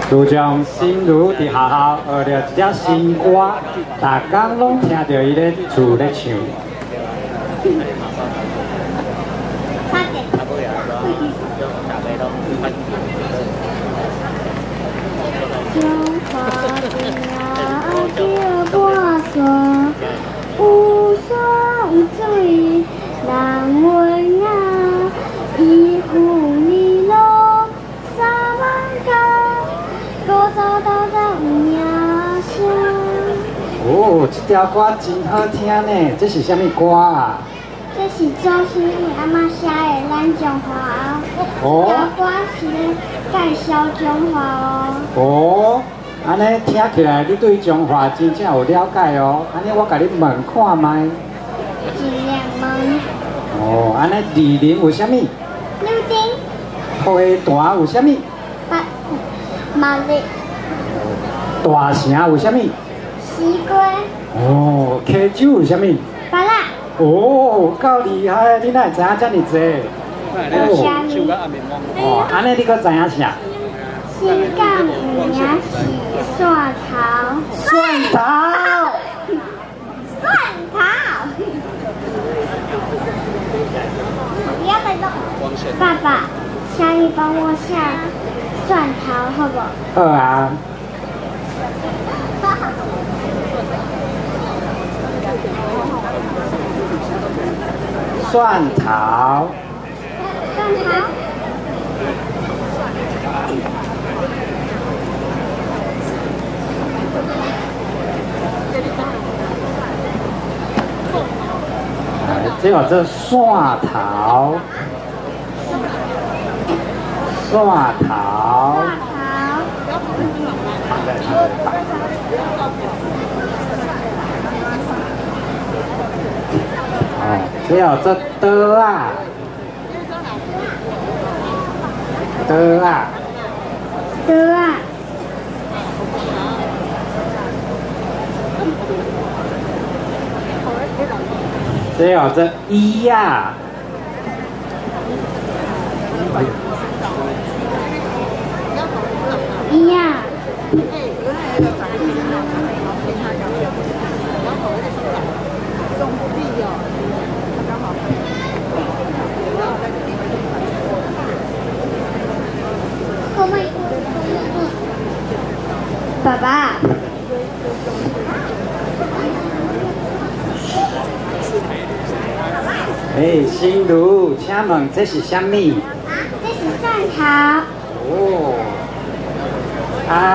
自从新如伫学校学了一只新歌，大家拢听到伊咧厝咧唱。中华的叫我说，有山水人文啊，一户你路三万家，多早到在有名声。哦，这条歌真好听呢，这是啥物歌啊？这是周星宇阿嬷写的《咱中华》哦。这歌是咧介绍中华哦。哦，安尼听起来你对中华真正有了解哦。安尼我甲你问看卖。尽量问。哦，安尼二林有啥物？柳丁。花坛有啥物？茉莉。大城有啥物？西瓜。哦，溪酒有啥物？芭乐。哦，够厉害！你哪会知影遮尔济？哦，安尼你阁知影啥？新港名是蒜头。蒜头。蒜头。不要再动。爸爸，请你帮我下蒜头好不好？好啊。蒜头。蒜头。这有这蒜头，蒜头，哦，这有这刀啊，刀啊，刀啊。这有这衣呀，衣呀，爸爸。心如，请问这是什么？这是蒜头。哦，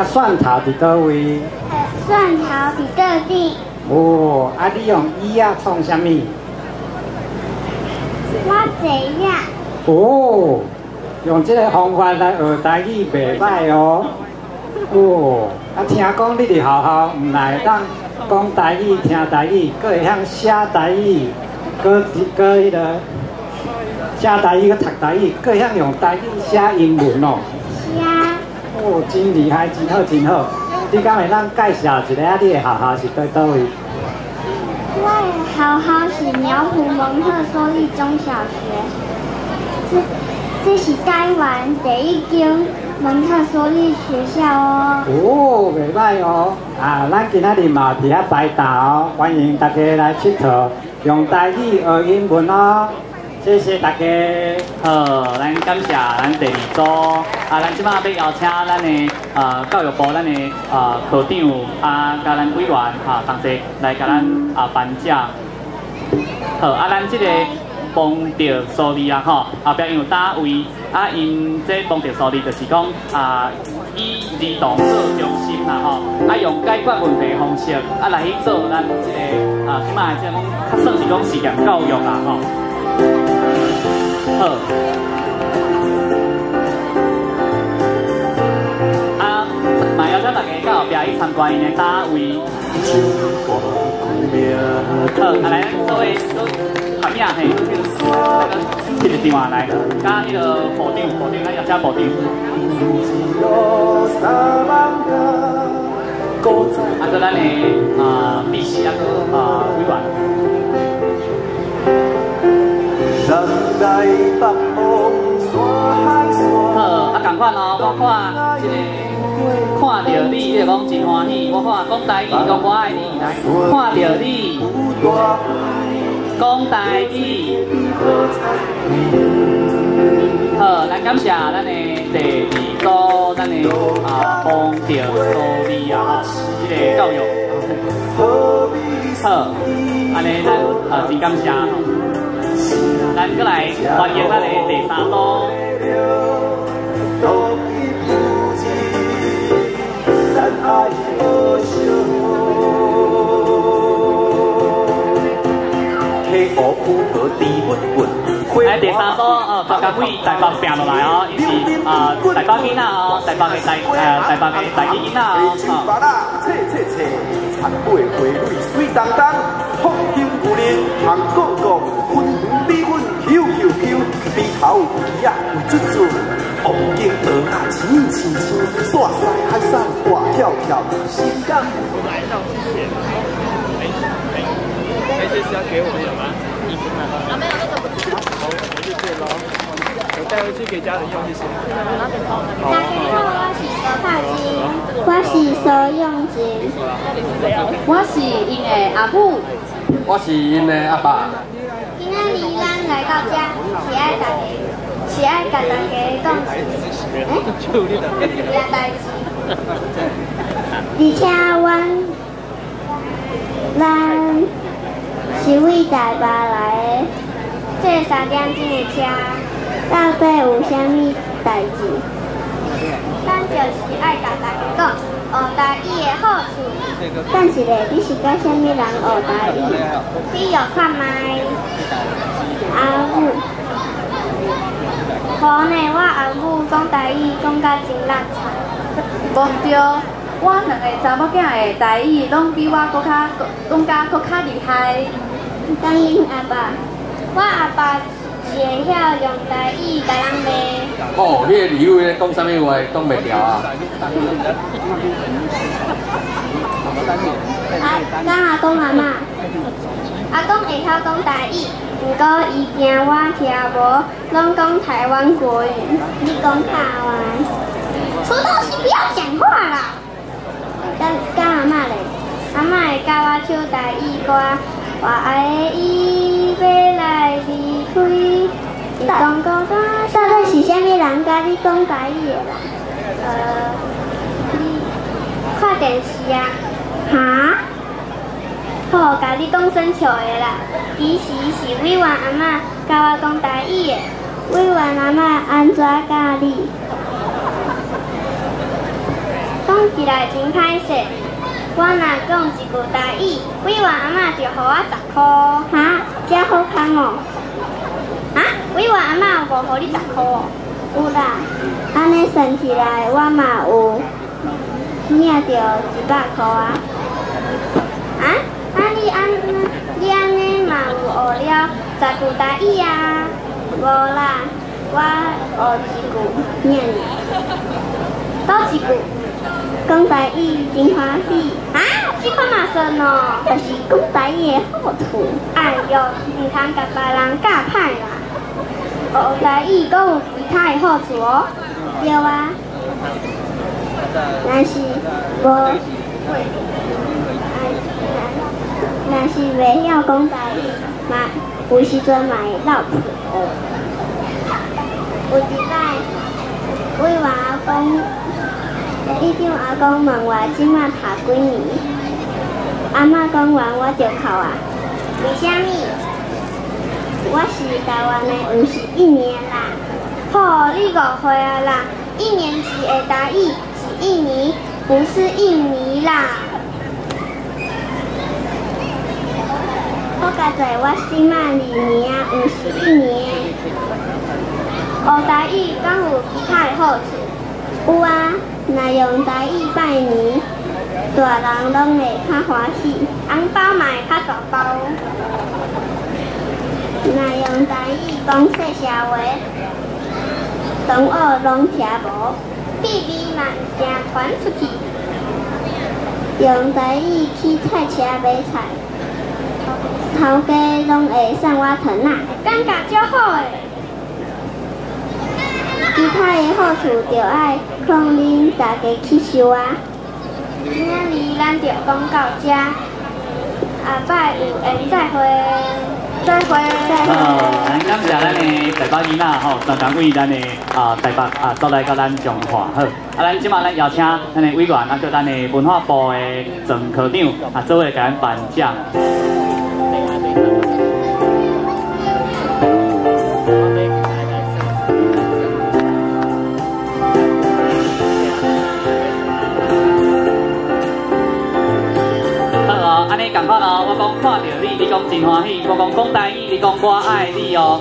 蒜头伫倒位？蒜头伫倒底。哦，你用椅啊创什么？我坐呀。哦，用这个方法来学台语袂歹哦。哦，听讲你伫学校唔来当讲台语、听台语，佫会晓写台语。搁迄个写台语，搁读台语，搁会晓用台语写英文哦。是啊。哦，真厉害，真好，真好。你敢会咱介绍一下你的学校是在倒位？我的学校是苗圃蒙特梭利中小学，这是台湾第一间蒙特梭利学校哦。哦，袂歹哦。咱今仔日嘛伫遐摆搭哦，欢迎大家来佚佗。用台语学英文哦，谢谢大家。好，咱感谢咱第二组咱即摆要邀请咱的教育部咱的科长甲咱委员同齐来甲咱颁奖。好，咱即个蒙特梭利后壁有单位因这蒙特梭利就是讲以儿童做中心啦用解决问题的方式来去做咱即个即摆即种较算是讲实验教育啦好。嘛邀请大家到后壁去参观因的单位。好，来作为含影嘿，迄个电话来，甲迄个部长，咱邀请部长。个咱的秘书个委员。好，同款哦，我看一个看到你，你就讲真欢喜。我看讲台语，讲我爱你，来看到你，讲台语。好，咱感谢咱的第二组，咱的蒙特梭利这个教育。好，安尼咱真感谢。咱过来欢迎咱的第三组。来第三组专家委台北拼落来哦，伊是台北囡仔哦，台北的台语囡仔哦。残尾花蕊水当当，风轻有力，通个个粉粉米粉 QQQ， 鼻头有鱼啊有珠珠，红景鹅啊青青青，耍晒海扇活跳跳，心肝。来到谢谢。那些是要给我们的吗？一瓶吗？没有那个不是。好，回去可以咯。我带回去给家人用就行。大家好，我是苏帕金，我是苏永金，我是因的阿母，我是因的阿爸。今仔日咱来到这，是爱甲大家讲一件代志，而且咱是为台北来的，这3点钟的车到底有啥物代志？咱就是爱甲大家讲，台语的好处。但是咧，你是甲什么人学台语？你有看麦？阿母。好呢，我阿母讲台语讲甲真烂惨。无对，我两个查某囝的台语拢比我讲甲搁较厉害。当恁阿爸，我阿爸是会晓用台语甲人骂。哦，迄个李伟讲啥物话讲袂牢啊？敢阿公阿嬷，阿公会晓讲台语，不过伊惊我听无，拢讲台湾国语。你讲台湾，出东西不要讲话啦。敢阿嬷咧？阿嬷会教我唱台语歌，我爱伊要来离开。伊讲到底是啥物人甲你讲台语的啦？你看电视啊？哈？好，甲你讲生笑的啦。其实是委婉阿嬷教我讲台语的。委婉阿嬷安怎教你？讲起来真歹势。我若讲一句台语，委婉阿嬷就予我10块。哈？这好康哦！啊？委婉阿嬷有予你10块哦？有啦，安尼算起来我嘛有领到100块啊！啊？你安尼嘛有学了10句台语啊？无啦，我学一句，念倒一句？讲台语真欢喜啊！这款嘛算哦，就是讲台语的好处。哎哟，唔通甲别人教歹啦。学台语阁有其他的好处哦。对啊，若是无，若是袂晓讲台语，嘛有时阵嘛会闹破。有一摆，委婉阿公。迄张阿公问我即马读几年，阿嬷讲完我就哭啊。为虾米？我是台湾的，毋是1年啦。好，你误会啊啦！1年级的台语是印尼，不是印尼啦。我家在我即马2年啊，毋是1年。学台语敢有其他的好处？有啊。若用台语拜年，大人拢会较欢喜，红包嘛会较大包。若用台语讲说社话，同学拢听无，秘密嘛会惊传出去。用台语去菜车买菜，头家拢会送我糖啊，感觉足好诶。其他的好处就爱让恁大家去收啊。今仔日咱就讲到这，下摆有缘再会。咱感谢咱的台北囡仔吼，专工为咱的台北走来到咱中华好。咱即马咱邀请咱的委员，叫咱的文化部的郑科长做伙甲咱颁奖。安尼共款哦，我讲看到你，你讲真欢喜；我讲台语，你讲我爱你哦。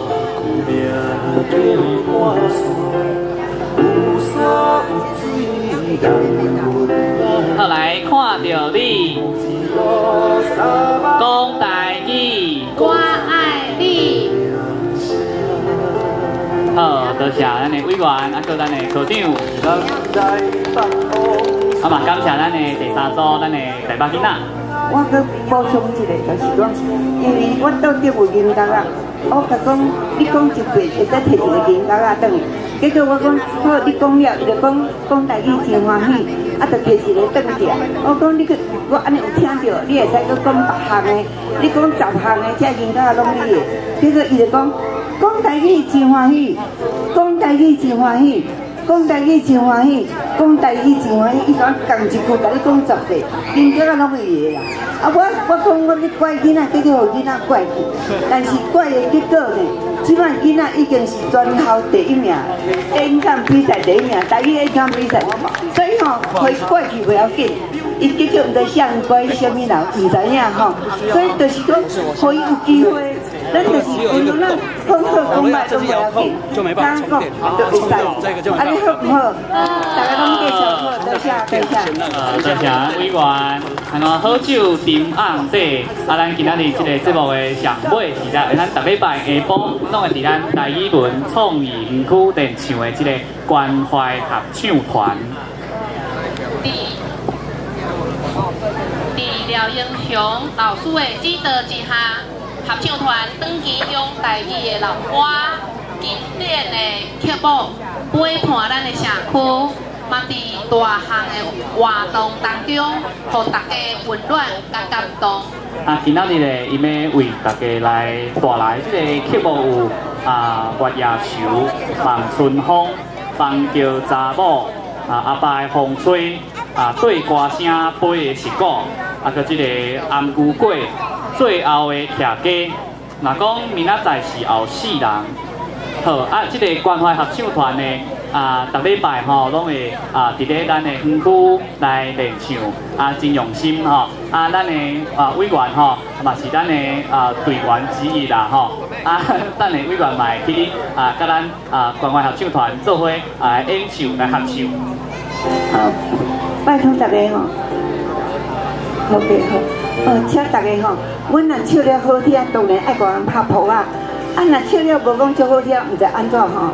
好来，看到你，讲台语，我爱你。好，多谢咱的委员，叫咱的科长。嘛感谢咱的第3组，咱的台北囡仔。我搁补充一个，就是讲，因为我到底有银角啊，我甲讲，你讲1倍会使摕一个银角啊转，结果我讲好，你讲了，伊就讲台语真欢喜，就摕一个转去啊。我讲你去，我安尼有听到，你会使搁讲别项的，你讲10项的，这银角拢你的，结果伊就讲台语真欢喜，讲台语真欢喜，讲台语真欢喜，讲台语真欢喜，伊讲共一句，甲你讲10句，人家拢会会啦。啊，我讲我咧怪囡仔，结果互囡仔怪去，但是怪的结果呢，即摆囡仔已经是全校第1名，演讲比赛第1名，台语演讲比赛，所以吼，会怪去不要紧。伊结果毋知啥人怪什么人，毋知影吼，所以就是讲，互伊有机会，咱就是运用咱讲好讲歹都不要紧，咱讲就会使。啊，你好唔好？大家拢继续好，多谢多谢。多谢委员，好酒沉甕底，咱今仔日这个节目的上尾是在咱逐礼拜下晡，拢会伫咱台语文创意园区电唱的这个关怀合唱团。廖英雄老师的指导之下，合唱团长期用台语的老歌、经典的曲目陪伴咱的社区，嘛伫大项的活动当中，互大家温暖甲感动。今仔日咧，伊要为大家来带来这个曲目有月夜愁、望春风、房桥查某、阿爸的风吹、对歌声飞的是鼓。佮即个安牛粿，最后的徛家。若讲明仔载是后4人，好即个关怀合唱团呢，逐礼拜吼拢会伫咧咱的园区来练唱，真用心吼。咱的委员吼，嘛是咱的队员之一啦吼。咱的委员嘛会去甲咱关怀合唱团做伙演唱来合唱。好，拜托大家吼。好嘅好，请大家吼，阮若唱了好听，当然爱甲人拍谱啊。若唱了无讲足好听，毋知安怎吼，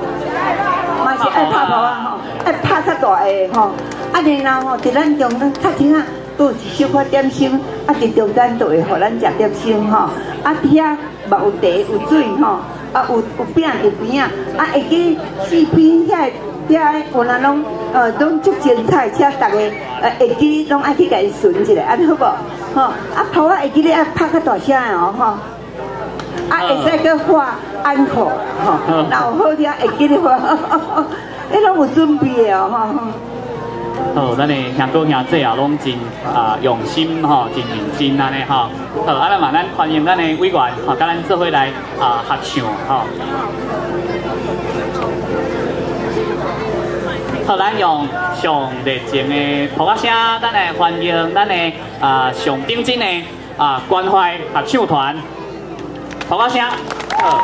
嘛是爱拍谱啊吼，爱拍较大个吼。然后吼，伫咱中间较听啊，有一小块点心，伫中间就会互咱食点心吼。伫遐嘛有茶有水吼，有饼伫边啊，会记四边遐有人拢足精彩，请大家会记拢爱去甲伊顺一下，安好无？吼，谱会记你爱拍较大声的哦吼。会使去画安可吼，若有好听会记你画，你拢有准备的哦吼。好，咱的兄哥兄姐啊，拢真用心吼，真认真安尼吼。好，咱嘛咱欢迎咱的委员吼，甲咱做伙来合唱吼。好，咱用上热情的呼声，咱来欢迎咱的上顶尖的关怀合唱团，呼声。好。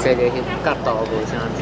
这个角度无啥正。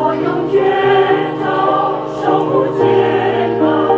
我用绝招守护健康。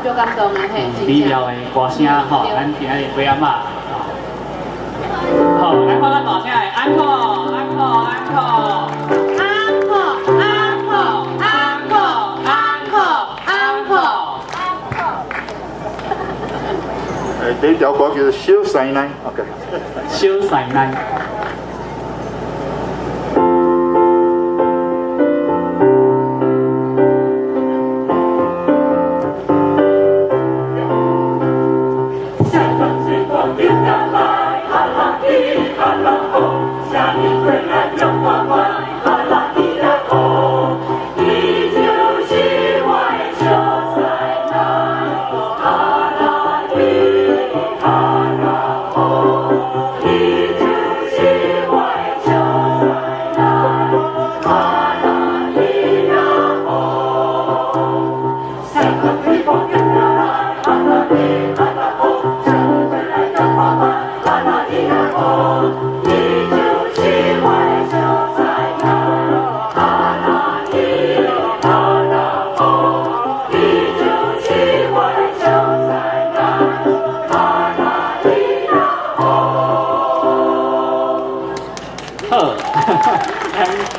足感动的嘿。美妙的歌声吼，咱今仔日几阿嬷。好，来看咱大声的安可，安可，安可，安可，安可，安可，安可，安可。第一条歌叫做《小西奶》 ，OK。小西奶。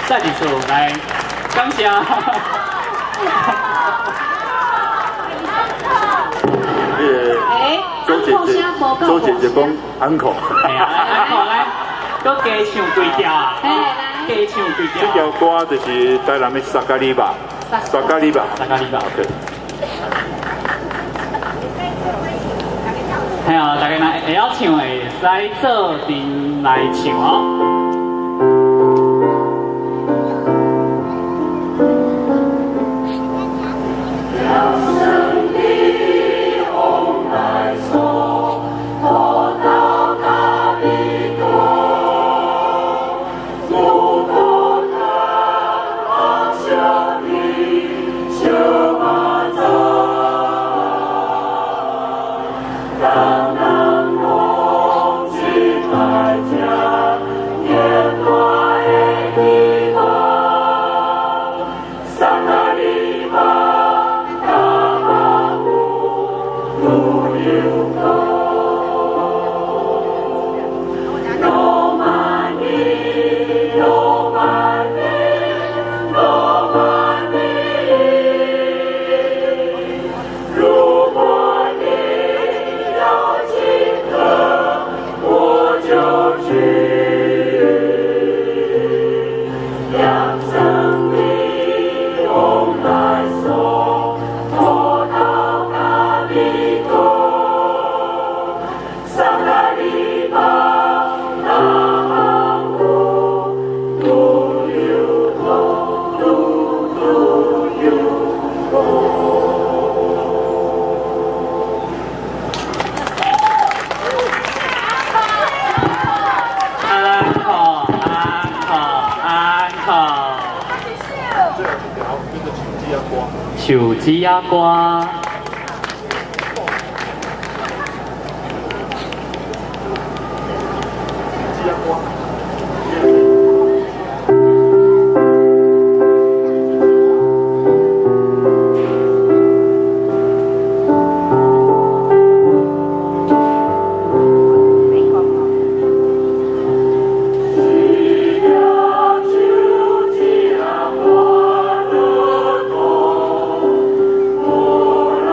再一次来感谢。周姐姐讲安可。系啊，安可来，搁加唱几条啊？加唱几条。这条歌就是台南的沙咖喱吧，沙咖喱吧，沙咖喱吧。OK。系啊，大家若会晓唱的，使做阵来唱哦。手指仔歌。我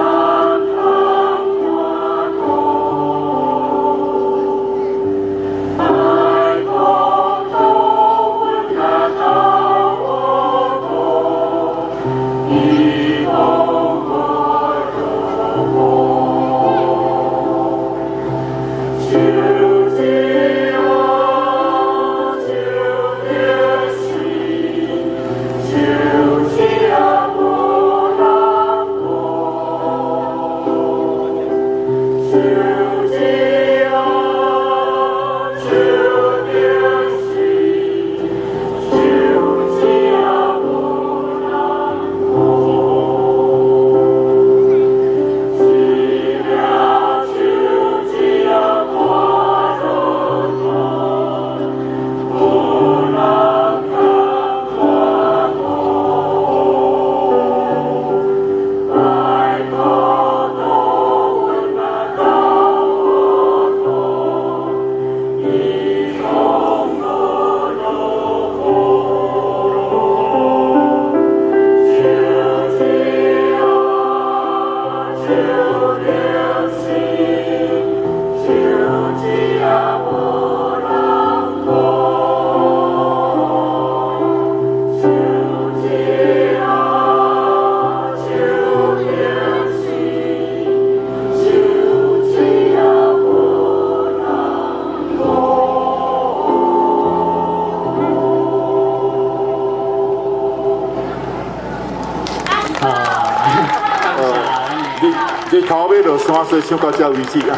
落山，所以想到这为止啊。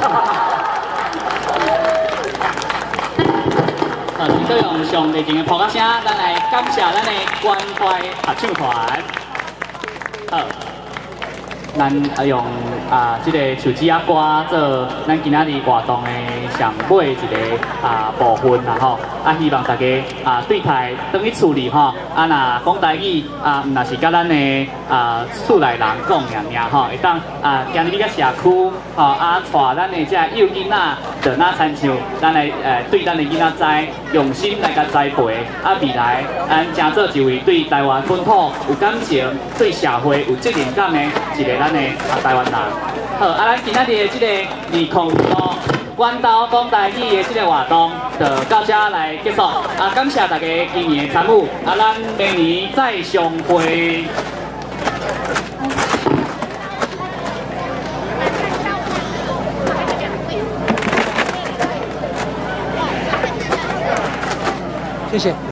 先用上热情的炮声，咱来感谢咱的关怀合唱团。好，咱用这个手指歌做咱今仔日活动的上尾一个部分啦吼。希望大家对台等于处理吼，若讲台语毋若是甲咱的厝内人讲尔吼，会当今日去到社区吼带咱的这幼囡仔就哪参像咱来对咱的囡仔栽用心来甲栽培，未来咱成做一位对台湾本土有感情、对社会有责任感的一个咱的台湾人。好，咱今仔日的这个2025关岛讲台语的这个活动，就到这来结束。感谢大家今年的参与，咱明年再相会。谢谢。